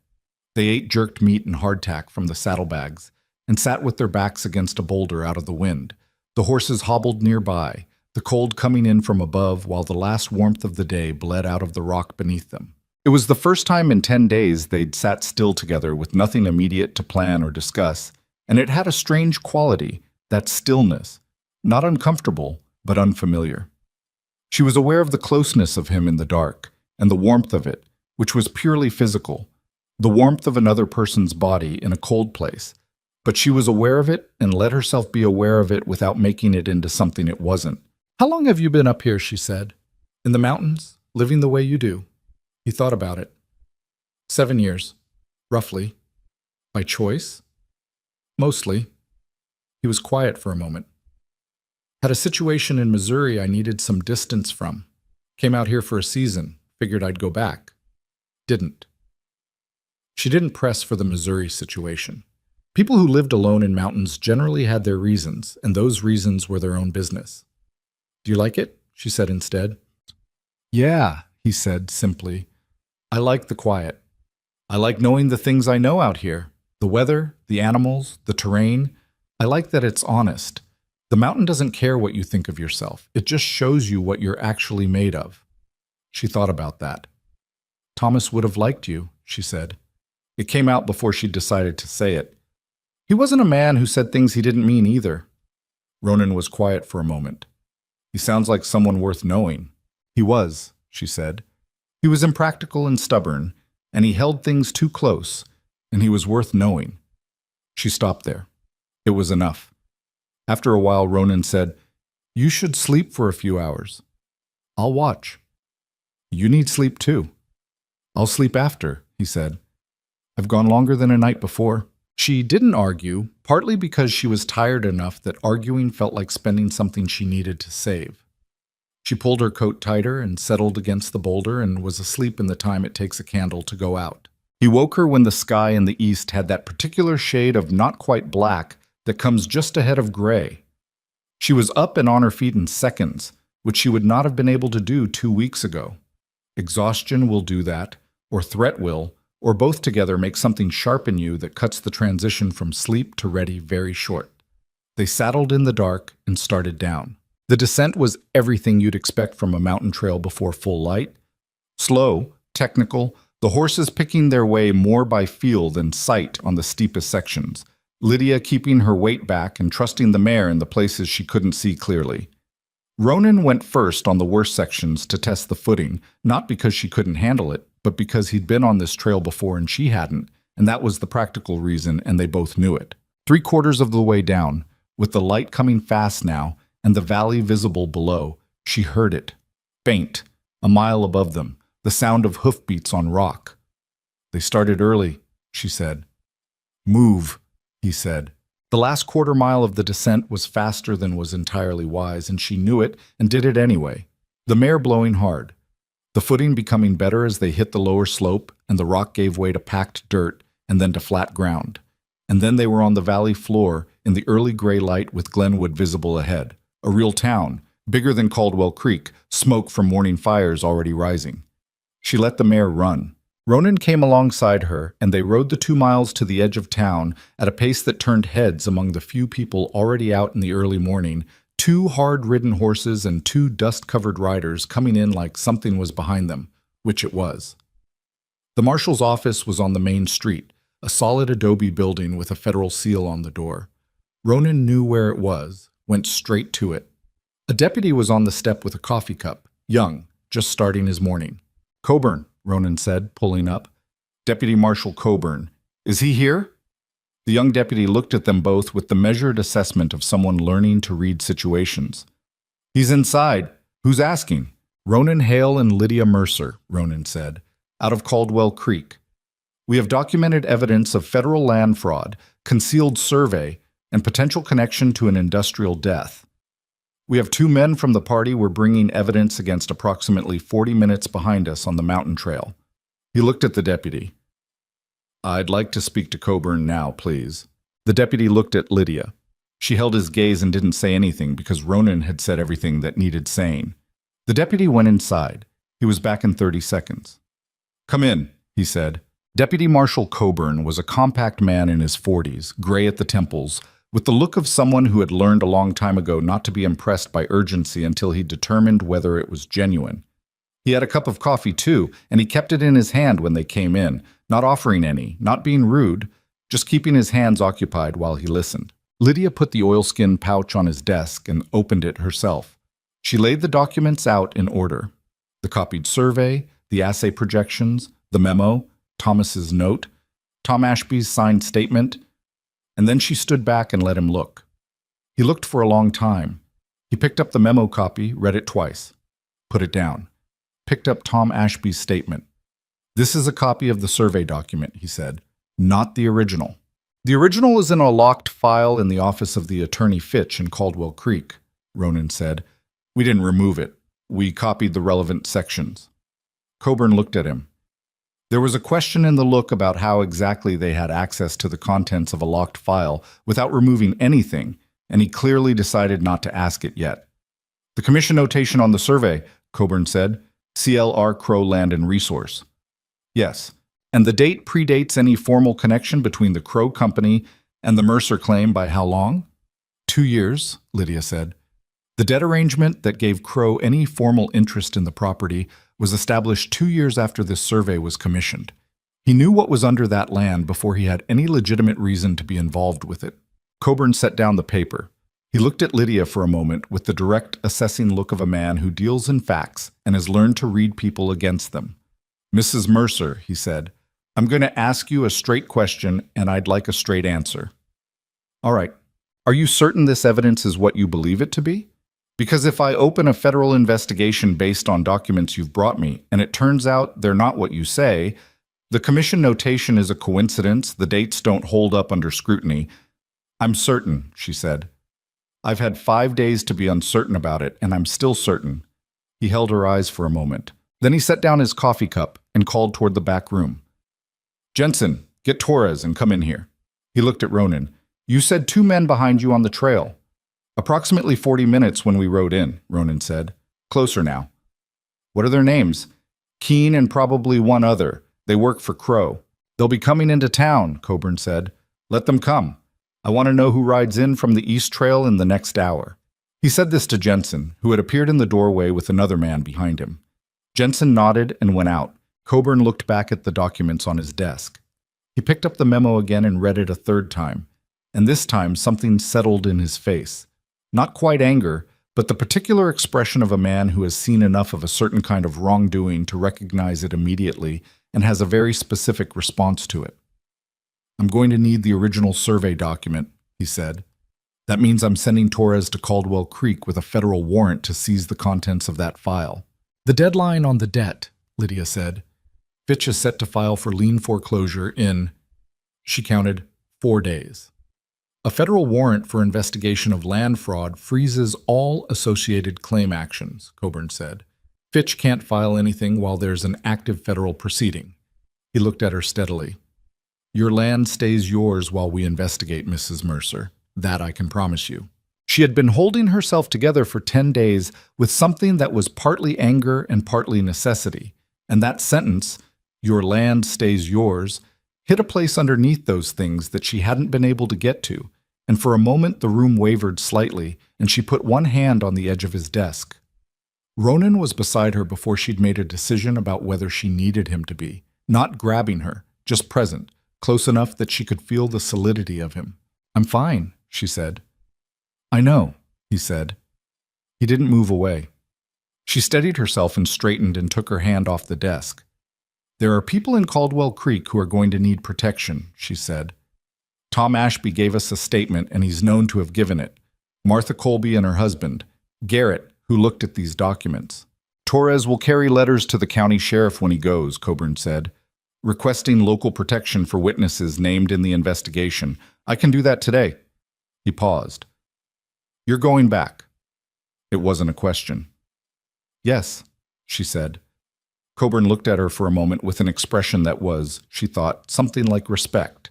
A: They ate jerked meat and hardtack from the saddlebags and sat with their backs against a boulder out of the wind. The horses hobbled nearby, the cold coming in from above while the last warmth of the day bled out of the rock beneath them. It was the first time in 10 days they'd sat still together with nothing immediate to plan or discuss, and it had a strange quality, that stillness, not uncomfortable, but unfamiliar. She was aware of the closeness of him in the dark, and the warmth of it, which was purely physical, the warmth of another person's body in a cold place. But she was aware of it and let herself be aware of it without making it into something it wasn't. "How long have you been up here?" she said. "In the mountains, living the way you do." He thought about it. 7 years, roughly. "By choice?" "Mostly." He was quiet for a moment. "Had a situation in Missouri I needed some distance from. Came out here for a season, figured I'd go back. Didn't." She didn't press for the Missouri situation. People who lived alone in mountains generally had their reasons, and those reasons were their own business. "Do you like it?" she said instead. "Yeah," he said simply. "I like the quiet. I like knowing the things I know out here, the weather, the animals, the terrain. I like that it's honest. The mountain doesn't care what you think of yourself. It just shows you what you're actually made of." She thought about that. "Thomas would have liked you," she said. It came out before she decided to say it. He wasn't a man who said things he didn't mean either. Ronan was quiet for a moment. "He sounds like someone worth knowing." "He was," she said. "He was impractical and stubborn, and he held things too close, and he was worth knowing." She stopped there. It was enough. After a while, Ronan said, "You should sleep for a few hours. I'll watch." "You need sleep too." "I'll sleep after," he said. "I've gone longer than a night before." She didn't argue, partly because she was tired enough that arguing felt like spending something she needed to save. She pulled her coat tighter and settled against the boulder and was asleep in the time it takes a candle to go out. He woke her when the sky in the east had that particular shade of not quite black that comes just ahead of gray. She was up and on her feet in seconds, which she would not have been able to do 2 weeks ago. Exhaustion will do that, or threat will, or both together make something sharp in you that cuts the transition from sleep to ready very short. They saddled in the dark and started down. The descent was everything you'd expect from a mountain trail before full light. Slow, technical, the horses picking their way more by feel than sight on the steepest sections, Lydia keeping her weight back and trusting the mare in the places she couldn't see clearly. Ronan went first on the worst sections to test the footing, not because she couldn't handle it, but because he'd been on this trail before and she hadn't, and that was the practical reason, and they both knew it. 3/4 of the way down, with the light coming fast now, and the valley visible below, she heard it. Faint, a mile above them, the sound of hoofbeats on rock. "They started early," she said. "Move," he said. The last 1/4 mile of the descent was faster than was entirely wise, and she knew it and did it anyway. The mare blowing hard. The footing becoming better as they hit the lower slope, and the rock gave way to packed dirt and then to flat ground. And then they were on the valley floor in the early gray light with Glenwood visible ahead. A real town, bigger than Caldwell Creek, smoke from morning fires already rising. She let the mare run. Ronan came alongside her, and they rode the 2 miles to the edge of town at a pace that turned heads among the few people already out in the early morning, 2 hard-ridden horses and 2 dust-covered riders coming in like something was behind them, which it was. The marshal's office was on the main street, a solid adobe building with a federal seal on the door. Ronan knew where it was, went straight to it. A deputy was on the step with a coffee cup, young, just starting his morning. "Coburn," Ronan said, pulling up. "Deputy Marshal Coburn. Is he here?" The young deputy looked at them both with the measured assessment of someone learning to read situations. "He's inside. Who's asking?" "Ronan Hale and Lydia Mercer," Ronan said, "out of Caldwell Creek. We have documented evidence of federal land fraud, concealed survey, and potential connection to an industrial death. We have 2 men from the party we're bringing evidence against approximately 40 minutes behind us on the mountain trail." He looked at the deputy. "I'd like to speak to Coburn now, please." The deputy looked at Lydia. She held his gaze and didn't say anything because Ronan had said everything that needed saying. The deputy went inside. He was back in 30 seconds. "Come in," he said. Deputy Marshal Coburn was a compact man in his 40s, gray at the temples, with the look of someone who had learned a long time ago not to be impressed by urgency until he determined whether it was genuine. He had a cup of coffee too, and he kept it in his hand when they came in, not offering any, not being rude, just keeping his hands occupied while he listened. Lydia put the oilskin pouch on his desk and opened it herself. She laid the documents out in order. The copied survey, the assay projections, the memo, Thomas's note, Tom Ashby's signed statement, and then she stood back and let him look. He looked for a long time. He picked up the memo copy, read it twice, put it down, picked up Tom Ashby's statement. "This is a copy of the survey document," he said, "not the original. The original is in a locked file in the office of the attorney Fitch in Caldwell Creek," Ronan said. "We didn't remove it. We copied the relevant sections." Coburn looked at him. There was a question in the look about how exactly they had access to the contents of a locked file without removing anything, and he clearly decided not to ask it yet. "The commission notation on the survey," Coburn said, "CLR Crow Land and Resource." "Yes, and the date predates any formal connection between the Crow Company and the Mercer claim by how long?" 2 years, Lydia said. The debt arrangement that gave Crow any formal interest in the property was established 2 years after this survey was commissioned. He knew what was under that land before he had any legitimate reason to be involved with it. Coburn set down the paper. He looked at Lydia for a moment with the direct, assessing look of a man who deals in facts and has learned to read people against them. "Mrs. Mercer," he said, "I'm going to ask you a straight question, and I'd like a straight answer." "All right." Are you certain this evidence is what you believe it to be? Because if I open a federal investigation based on documents you've brought me, and it turns out they're not what you say, the commission notation is a coincidence, the dates don't hold up under scrutiny. I'm certain, she said. I've had 5 days to be uncertain about it, and I'm still certain. He held her eyes for a moment. Then he set down his coffee cup and called toward the back room. Jensen, get Torres and come in here. He looked at Ronan. You said 2 men behind you on the trail. Approximately 40 minutes when we rode in, Ronan said. Closer now. What are their names? Keen and probably one other. They work for Crow. They'll be coming into town, Coburn said. Let them come. I want to know who rides in from the East Trail in the next hour. He said this to Jensen, who had appeared in the doorway with another man behind him. Jensen nodded and went out. Coburn looked back at the documents on his desk. He picked up the memo again and read it a third time, and this time something settled in his face. Not quite anger, but the particular expression of a man who has seen enough of a certain kind of wrongdoing to recognize it immediately and has a very specific response to it. I'm going to need the original survey document, he said. That means I'm sending Torres to Caldwell Creek with a federal warrant to seize the contents of that file. The deadline on the debt, Lydia said. Fitch is set to file for lien foreclosure in, she counted, 4 days. A federal warrant for investigation of land fraud freezes all associated claim actions, Coburn said. Fitch can't file anything while there's an active federal proceeding. He looked at her steadily. Your land stays yours while we investigate, Mrs. Mercer. That I can promise you. She had been holding herself together for 10 days with something that was partly anger and partly necessity, and that sentence, your land stays yours, hit a place underneath those things that she hadn't been able to get to, and for a moment the room wavered slightly, and she put one hand on the edge of his desk. Ronan was beside her before she'd made a decision about whether she needed him to be, not grabbing her, just present, close enough that she could feel the solidity of him. I'm fine, she said. I know, he said. He didn't move away. She steadied herself and straightened and took her hand off the desk. There are people in Caldwell Creek who are going to need protection, she said. Tom Ashby gave us a statement, and he's known to have given it. Martha Colby and her husband, Garrett, who looked at these documents. Torres will carry letters to the county sheriff when he goes, Coburn said, requesting local protection for witnesses named in the investigation. I can do that today. He paused. You're going back. It wasn't a question. Yes, she said. Coburn looked at her for a moment with an expression that was, she thought, something like respect.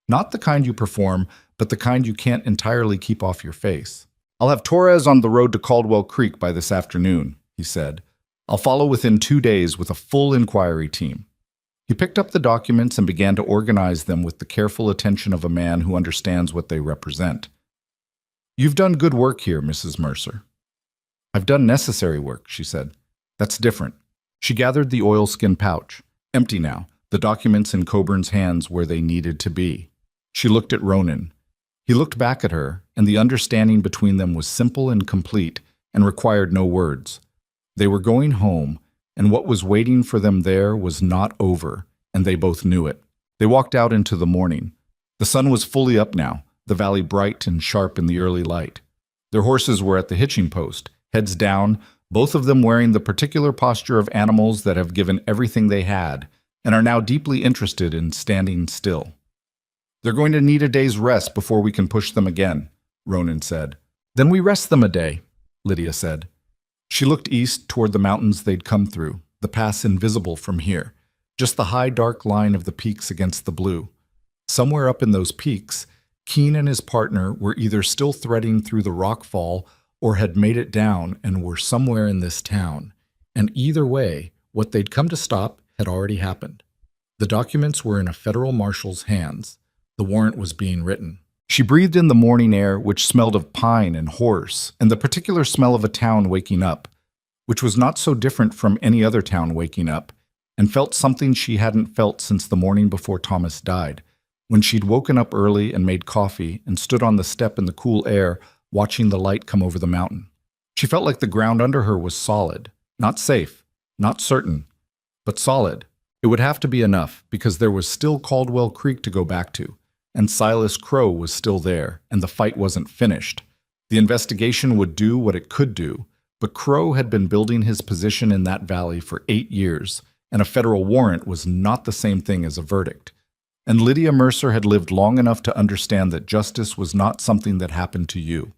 A: Not the kind you perform, but the kind you can't entirely keep off your face. I'll have Torres on the road to Caldwell Creek by this afternoon, he said. I'll follow within 2 days with a full inquiry team. He picked up the documents and began to organize them with the careful attention of a man who understands what they represent. You've done good work here, Mrs. Mercer. I've done necessary work, she said. That's different. She gathered the oilskin pouch, empty now, the documents in Coburn's hands where they needed to be. She looked at Ronan. He looked back at her, and the understanding between them was simple and complete and required no words. They were going home, and what was waiting for them there was not over, and they both knew it. They walked out into the morning. The sun was fully up now, the valley bright and sharp in the early light. Their horses were at the hitching post, heads down, both of them wearing the particular posture of animals that have given everything they had and are now deeply interested in standing still. They're going to need a day's rest before we can push them again, Ronan said. Then we rest them a day, Lydia said. She looked east toward the mountains they'd come through, the pass invisible from here, just the high dark line of the peaks against the blue. Somewhere up in those peaks, Keene and his partner were either still threading through the rock fall or had made it down and were somewhere in this town. And either way, what they'd come to stop had already happened. The documents were in a federal marshal's hands. The warrant was being written. She breathed in the morning air, which smelled of pine and horse, and the particular smell of a town waking up, which was not so different from any other town waking up, and felt something she hadn't felt since the morning before Thomas died, when she'd woken up early and made coffee and stood on the step in the cool air, watching the light come over the mountain. She felt like the ground under her was solid, not safe, not certain, but solid. It would have to be enough, because there was still Caldwell Creek to go back to. and Silas Crow was still there, and the fight wasn't finished. The investigation would do what it could do, but Crow had been building his position in that valley for 8 years, and a federal warrant was not the same thing as a verdict. And Lydia Mercer had lived long enough to understand that justice was not something that happened to you.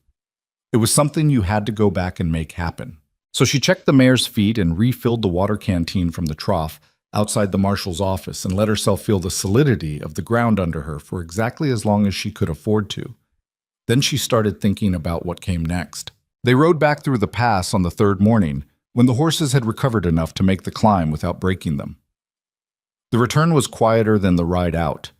A: It was something you had to go back and make happen. So she checked the mayor's feet and refilled the water canteen from the trough outside the marshal's office and let herself feel the solidity of the ground under her for exactly as long as she could afford to. Then she started thinking about what came next. They rode back through the pass on the third morning, when the horses had recovered enough to make the climb without breaking them. The return was quieter than the ride out.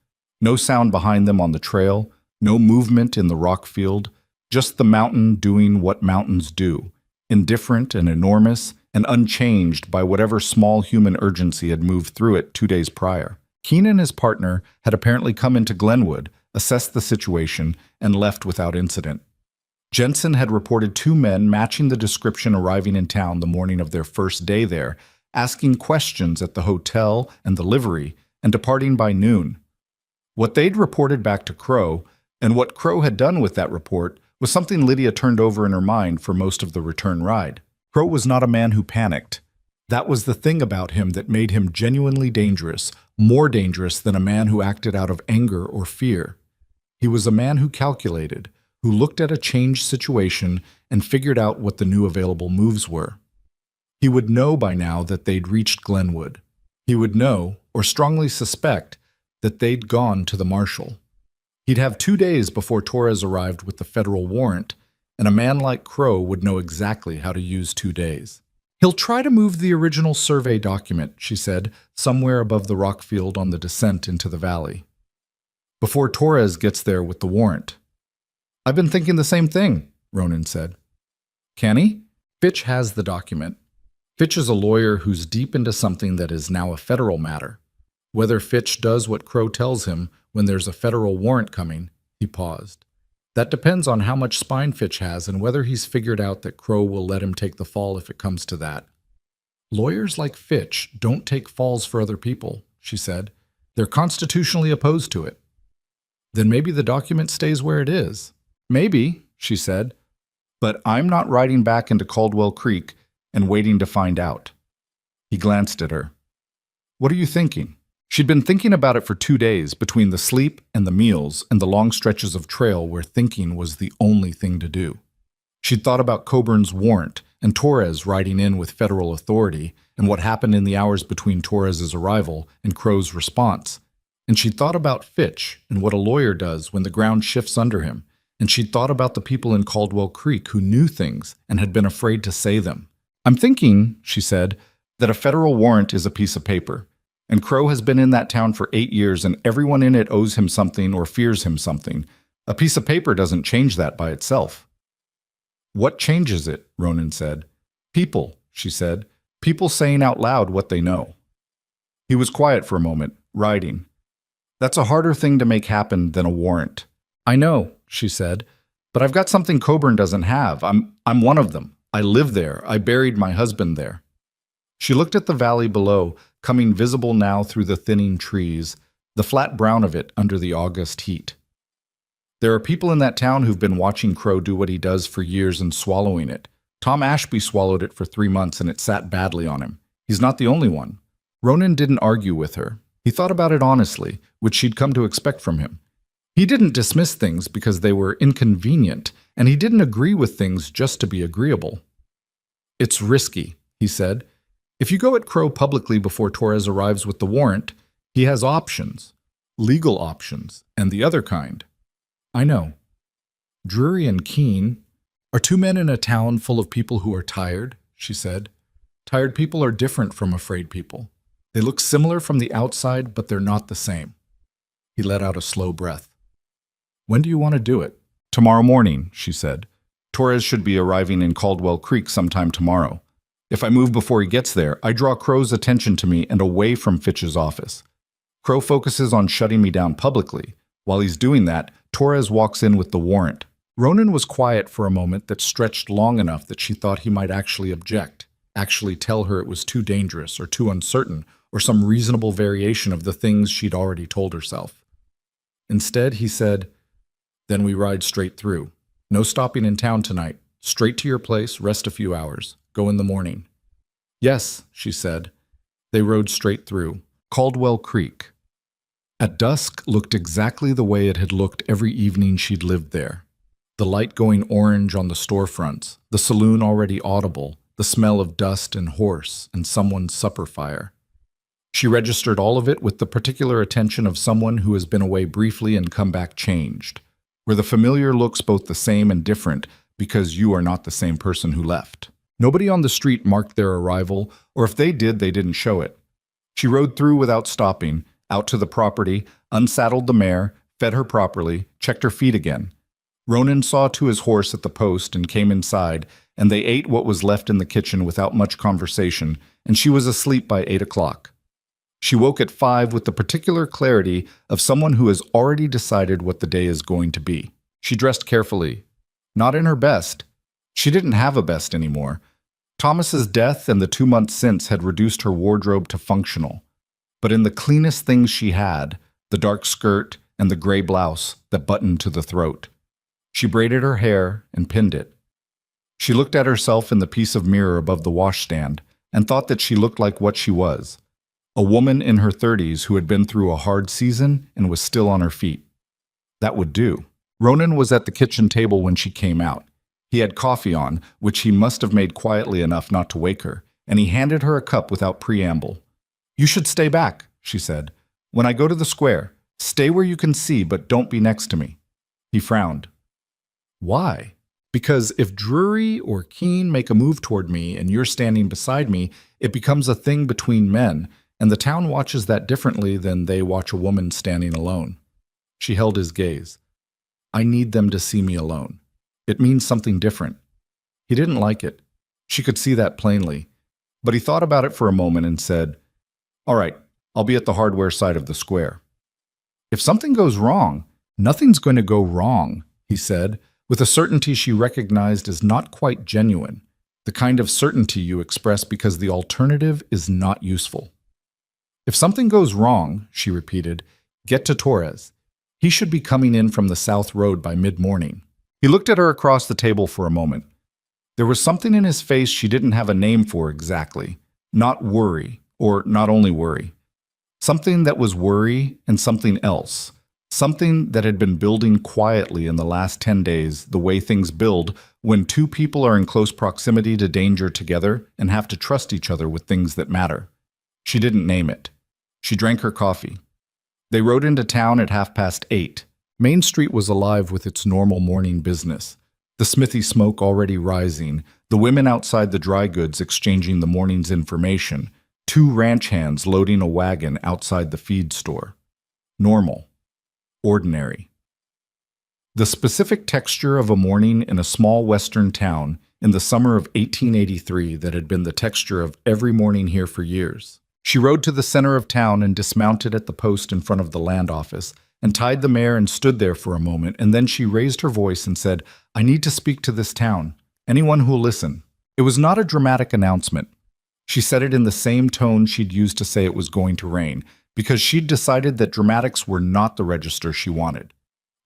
A: No sound behind them on the trail, no movement in the rock field, just the mountain doing what mountains do, indifferent and enormous and unchanged by whatever small human urgency had moved through it 2 days prior. Keen and his partner had apparently come into Glenwood, assessed the situation, and left without incident. Jensen had reported 2 men matching the description arriving in town the morning of their first day there, asking questions at the hotel and the livery, and departing by noon. What they'd reported back to Crow, and what Crow had done with that report, was something Lydia turned over in her mind for most of the return ride. Crow was not a man who panicked. That was the thing about him that made him genuinely dangerous, more dangerous than a man who acted out of anger or fear. He was a man who calculated, who looked at a changed situation and figured out what the new available moves were. He would know by now that they'd reached Glenwood. He would know, or strongly suspect, that they'd gone to the marshal. He'd have 2 days before Torres arrived with the federal warrant, and a man like Crow would know exactly how to use 2 days. He'll try to move the original survey document, she said, somewhere above the rock field on the descent into the valley, before Torres gets there with the warrant. I've been thinking the same thing, Ronan said. Can he? Fitch has the document. Fitch is a lawyer who's deep into something that is now a federal matter. Whether Fitch does what Crow tells him when there's a federal warrant coming, he paused. That depends on how much spine Fitch has and whether he's figured out that Crow will let him take the fall if it comes to that. Lawyers like Fitch don't take falls for other people, she said. They're constitutionally opposed to it. Then maybe the document stays where it is. Maybe, she said, but I'm not riding back into Caldwell Creek and waiting to find out. He glanced at her. What are you thinking? She'd been thinking about it for 2 days, between the sleep and the meals and the long stretches of trail where thinking was the only thing to do. She'd thought about Coburn's warrant and Torres riding in with federal authority and what happened in the hours between Torres's arrival and Crow's response. And she'd thought about Fitch and what a lawyer does when the ground shifts under him. And she'd thought about the people in Caldwell Creek who knew things and had been afraid to say them. I'm thinking, she said, that a federal warrant is a piece of paper. And Crow has been in that town for 8 years, and everyone in it owes him something or fears him something. A piece of paper doesn't change that by itself. What changes it? Ronan said. People, she said. People saying out loud what they know. He was quiet for a moment, riding. That's a harder thing to make happen than a warrant. I know, she said, but I've got something Coburn doesn't have. I'm one of them. I live there. I buried my husband there. She looked at the valley below, coming visible now through the thinning trees, the flat brown of it under the August heat. There are people in that town who've been watching Crow do what he does for years and swallowing it. Tom Ashby swallowed it for 3 months and it sat badly on him. He's not the only one. Ronan didn't argue with her. He thought about it honestly, which she'd come to expect from him. He didn't dismiss things because they were inconvenient, and he didn't agree with things just to be agreeable. It's risky, he said. If you go at Crow publicly before Torres arrives with the warrant, he has options, legal options, and the other kind. I know. Drury and Keene are 2 men in a town full of people who are tired, she said. Tired people are different from afraid people. They look similar from the outside, but they're not the same. He let out a slow breath. When do you want to do it? Tomorrow morning, she said. Torres should be arriving in Caldwell Creek sometime tomorrow. If I move before he gets there, I draw Crow's attention to me and away from Fitch's office. Crow focuses on shutting me down publicly. While he's doing that, Torres walks in with the warrant. Ronan was quiet for a moment that stretched long enough that she thought he might actually object, actually tell her it was too dangerous or too uncertain, or some reasonable variation of the things she'd already told herself. Instead, he said, "Then we ride straight through. No stopping in town tonight. Straight to your place, rest a few hours. Go in the morning." "Yes," she said. They rode straight through. Caldwell Creek. At dusk looked exactly the way it had looked every evening she'd lived there. The light going orange on the storefronts, the saloon already audible, the smell of dust and horse and someone's supper fire. She registered all of it with the particular attention of someone who has been away briefly and come back changed, where the familiar looks both the same and different because you are not the same person who left. Nobody on the street marked their arrival, or if they did, they didn't show it. She rode through without stopping, out to the property, unsaddled the mare, fed her properly, checked her feet again. Ronan saw to his horse at the post and came inside, and they ate what was left in the kitchen without much conversation, and she was asleep by 8 o'clock. She woke at 5 with the particular clarity of someone who has already decided what the day is going to be. She dressed carefully. Not in her best. She didn't have a best anymore. Thomas's death and the 2 months since had reduced her wardrobe to functional. But in the cleanest things she had, the dark skirt and the gray blouse that buttoned to the throat. She braided her hair and pinned it. She looked at herself in the piece of mirror above the washstand and thought that she looked like what she was. A woman in her 30s who had been through a hard season and was still on her feet. That would do. Ronan was at the kitchen table when she came out. He had coffee on, which he must have made quietly enough not to wake her, and he handed her a cup without preamble. "You should stay back," she said. "When I go to the square, stay where you can see, but don't be next to me." He frowned. "Why?" "Because if Drury or Keene make a move toward me and you're standing beside me, it becomes a thing between men, and the town watches that differently than they watch a woman standing alone." She held his gaze. "I need them to see me alone. It means something different." He didn't like it. She could see that plainly. But he thought about it for a moment and said, "All right, I'll be at the hardware side of the square." "If something goes wrong, nothing's going to go wrong," he said, with a certainty she recognized as not quite genuine, the kind of certainty you express because the alternative is not useful. "If something goes wrong," she repeated, "get to Torres. He should be coming in from the South Road by mid-morning." He looked at her across the table for a moment. There was something in his face she didn't have a name for exactly. Not worry, or not only worry. Something that was worry and something else. Something that had been building quietly in the last 10 days, the way things build when two people are in close proximity to danger together and have to trust each other with things that matter. She didn't name it. She drank her coffee. They rode into town at 8:30. Main Street was alive with its normal morning business. The smithy smoke already rising, the women outside the dry goods exchanging the morning's information, 2 ranch hands loading a wagon outside the feed store. Normal. Ordinary. The specific texture of a morning in a small western town in the summer of 1883 that had been the texture of every morning here for years. She rode to the center of town and dismounted at the post in front of the land office, and tied the mare and stood there for a moment, and then she raised her voice and said, "I need to speak to this town. Anyone who'll listen." It was not a dramatic announcement. She said it in the same tone she'd used to say it was going to rain, because she'd decided that dramatics were not the register she wanted.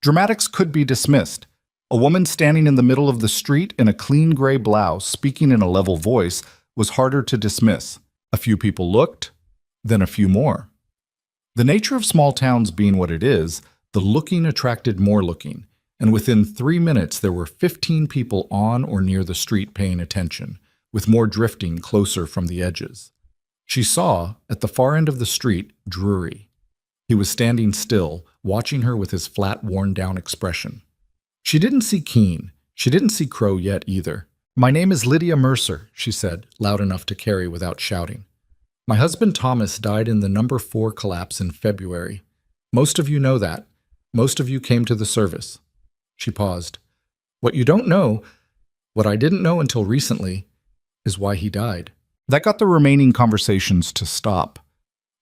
A: Dramatics could be dismissed. A woman standing in the middle of the street in a clean gray blouse, speaking in a level voice, was harder to dismiss. A few people looked, then a few more. The nature of small towns being what it is, the looking attracted more looking, and within 3 minutes there were 15 people on or near the street paying attention, with more drifting closer from the edges. She saw, at the far end of the street, Drury. He was standing still, watching her with his flat, worn-down expression. She didn't see Keene. She didn't see Crow yet either. "My name is Lydia Mercer," she said, loud enough to carry without shouting. "My husband Thomas died in the number 4 collapse in February. Most of you know that. Most of you came to the service." She paused. "What you don't know, what I didn't know until recently, is why he died." That got the remaining conversations to stop.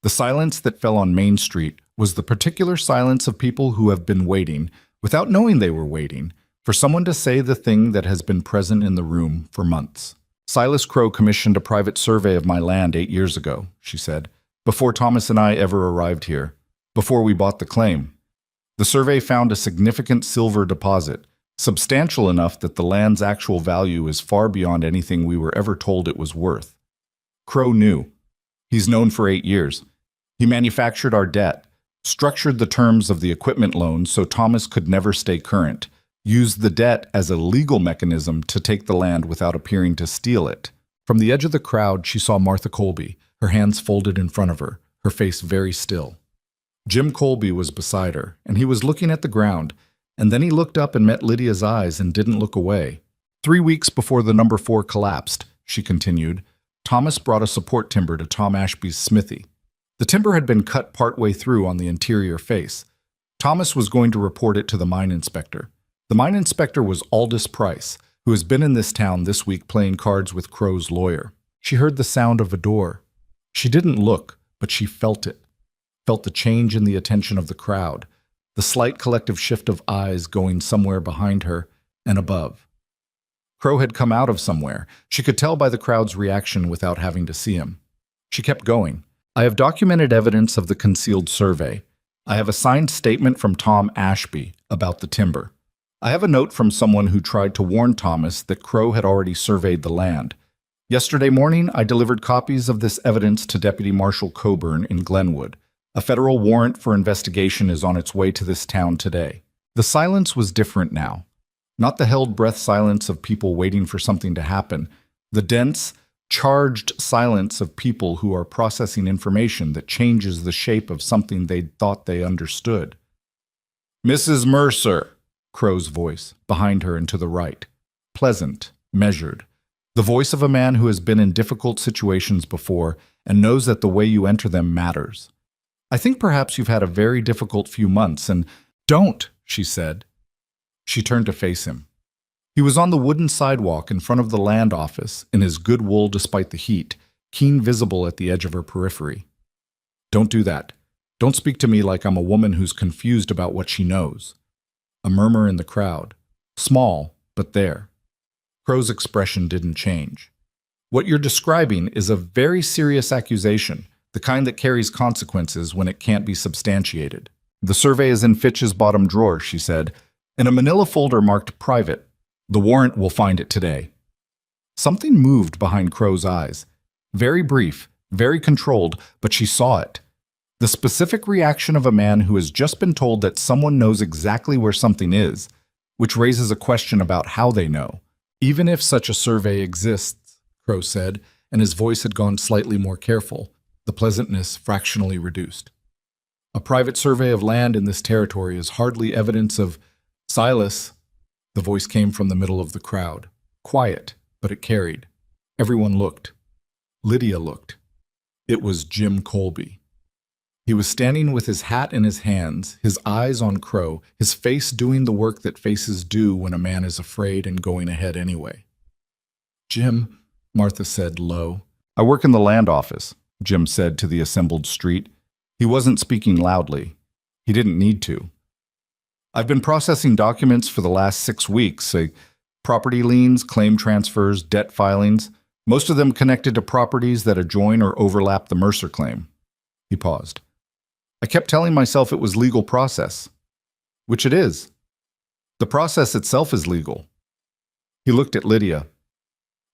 A: The silence that fell on Main Street was the particular silence of people who have been waiting, without knowing they were waiting, for someone to say the thing that has been present in the room for months. "Silas Crow commissioned a private survey of my land 8 years ago," she said, "before Thomas and I ever arrived here, before we bought the claim. The survey found a significant silver deposit, substantial enough that the land's actual value is far beyond anything we were ever told it was worth. Crow knew. He's known for 8 years. He manufactured our debt, structured the terms of the equipment loan so Thomas could never stay current, used the debt as a legal mechanism to take the land without appearing to steal it. From the edge of the crowd, she saw Martha Colby, her hands folded in front of her, her face very still. Jim Colby was beside her, and he was looking at the ground, and then he looked up and met Lydia's eyes and didn't look away. 3 weeks before the number 4 collapsed, she continued, Thomas brought a support timber to Tom Ashby's smithy. The timber had been cut partway through on the interior face. Thomas was going to report it to the mine inspector. The mine inspector was Aldous Price, who has been in this town this week playing cards with Crow's lawyer. She heard the sound of a door. She didn't look, but she felt it. Felt the change in the attention of the crowd, the slight collective shift of eyes going somewhere behind her and above. Crow had come out of somewhere. She could tell by the crowd's reaction without having to see him. She kept going. I have documented evidence of the concealed survey. I have a signed statement from Tom Ashby about the timber. I have a note from someone who tried to warn Thomas that Crow had already surveyed the land. Yesterday morning, I delivered copies of this evidence to Deputy Marshal Coburn in Glenwood. A federal warrant for investigation is on its way to this town today. The silence was different now. Not the held-breath silence of people waiting for something to happen. The dense, charged silence of people who are processing information that changes the shape of something they'd thought they understood. Mrs. Mercer, Crow's voice, behind her and to the right. Pleasant, measured. The voice of a man who has been in difficult situations before and knows that the way you enter them matters. I think perhaps you've had a very difficult few months and don't, she said. She turned to face him. He was on the wooden sidewalk in front of the land office, in his good wool despite the heat, keen visible at the edge of her periphery. Don't do that. Don't speak to me like I'm a woman who's confused about what she knows. A murmur in the crowd. Small, but there. Crow's expression didn't change. What you're describing is a very serious accusation, the kind that carries consequences when it can't be substantiated. The survey is in Fitch's bottom drawer, she said, in a manila folder marked private. The warrant will find it today. Something moved behind Crow's eyes. Very brief, very controlled, but she saw it. The specific reaction of a man who has just been told that someone knows exactly where something is, which raises a question about how they know. Even if such a survey exists, Crow said, and his voice had gone slightly more careful, the pleasantness fractionally reduced. A private survey of land in this territory is hardly evidence of Silas. The voice came from the middle of the crowd. Quiet, but it carried. Everyone looked. Lydia looked. It was Jim Colby. He was standing with his hat in his hands, his eyes on Crow, his face doing the work that faces do when a man is afraid and going ahead anyway. Jim, Martha said low. I work in the land office, Jim said to the assembled street. He wasn't speaking loudly. He didn't need to. I've been processing documents for the last 6 weeks, property liens, claim transfers, debt filings, most of them connected to properties that adjoin or overlap the Mercer claim. He paused. I kept telling myself it was legal process, which it is. The process itself is legal. He looked at Lydia.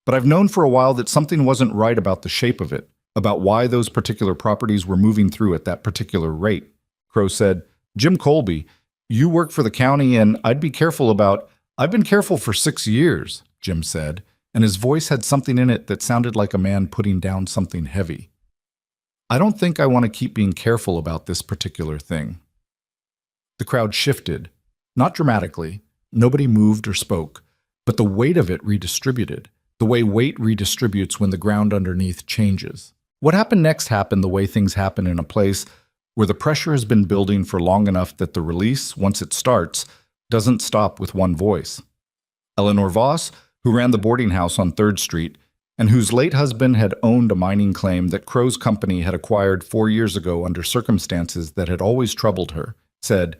A: But I've known for a while that something wasn't right about the shape of it, about why those particular properties were moving through at that particular rate. Crow said, Jim Colby, you work for the county and I'd be careful about... I've been careful for 6 years, Jim said, and his voice had something in it that sounded like a man putting down something heavy. I don't think I want to keep being careful about this particular thing. The crowd shifted, not dramatically. Nobody moved or spoke, but the weight of it redistributed, the way weight redistributes when the ground underneath changes. What happened next happened the way things happen in a place where the pressure has been building for long enough that the release, once it starts, doesn't stop with one voice. Eleanor Voss, who ran the boarding house on 3rd Street, and whose late husband had owned a mining claim that Crow's company had acquired 4 years ago under circumstances that had always troubled her, said,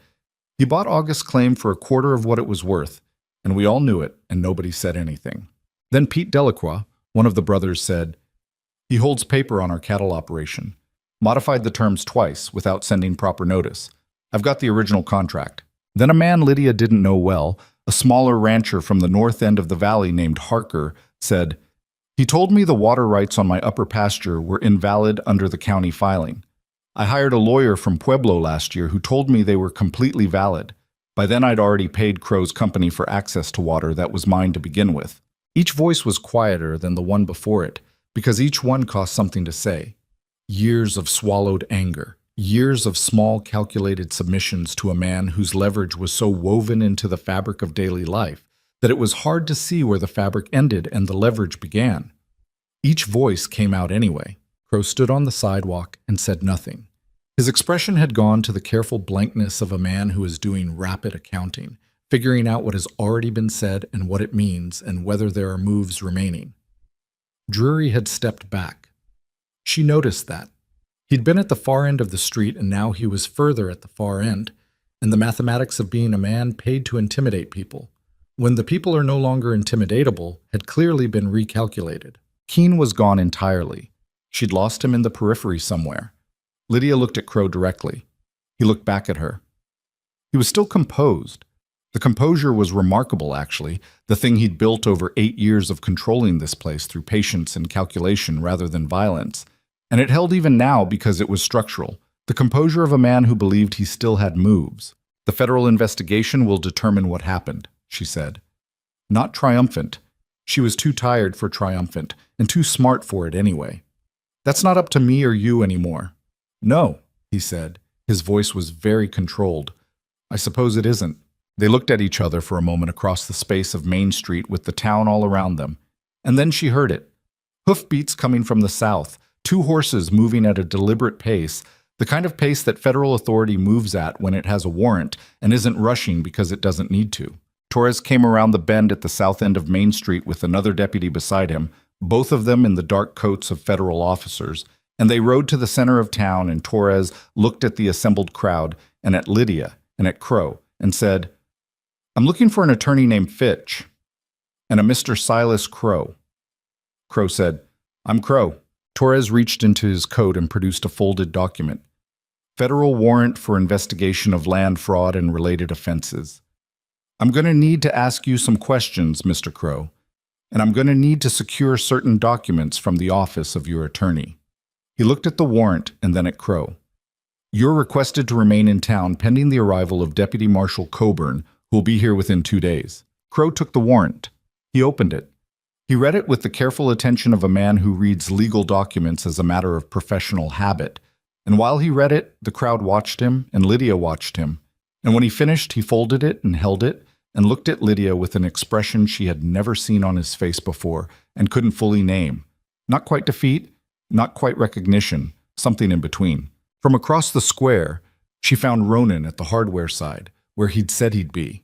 A: he bought August's claim for 1/4 of what it was worth, and we all knew it, and nobody said anything. Then Pete Delacroix, one of the brothers, said, he holds paper on our cattle operation, modified the terms twice without sending proper notice. I've got the original contract. Then a man Lydia didn't know well, a smaller rancher from the north end of the valley named Harker, said, "He told me the water rights on my upper pasture were invalid under the county filing. I hired a lawyer from Pueblo last year who told me they were completely valid. By then I'd already paid Crow's company for access to water that was mine to begin with." Each voice was quieter than the one before it, because each one cost something to say. Years of swallowed anger, years of small calculated submissions to a man whose leverage was so woven into the fabric of daily life that it was hard to see where the fabric ended and the leverage began. Each voice came out anyway. Crow stood on the sidewalk and said nothing. His expression had gone to the careful blankness of a man who is doing rapid accounting, figuring out what has already been said and what it means and whether there are moves remaining. Drury had stepped back. She noticed that. He'd been at the far end of the street and now he was further at the far end, and the mathematics of being a man paid to intimidate people, when the people are no longer intimidatable, had clearly been recalculated. Keene was gone entirely. She'd lost him in the periphery somewhere. Lydia looked at Crow directly. He looked back at her. He was still composed. The composure was remarkable, actually, the thing he'd built over 8 years of controlling this place through patience and calculation rather than violence. And it held even now because it was structural, the composure of a man who believed he still had moves. "The federal investigation will determine what happened," she said. Not triumphant. She was too tired for triumphant, and too smart for it anyway. "That's not up to me or you anymore." "No," he said. His voice was very controlled. "I suppose it isn't." They looked at each other for a moment across the space of Main Street with the town all around them. And then she heard it. Hoofbeats coming from the south, 2 horses moving at a deliberate pace, the kind of pace that federal authority moves at when it has a warrant and isn't rushing because it doesn't need to. Torres came around the bend at the south end of Main Street with another deputy beside him, both of them in the dark coats of federal officers, and they rode to the center of town, and Torres looked at the assembled crowd and at Lydia and at Crow and said, "I'm looking for an attorney named Fitch and a Mr. Silas Crow." Crow said, "I'm Crow." Torres reached into his coat and produced a folded document. "Federal warrant for investigation of land fraud and related offenses. I'm going to need to ask you some questions, Mr. Crow, and I'm going to need to secure certain documents from the office of your attorney." He looked at the warrant and then at Crow. "You're requested to remain in town pending the arrival of Deputy Marshal Coburn, who will be here within 2 days." Crow took the warrant. He opened it. He read it with the careful attention of a man who reads legal documents as a matter of professional habit. And while he read it, the crowd watched him, and Lydia watched him. And when he finished, he folded it and held it, and looked at Lydia with an expression she had never seen on his face before and couldn't fully name. Not quite defeat, not quite recognition, something in between. From across the square, she found Ronan at the hardware side, where he'd said he'd be.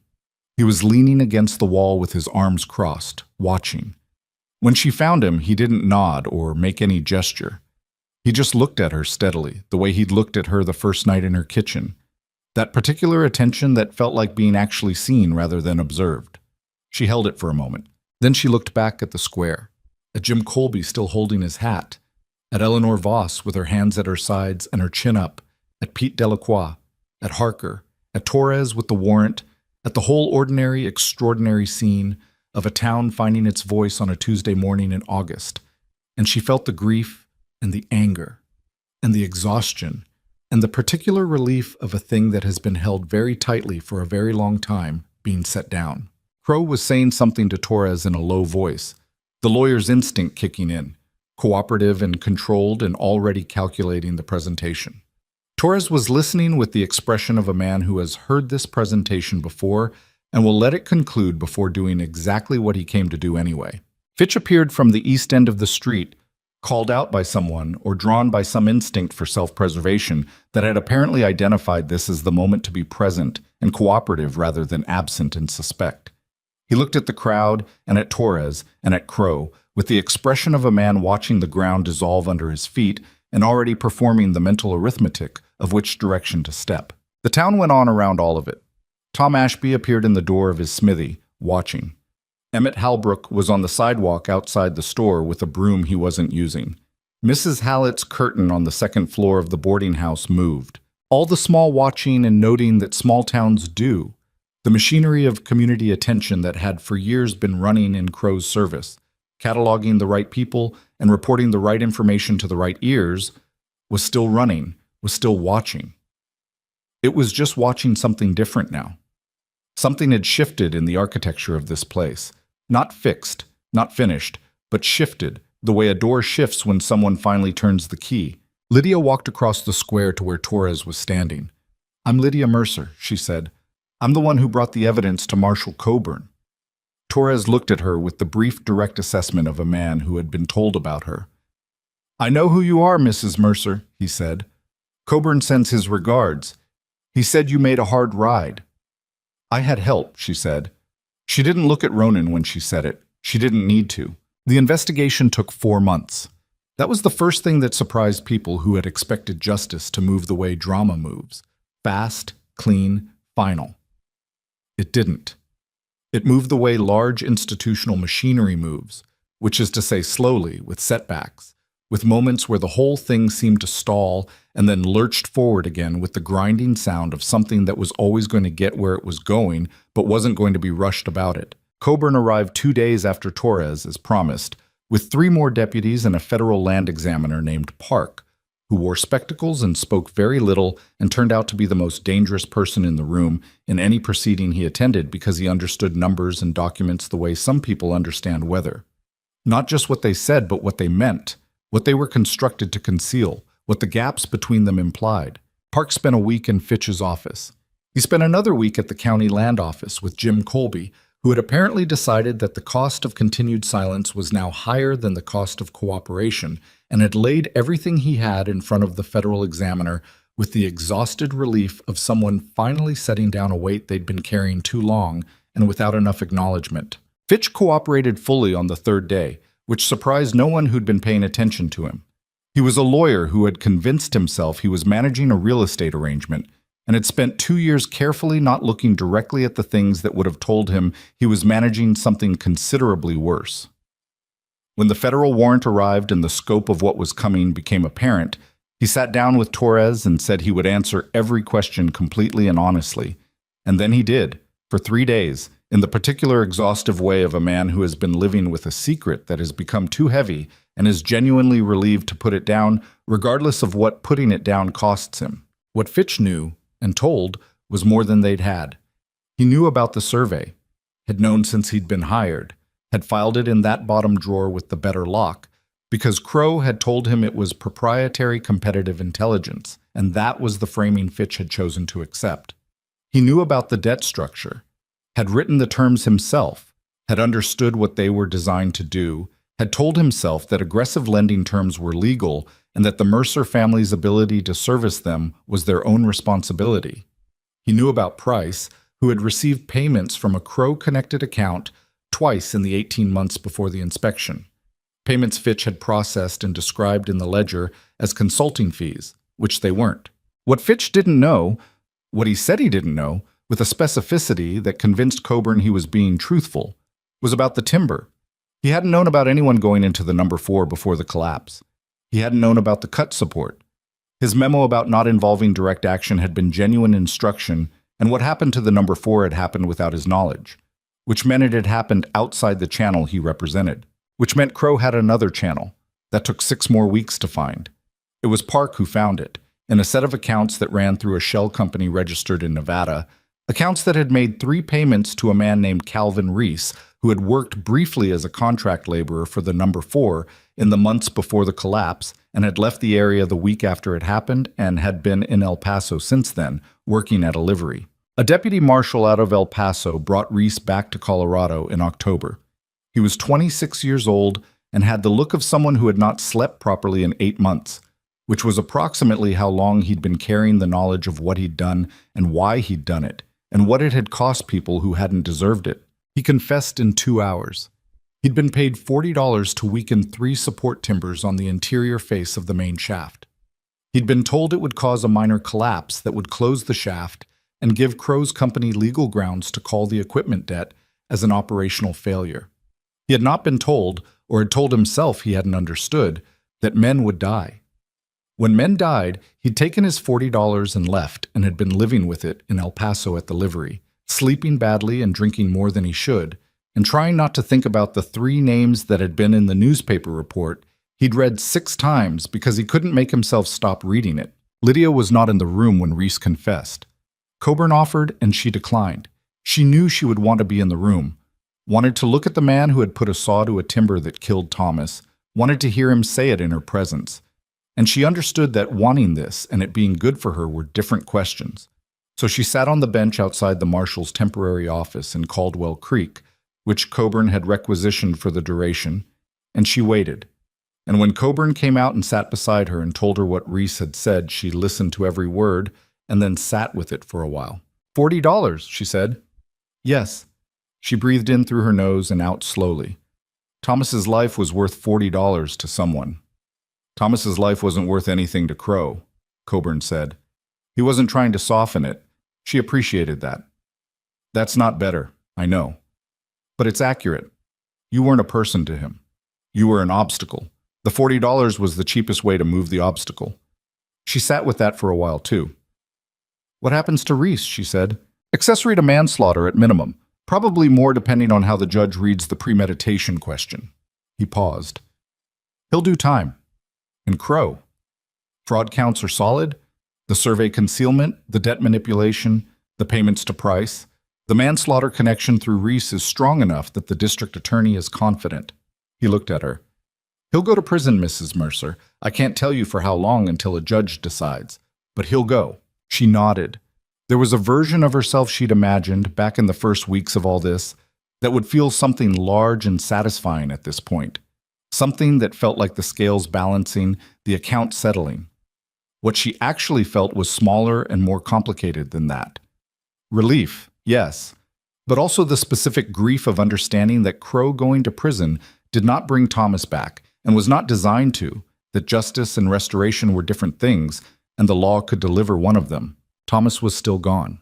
A: He was leaning against the wall with his arms crossed, watching. When she found him, he didn't nod or make any gesture. He just looked at her steadily, the way he'd looked at her the first night in her kitchen. That particular attention that felt like being actually seen rather than observed. She held it for a moment. Then she looked back at the square, at Jim Colby still holding his hat, at Eleanor Voss with her hands at her sides and her chin up, at Pete Delacroix, at Harker, at Torres with the warrant, at the whole ordinary, extraordinary scene of a town finding its voice on a Tuesday morning in August. And she felt the grief and the anger and the exhaustion and the particular relief of a thing that has been held very tightly for a very long time being set down. Crow was saying something to Torres in a low voice, the lawyer's instinct kicking in, cooperative and controlled and already calculating the presentation. Torres was listening with the expression of a man who has heard this presentation before and will let it conclude before doing exactly what he came to do anyway. Fitch appeared from the east end of the street, called out by someone or drawn by some instinct for self-preservation that had apparently identified this as the moment to be present and cooperative rather than absent and suspect. He looked at the crowd and at Torres and at Crow with the expression of a man watching the ground dissolve under his feet and already performing the mental arithmetic of which direction to step. The town went on around all of it. Tom Ashby appeared in the door of his smithy, watching. Emmett Halbrook was on the sidewalk outside the store with a broom he wasn't using. Mrs. Hallett's curtain on the second floor of the boarding house moved. All the small watching and noting that small towns do, the machinery of community attention that had for years been running in Crow's service, cataloging the right people and reporting the right information to the right ears, was still running, was still watching. It was just watching something different now. Something had shifted in the architecture of this place. Not fixed, not finished, but shifted, the way a door shifts when someone finally turns the key. Lydia walked across the square to where Torres was standing. "I'm Lydia Mercer," she said. "I'm the one who brought the evidence to Marshal Coburn." Torres looked at her with the brief, direct assessment of a man who had been told about her. "I know who you are, Mrs. Mercer," he said. "Coburn sends his regards. He said you made a hard ride." "I had help," she said. She didn't look at Ronan when she said it. She didn't need to. The investigation took 4 months. That was the first thing that surprised people who had expected justice to move the way drama moves. Fast, clean, final. It didn't. It moved the way large institutional machinery moves, which is to say slowly, with setbacks, with moments where the whole thing seemed to stall and then lurched forward again with the grinding sound of something that was always going to get where it was going but wasn't going to be rushed about it. Coburn arrived 2 days after Torres, as promised, with 3 more deputies and a federal land examiner named Park, who wore spectacles and spoke very little and turned out to be the most dangerous person in the room in any proceeding he attended because he understood numbers and documents the way some people understand weather. Not just what they said, but what they meant, what they were constructed to conceal, what the gaps between them implied. Park spent a week in Fitch's office. He spent another week at the county land office with Jim Colby, who had apparently decided that the cost of continued silence was now higher than the cost of cooperation, and had laid everything he had in front of the federal examiner with the exhausted relief of someone finally setting down a weight they'd been carrying too long and without enough acknowledgement. Fitch cooperated fully on the 3rd day, which surprised no one who'd been paying attention to him. He was a lawyer who had convinced himself he was managing a real estate arrangement and had spent 2 years carefully not looking directly at the things that would have told him he was managing something considerably worse. When the federal warrant arrived and the scope of what was coming became apparent, he sat down with Torres and said he would answer every question completely and honestly. And then he did, for 3 days, in the particular exhaustive way of a man who has been living with a secret that has become too heavy and is genuinely relieved to put it down, regardless of what putting it down costs him. What Fitch knew and told was more than they'd had. He knew about the survey, had known since he'd been hired, had filed it in that bottom drawer with the better lock, because Crow had told him it was proprietary competitive intelligence, and that was the framing Fitch had chosen to accept. He knew about the debt structure, had written the terms himself, had understood what they were designed to do, had told himself that aggressive lending terms were legal and that the Mercer family's ability to service them was their own responsibility. He knew about Price, who had received payments from a Crow-connected account twice in the 18 months before the inspection. Payments Fitch had processed and described in the ledger as consulting fees, which they weren't. What Fitch didn't know, what he said he didn't know, with a specificity that convinced Coburn he was being truthful, was about the timber. He hadn't known about anyone going into the number 4 before the collapse. He hadn't known about the cut support. His memo about not involving direct action had been genuine instruction, and what happened to the number 4 had happened without his knowledge, which meant it had happened outside the channel he represented, which meant Crow had another channel that took 6 more weeks to find. It was Park who found it, in a set of accounts that ran through a shell company registered in Nevada, accounts that had made 3 payments to a man named Calvin Reese, who had worked briefly as a contract laborer for the number 4 in the months before the collapse and had left the area the week after it happened and had been in El Paso since then, working at a livery. A deputy marshal out of El Paso brought Reese back to Colorado in October. He was 26 years old and had the look of someone who had not slept properly in 8 months, which was approximately how long he'd been carrying the knowledge of what he'd done and why he'd done it, and what it had cost people who hadn't deserved it. He confessed in 2 hours. He'd been paid $40 to weaken 3 support timbers on the interior face of the main shaft. He'd been told it would cause a minor collapse that would close the shaft and give Crow's company legal grounds to call the equipment debt as an operational failure. He had not been told, or had told himself he hadn't understood, that men would die. When Men died, he'd taken his $40 and left and had been living with it in El Paso at the livery, sleeping badly and drinking more than he should, and trying not to think about the 3 names that had been in the newspaper report he'd read 6 times because he couldn't make himself stop reading it. Lydia was not in the room when Reese confessed. Coburn offered, and she declined. She knew she would want to be in the room, wanted to look at the man who had put a saw to a timber that killed Thomas, wanted to hear him say it in her presence. And she understood that wanting this and it being good for her were different questions. So she sat on the bench outside the marshal's temporary office in Caldwell Creek, which Coburn had requisitioned for the duration, and she waited. And when Coburn came out and sat beside her and told her what Reese had said, she listened to every word and then sat with it for a while. $40, she said. Yes. She breathed in through her nose and out slowly. Thomas's life was worth $40 to someone. Thomas's life wasn't worth anything to Crow, Coburn said. He wasn't trying to soften it. She appreciated that. That's not better, I know. But it's accurate. You weren't a person to him. You were an obstacle. The $40 was the cheapest way to move the obstacle. She sat with that for a while, too. What happens to Reese, she said. Accessory to manslaughter at minimum. Probably more depending on how the judge reads the premeditation question. He paused. He'll do time. And Crow. Fraud counts are solid. The survey concealment, the debt manipulation, the payments to Price. The manslaughter connection through Reese is strong enough that the district attorney is confident. He looked at her. He'll go to prison, Mrs. Mercer. I can't tell you for how long until a judge decides. But he'll go. She nodded. There was a version of herself she'd imagined, back in the first weeks of all this, that would feel something large and satisfying at this point. Something that felt like the scales balancing, the account settling. What she actually felt was smaller and more complicated than that. Relief, yes, but also the specific grief of understanding that Crow going to prison did not bring Thomas back and was not designed to, that justice and restoration were different things, and the law could deliver one of them. Thomas was still gone.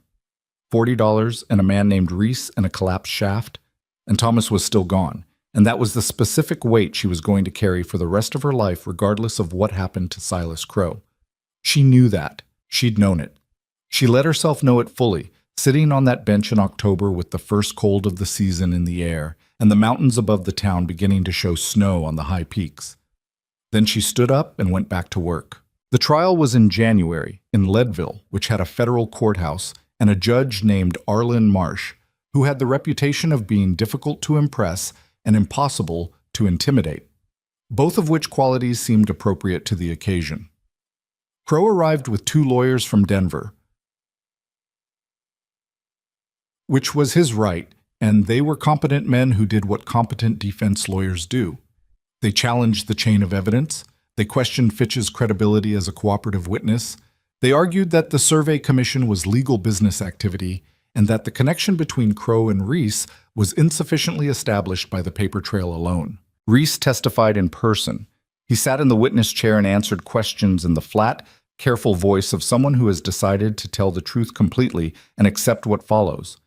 A: $40 and a man named Reese and a collapsed shaft, and Thomas was still gone. And that was the specific weight she was going to carry for the rest of her life, regardless of what happened to Silas Crow. She knew that. She'd known it. She let herself know it fully, sitting on that bench in October with the first cold of the season in the air and the mountains above the town beginning to show snow on the high peaks. Then she stood up and went back to work. The trial was in January in Leadville, which had a federal courthouse and a judge named Arlen Marsh, who had the reputation of being difficult to impress and impossible to intimidate, both of which qualities seemed appropriate to the occasion. Crow arrived with 2 lawyers from Denver, which was his right, and they were competent men who did what competent defense lawyers do. They challenged the chain of evidence. They questioned Fitch's credibility as a cooperative witness. They argued that the survey commission was legal business activity and that the connection between Crow and Reese was insufficiently established by the paper trail alone. Reese testified in person. He sat in the witness chair and answered questions in the flat, careful voice of someone who has decided to tell the truth completely and accept what follows.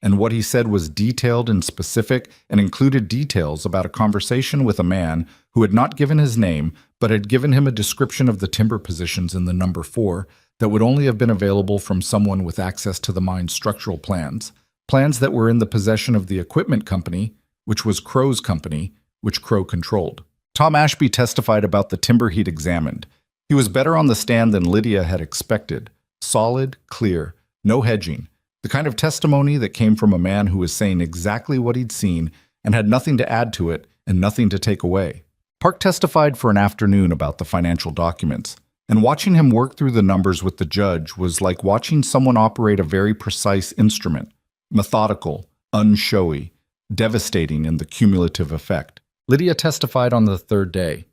A: And what he said was detailed and specific and included details about a conversation with a man who had not given his name but had given him a description of the timber positions in the number 4 that would only have been available from someone with access to the mine's structural plans, plans that were in the possession of the equipment company, which was Crow's company, which Crow controlled. Tom Ashby testified about the timber he'd examined. He was better on the stand than Lydia had expected. Solid, clear, no hedging. The kind of testimony that came from a man who was saying exactly what he'd seen and had nothing to add to it and nothing to take away. Park testified for an afternoon about the financial documents, and watching him work through the numbers with the judge was like watching someone operate a very precise instrument, methodical, unshowy, devastating in the cumulative effect. Lydia testified on the 3rd day.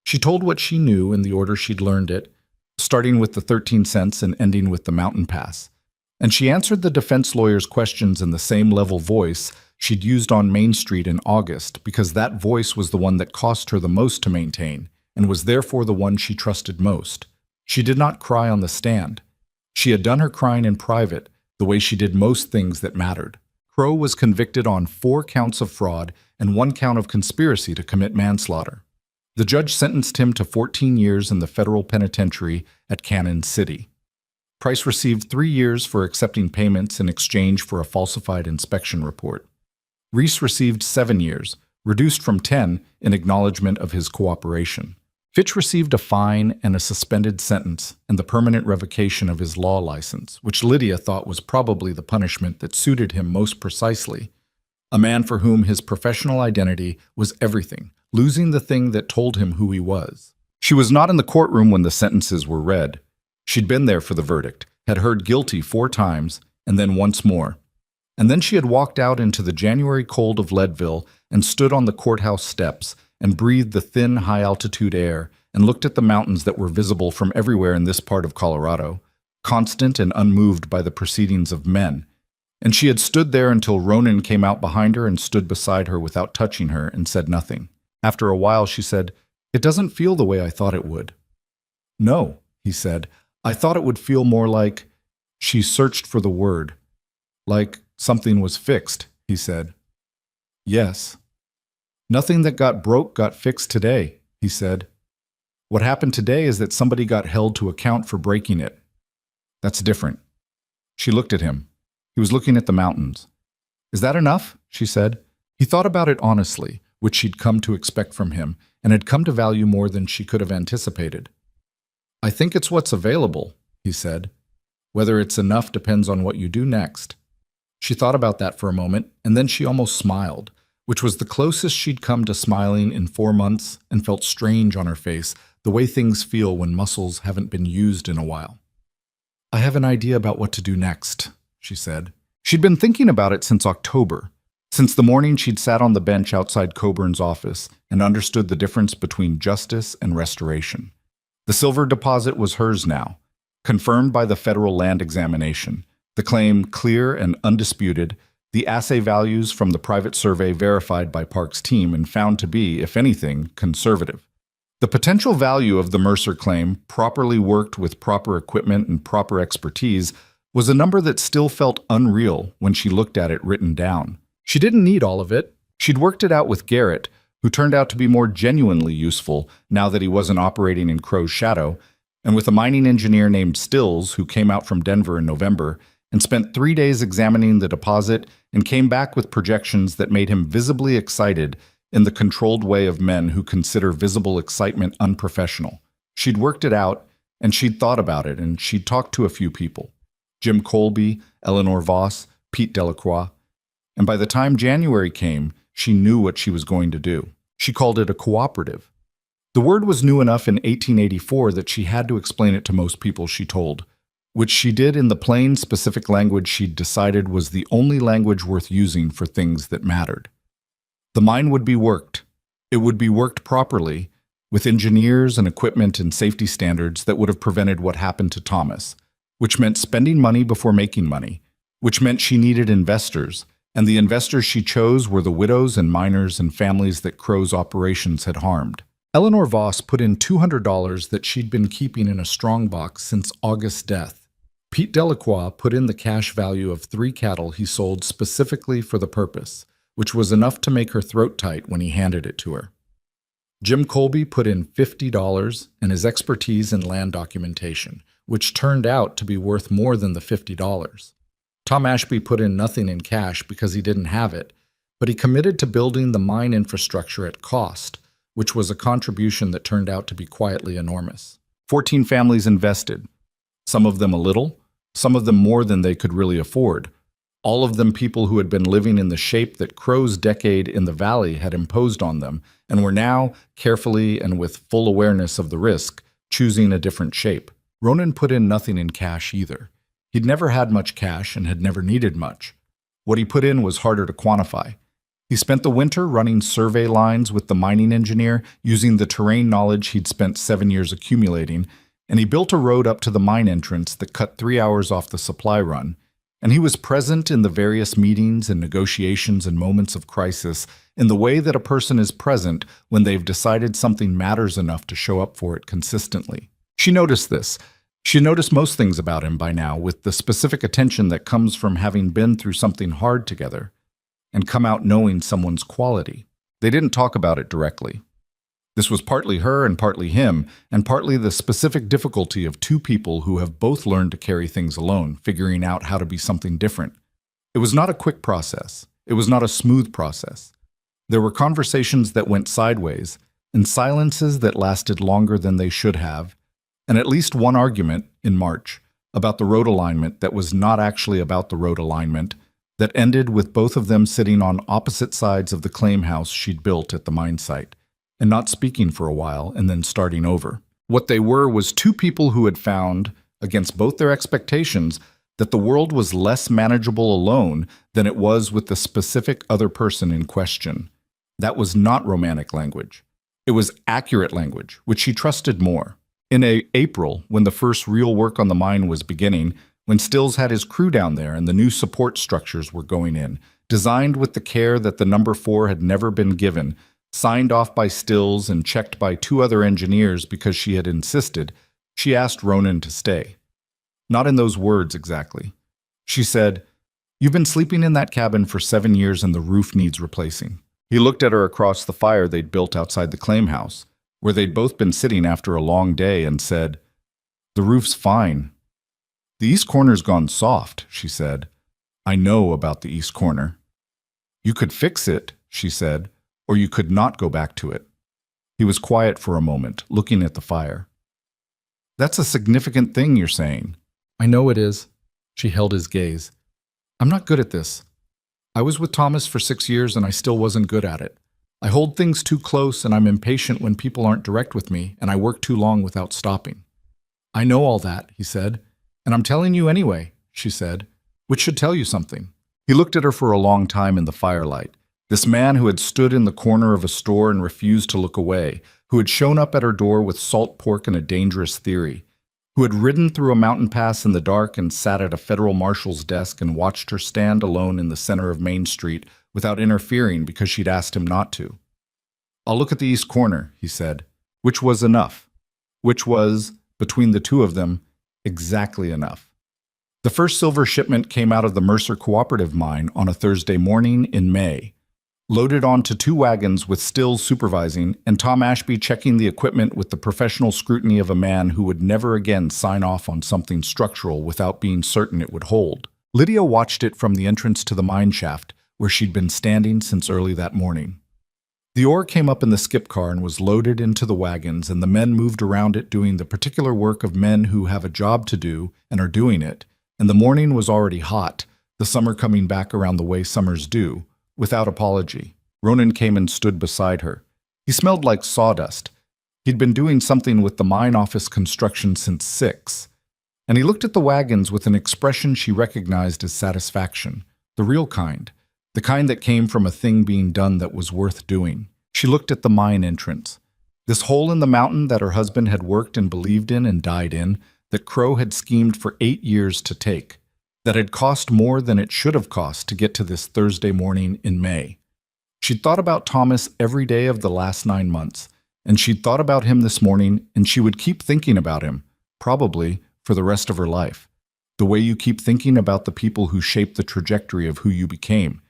A: She told what she knew in the order she'd learned it, starting with the 13 cents and ending with the mountain pass. And she answered the defense lawyer's questions in the same level voice she'd used on Main Street in August, because that voice was the one that cost her the most to maintain, and was therefore the one she trusted most. She did not cry on the stand. She had done her crying in private, the way she did most things that mattered. Crow was convicted on 4 counts of fraud and 1 count of conspiracy to commit manslaughter. The judge sentenced him to 14 years in the federal penitentiary at Cannon City. Price received 3 years for accepting payments in exchange for a falsified inspection report. Reese received 7 years, reduced from 10 in acknowledgement of his cooperation. Fitch received a fine and a suspended sentence and the permanent revocation of his law license, which Lydia thought was probably the punishment that suited him most precisely. A man for whom his professional identity was everything, losing the thing that told him who he was. She was not in the courtroom when the sentences were read. She'd been there for the verdict, had heard guilty 4 times, and then once more. And then she had walked out into the January cold of Leadville and stood on the courthouse steps and breathed the thin, high-altitude air and looked at the mountains that were visible from everywhere in this part of Colorado, constant and unmoved by the proceedings of men. And she had stood there until Ronan came out behind her and stood beside her without touching her and said nothing. After a while, she said, "It doesn't feel the way I thought it would." "No," he said. "I thought it would feel more like—" She searched for the word. "Like something was fixed," he said. "Yes." "Nothing that got broke got fixed today," he said. "What happened today is that somebody got held to account for breaking it. That's different." She looked at him. He was looking at the mountains. "Is that enough?" she said. He thought about it honestly, which she'd come to expect from him, and had come to value more than she could have anticipated. "I think it's what's available," he said. "Whether it's enough depends on what you do next." She thought about that for a moment, and then she almost smiled, which was the closest she'd come to smiling in 4 months, and felt strange on her face, the way things feel when muscles haven't been used in a while. "I have an idea about what to do next," she said. She'd been thinking about it since October, since the morning she'd sat on the bench outside Coburn's office and understood the difference between justice and restoration. The silver deposit was hers now, confirmed by the federal land examination, the claim clear and undisputed, the assay values from the private survey verified by Park's team and found to be, if anything, conservative. The potential value of the Mercer claim, properly worked with proper equipment and proper expertise, was a number that still felt unreal when she looked at it written down. She didn't need all of it. She'd worked it out with Garrett, who turned out to be more genuinely useful now that he wasn't operating in Crow's shadow, and with a mining engineer named Stills, who came out from Denver in November and spent 3 days examining the deposit and came back with projections that made him visibly excited in the controlled way of men who consider visible excitement unprofessional. She'd worked it out, and she'd thought about it, and she'd talked to a few people. Jim Colby, Eleanor Voss, Pete Delacroix. And by the time January came, she knew what she was going to do. She called it a cooperative. The word was new enough in 1884 that she had to explain it to most people she told, which she did in the plain, specific language she'd decided was the only language worth using for things that mattered. The mine would be worked. It would be worked properly, with engineers and equipment and safety standards that would have prevented what happened to Thomas, which meant spending money before making money, which meant she needed investors, and the investors she chose were the widows and miners and families that Crow's operations had harmed. Eleanor Voss put in $200 that she'd been keeping in a strongbox since August's death. Pete Delacroix put in the cash value of 3 cattle he sold specifically for the purpose, which was enough to make her throat tight when he handed it to her. Jim Colby put in $50 and his expertise in land documentation, which turned out to be worth more than the $50. Tom Ashby put in nothing in cash because he didn't have it, but he committed to building the mine infrastructure at cost, which was a contribution that turned out to be quietly enormous. 14 families invested, some of them a little, some of them more than they could really afford, all of them people who had been living in the shape that Crow's decade in the valley had imposed on them and were now, carefully and with full awareness of the risk, choosing a different shape. Ronan put in nothing in cash either. He'd never had much cash and had never needed much. What he put in was harder to quantify. He spent the winter running survey lines with the mining engineer using the terrain knowledge he'd spent 7 years accumulating, and he built a road up to the mine entrance that cut 3 hours off the supply run. And he was present in the various meetings and negotiations and moments of crisis in the way that a person is present when they've decided something matters enough to show up for it consistently. She noticed this. She noticed most things about him by now with the specific attention that comes from having been through something hard together and come out knowing someone's quality. They didn't talk about it directly. This was partly her and partly him, and partly the specific difficulty of two people who have both learned to carry things alone, figuring out how to be something different. It was not a quick process. It was not a smooth process. There were conversations that went sideways, and silences that lasted longer than they should have, and at least one argument, in March, about the road alignment that was not actually about the road alignment, that ended with both of them sitting on opposite sides of the claim house she'd built at the mine site, and not speaking for a while and then starting over. What they were was two people who had found, against both their expectations, that the world was less manageable alone than it was with the specific other person in question. That was not romantic language. It was accurate language, which she trusted more. In April, when the first real work on the mine was beginning, when Stills had his crew down there and the new support structures were going in, designed with the care that the number 4 had never been given, signed off by Stills and checked by 2 other engineers because she had insisted, she asked Ronan to stay. Not in those words exactly. She said, "You've been sleeping in that cabin for 7 years and the roof needs replacing." He looked at her across the fire they'd built outside the claim house, where they'd both been sitting after a long day, and said, "The roof's fine." "The east corner's gone soft," she said. "I know about the east corner." "You could fix it," she said, "or you could not go back to it." He was quiet for a moment, looking at the fire. "That's a significant thing you're saying." "I know it is." She held his gaze. "I'm not good at this. I was with Thomas for 6 years and I still wasn't good at it. I hold things too close and I'm impatient when people aren't direct with me, and I work too long without stopping." "I know all that," he said. "And I'm telling you anyway," she said, "which should tell you something." He looked at her for a long time in the firelight. This man who had stood in the corner of a store and refused to look away, who had shown up at her door with salt pork and a dangerous theory, who had ridden through a mountain pass in the dark and sat at a federal marshal's desk and watched her stand alone in the center of Main Street without interfering because she'd asked him not to. "I'll look at the east corner," he said, which was enough, which was, between the two of them, exactly enough. The first silver shipment came out of the Mercer Cooperative Mine on a Thursday morning in May, loaded onto 2 wagons with Stills supervising and Tom Ashby checking the equipment with the professional scrutiny of a man who would never again sign off on something structural without being certain it would hold. Lydia watched it from the entrance to the mine shaft, where she'd been standing since early that morning. The ore came up in the skip car and was loaded into the wagons, and the men moved around it doing the particular work of men who have a job to do and are doing it, and the morning was already hot, the summer coming back around the way summers do. Without apology, Ronan came and stood beside her. He smelled like sawdust. He'd been doing something with the mine office construction since 6. And he looked at the wagons with an expression she recognized as satisfaction, the real kind, the kind that came from a thing being done that was worth doing. She looked at the mine entrance. This hole in the mountain that her husband had worked and believed in and died in, that Crow had schemed for 8 years to take, that had cost more than it should have cost to get to this Thursday morning in May. She'd thought about Thomas every day of the last 9 months, and she'd thought about him this morning, and she would keep thinking about him, probably for the rest of her life, the way you keep thinking about the people who shape the trajectory of who you became,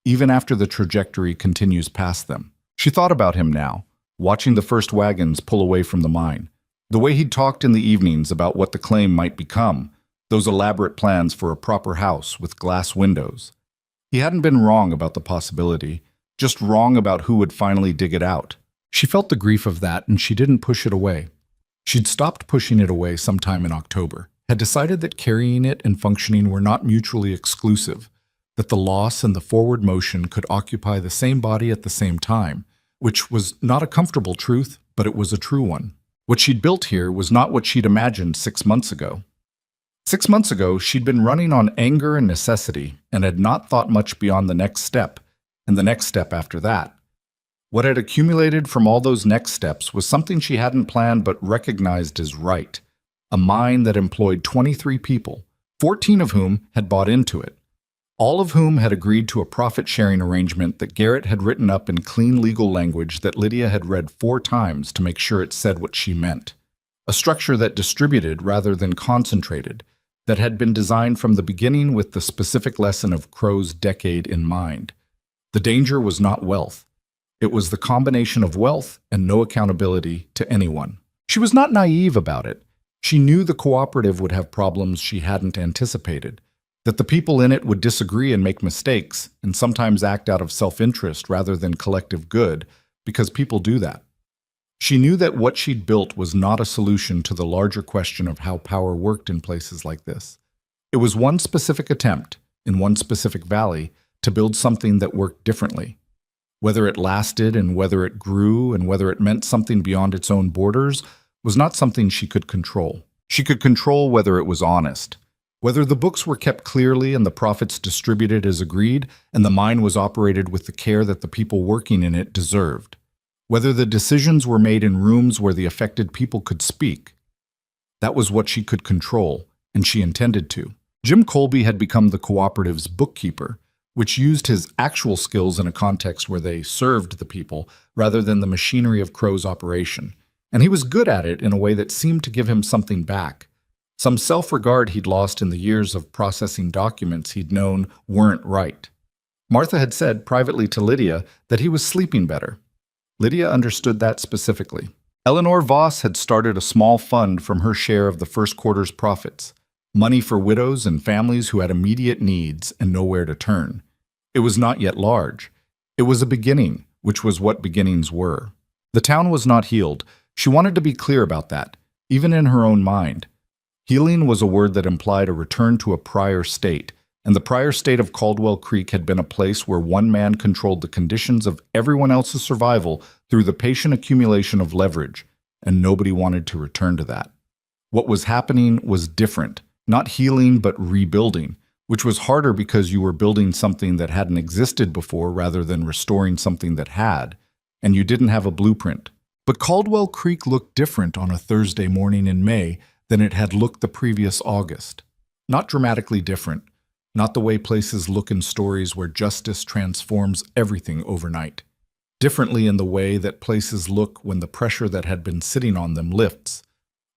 A: even after the trajectory continues past them. She thought about him now, watching the first wagons pull away from the mine, the way he'd talked in the evenings about what the claim might become, those elaborate plans for a proper house with glass windows. He hadn't been wrong about the possibility, just wrong about who would finally dig it out. She felt the grief of that, and she didn't push it away. She'd stopped pushing it away sometime in October, had decided that carrying it and functioning were not mutually exclusive, that the loss and the forward motion could occupy the same body at the same time, which was not a comfortable truth, but it was a true one. What she'd built here was not what she'd imagined 6 months ago. 6 months ago, she'd been running on anger and necessity and had not thought much beyond the next step, and the next step after that. What had accumulated from all those next steps was something she hadn't planned but recognized as right, a mine that employed 23 people, 14 of whom had bought into it, all of whom had agreed to a profit-sharing arrangement that Garrett had written up in clean legal language that Lydia had read 4 times to make sure it said what she meant. A structure that distributed rather than concentrated, that had been designed from the beginning with the specific lesson of Crow's decade in mind. The danger was not wealth. It was the combination of wealth and no accountability to anyone. She was not naive about it. She knew the cooperative would have problems she hadn't anticipated, that the people in it would disagree and make mistakes, and sometimes act out of self-interest rather than collective good, because people do that. She knew that what she'd built was not a solution to the larger question of how power worked in places like this. It was one specific attempt, in one specific valley, to build something that worked differently. Whether it lasted and whether it grew and whether it meant something beyond its own borders was not something she could control. She could control whether it was honest, whether the books were kept clearly and the profits distributed as agreed, and the mine was operated with the care that the people working in it deserved, whether the decisions were made in rooms where the affected people could speak. That was what she could control, and she intended to. Jim Colby had become the cooperative's bookkeeper, which used his actual skills in a context where they served the people rather than the machinery of Crow's operation. And he was good at it in a way that seemed to give him something back, some self-regard he'd lost in the years of processing documents he'd known weren't right. Martha had said privately to Lydia that he was sleeping better. Lydia understood that specifically. Eleanor Voss had started a small fund from her share of the first quarter's profits, money for widows and families who had immediate needs and nowhere to turn. It was not yet large. It was a beginning, which was what beginnings were. The town was not healed. She wanted to be clear about that, even in her own mind. Healing was a word that implied a return to a prior state, and the prior state of Caldwell Creek had been a place where one man controlled the conditions of everyone else's survival through the patient accumulation of leverage, and nobody wanted to return to that. What was happening was different, not healing but rebuilding, which was harder because you were building something that hadn't existed before rather than restoring something that had, and you didn't have a blueprint. But Caldwell Creek looked different on a Thursday morning in May than it had looked the previous August. Not dramatically different, not the way places look in stories where justice transforms everything overnight. Differently in the way that places look when the pressure that had been sitting on them lifts.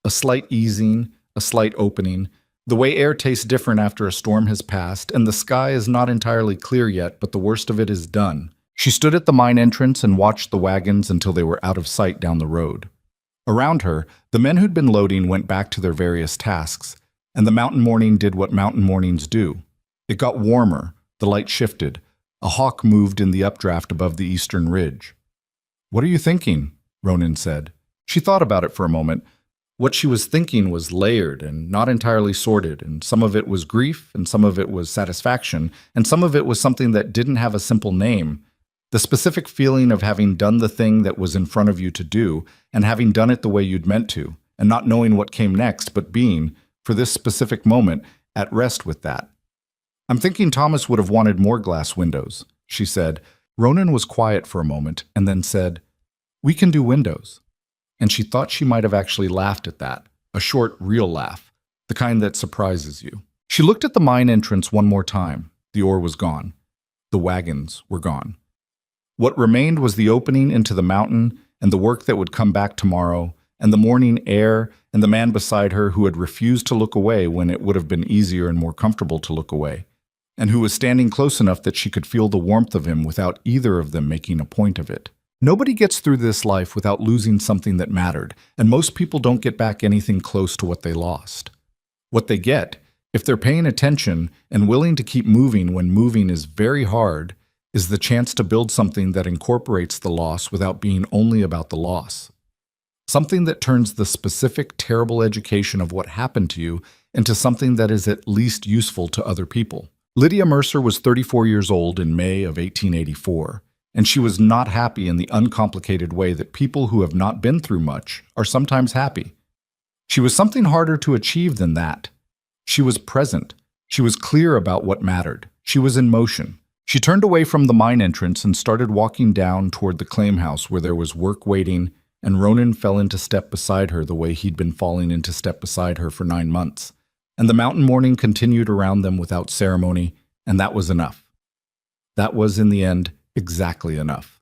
A: A slight easing, a slight opening, the way air tastes different after a storm has passed, and the sky is not entirely clear yet, but the worst of it is done. She stood at the mine entrance and watched the wagons until they were out of sight down the road. Around her, the men who'd been loading went back to their various tasks, and the mountain morning did what mountain mornings do. It got warmer, the light shifted. A hawk moved in the updraft above the eastern ridge. "What are you thinking?" Ronan said. She thought about it for a moment. What she was thinking was layered and not entirely sorted, and some of it was grief, and some of it was satisfaction, and some of it was something that didn't have a simple name. The specific feeling of having done the thing that was in front of you to do, and having done it the way you'd meant to, and not knowing what came next, but being, for this specific moment, at rest with that. "I'm thinking Thomas would have wanted more glass windows," she said. Ronan was quiet for a moment, and then said, "We can do windows." And she thought she might have actually laughed at that, a short, real laugh, the kind that surprises you. She looked at the mine entrance one more time. The ore was gone. The wagons were gone. What remained was the opening into the mountain and the work that would come back tomorrow, and the morning air and the man beside her who had refused to look away when it would have been easier and more comfortable to look away, and who was standing close enough that she could feel the warmth of him without either of them making a point of it. Nobody gets through this life without losing something that mattered, and most people don't get back anything close to what they lost. What they get, if they're paying attention and willing to keep moving when moving is very hard, is the chance to build something that incorporates the loss without being only about the loss. Something that turns the specific, terrible education of what happened to you into something that is at least useful to other people. Lydia Mercer was 34 years old in May of 1884, and she was not happy in the uncomplicated way that people who have not been through much are sometimes happy. She was something harder to achieve than that. She was present. She was clear about what mattered. She was in motion. She turned away from the mine entrance and started walking down toward the claim house where there was work waiting, and Ronan fell into step beside her the way he'd been falling into step beside her for 9 months. And the mountain morning continued around them without ceremony, and that was enough. That was, in the end, exactly enough.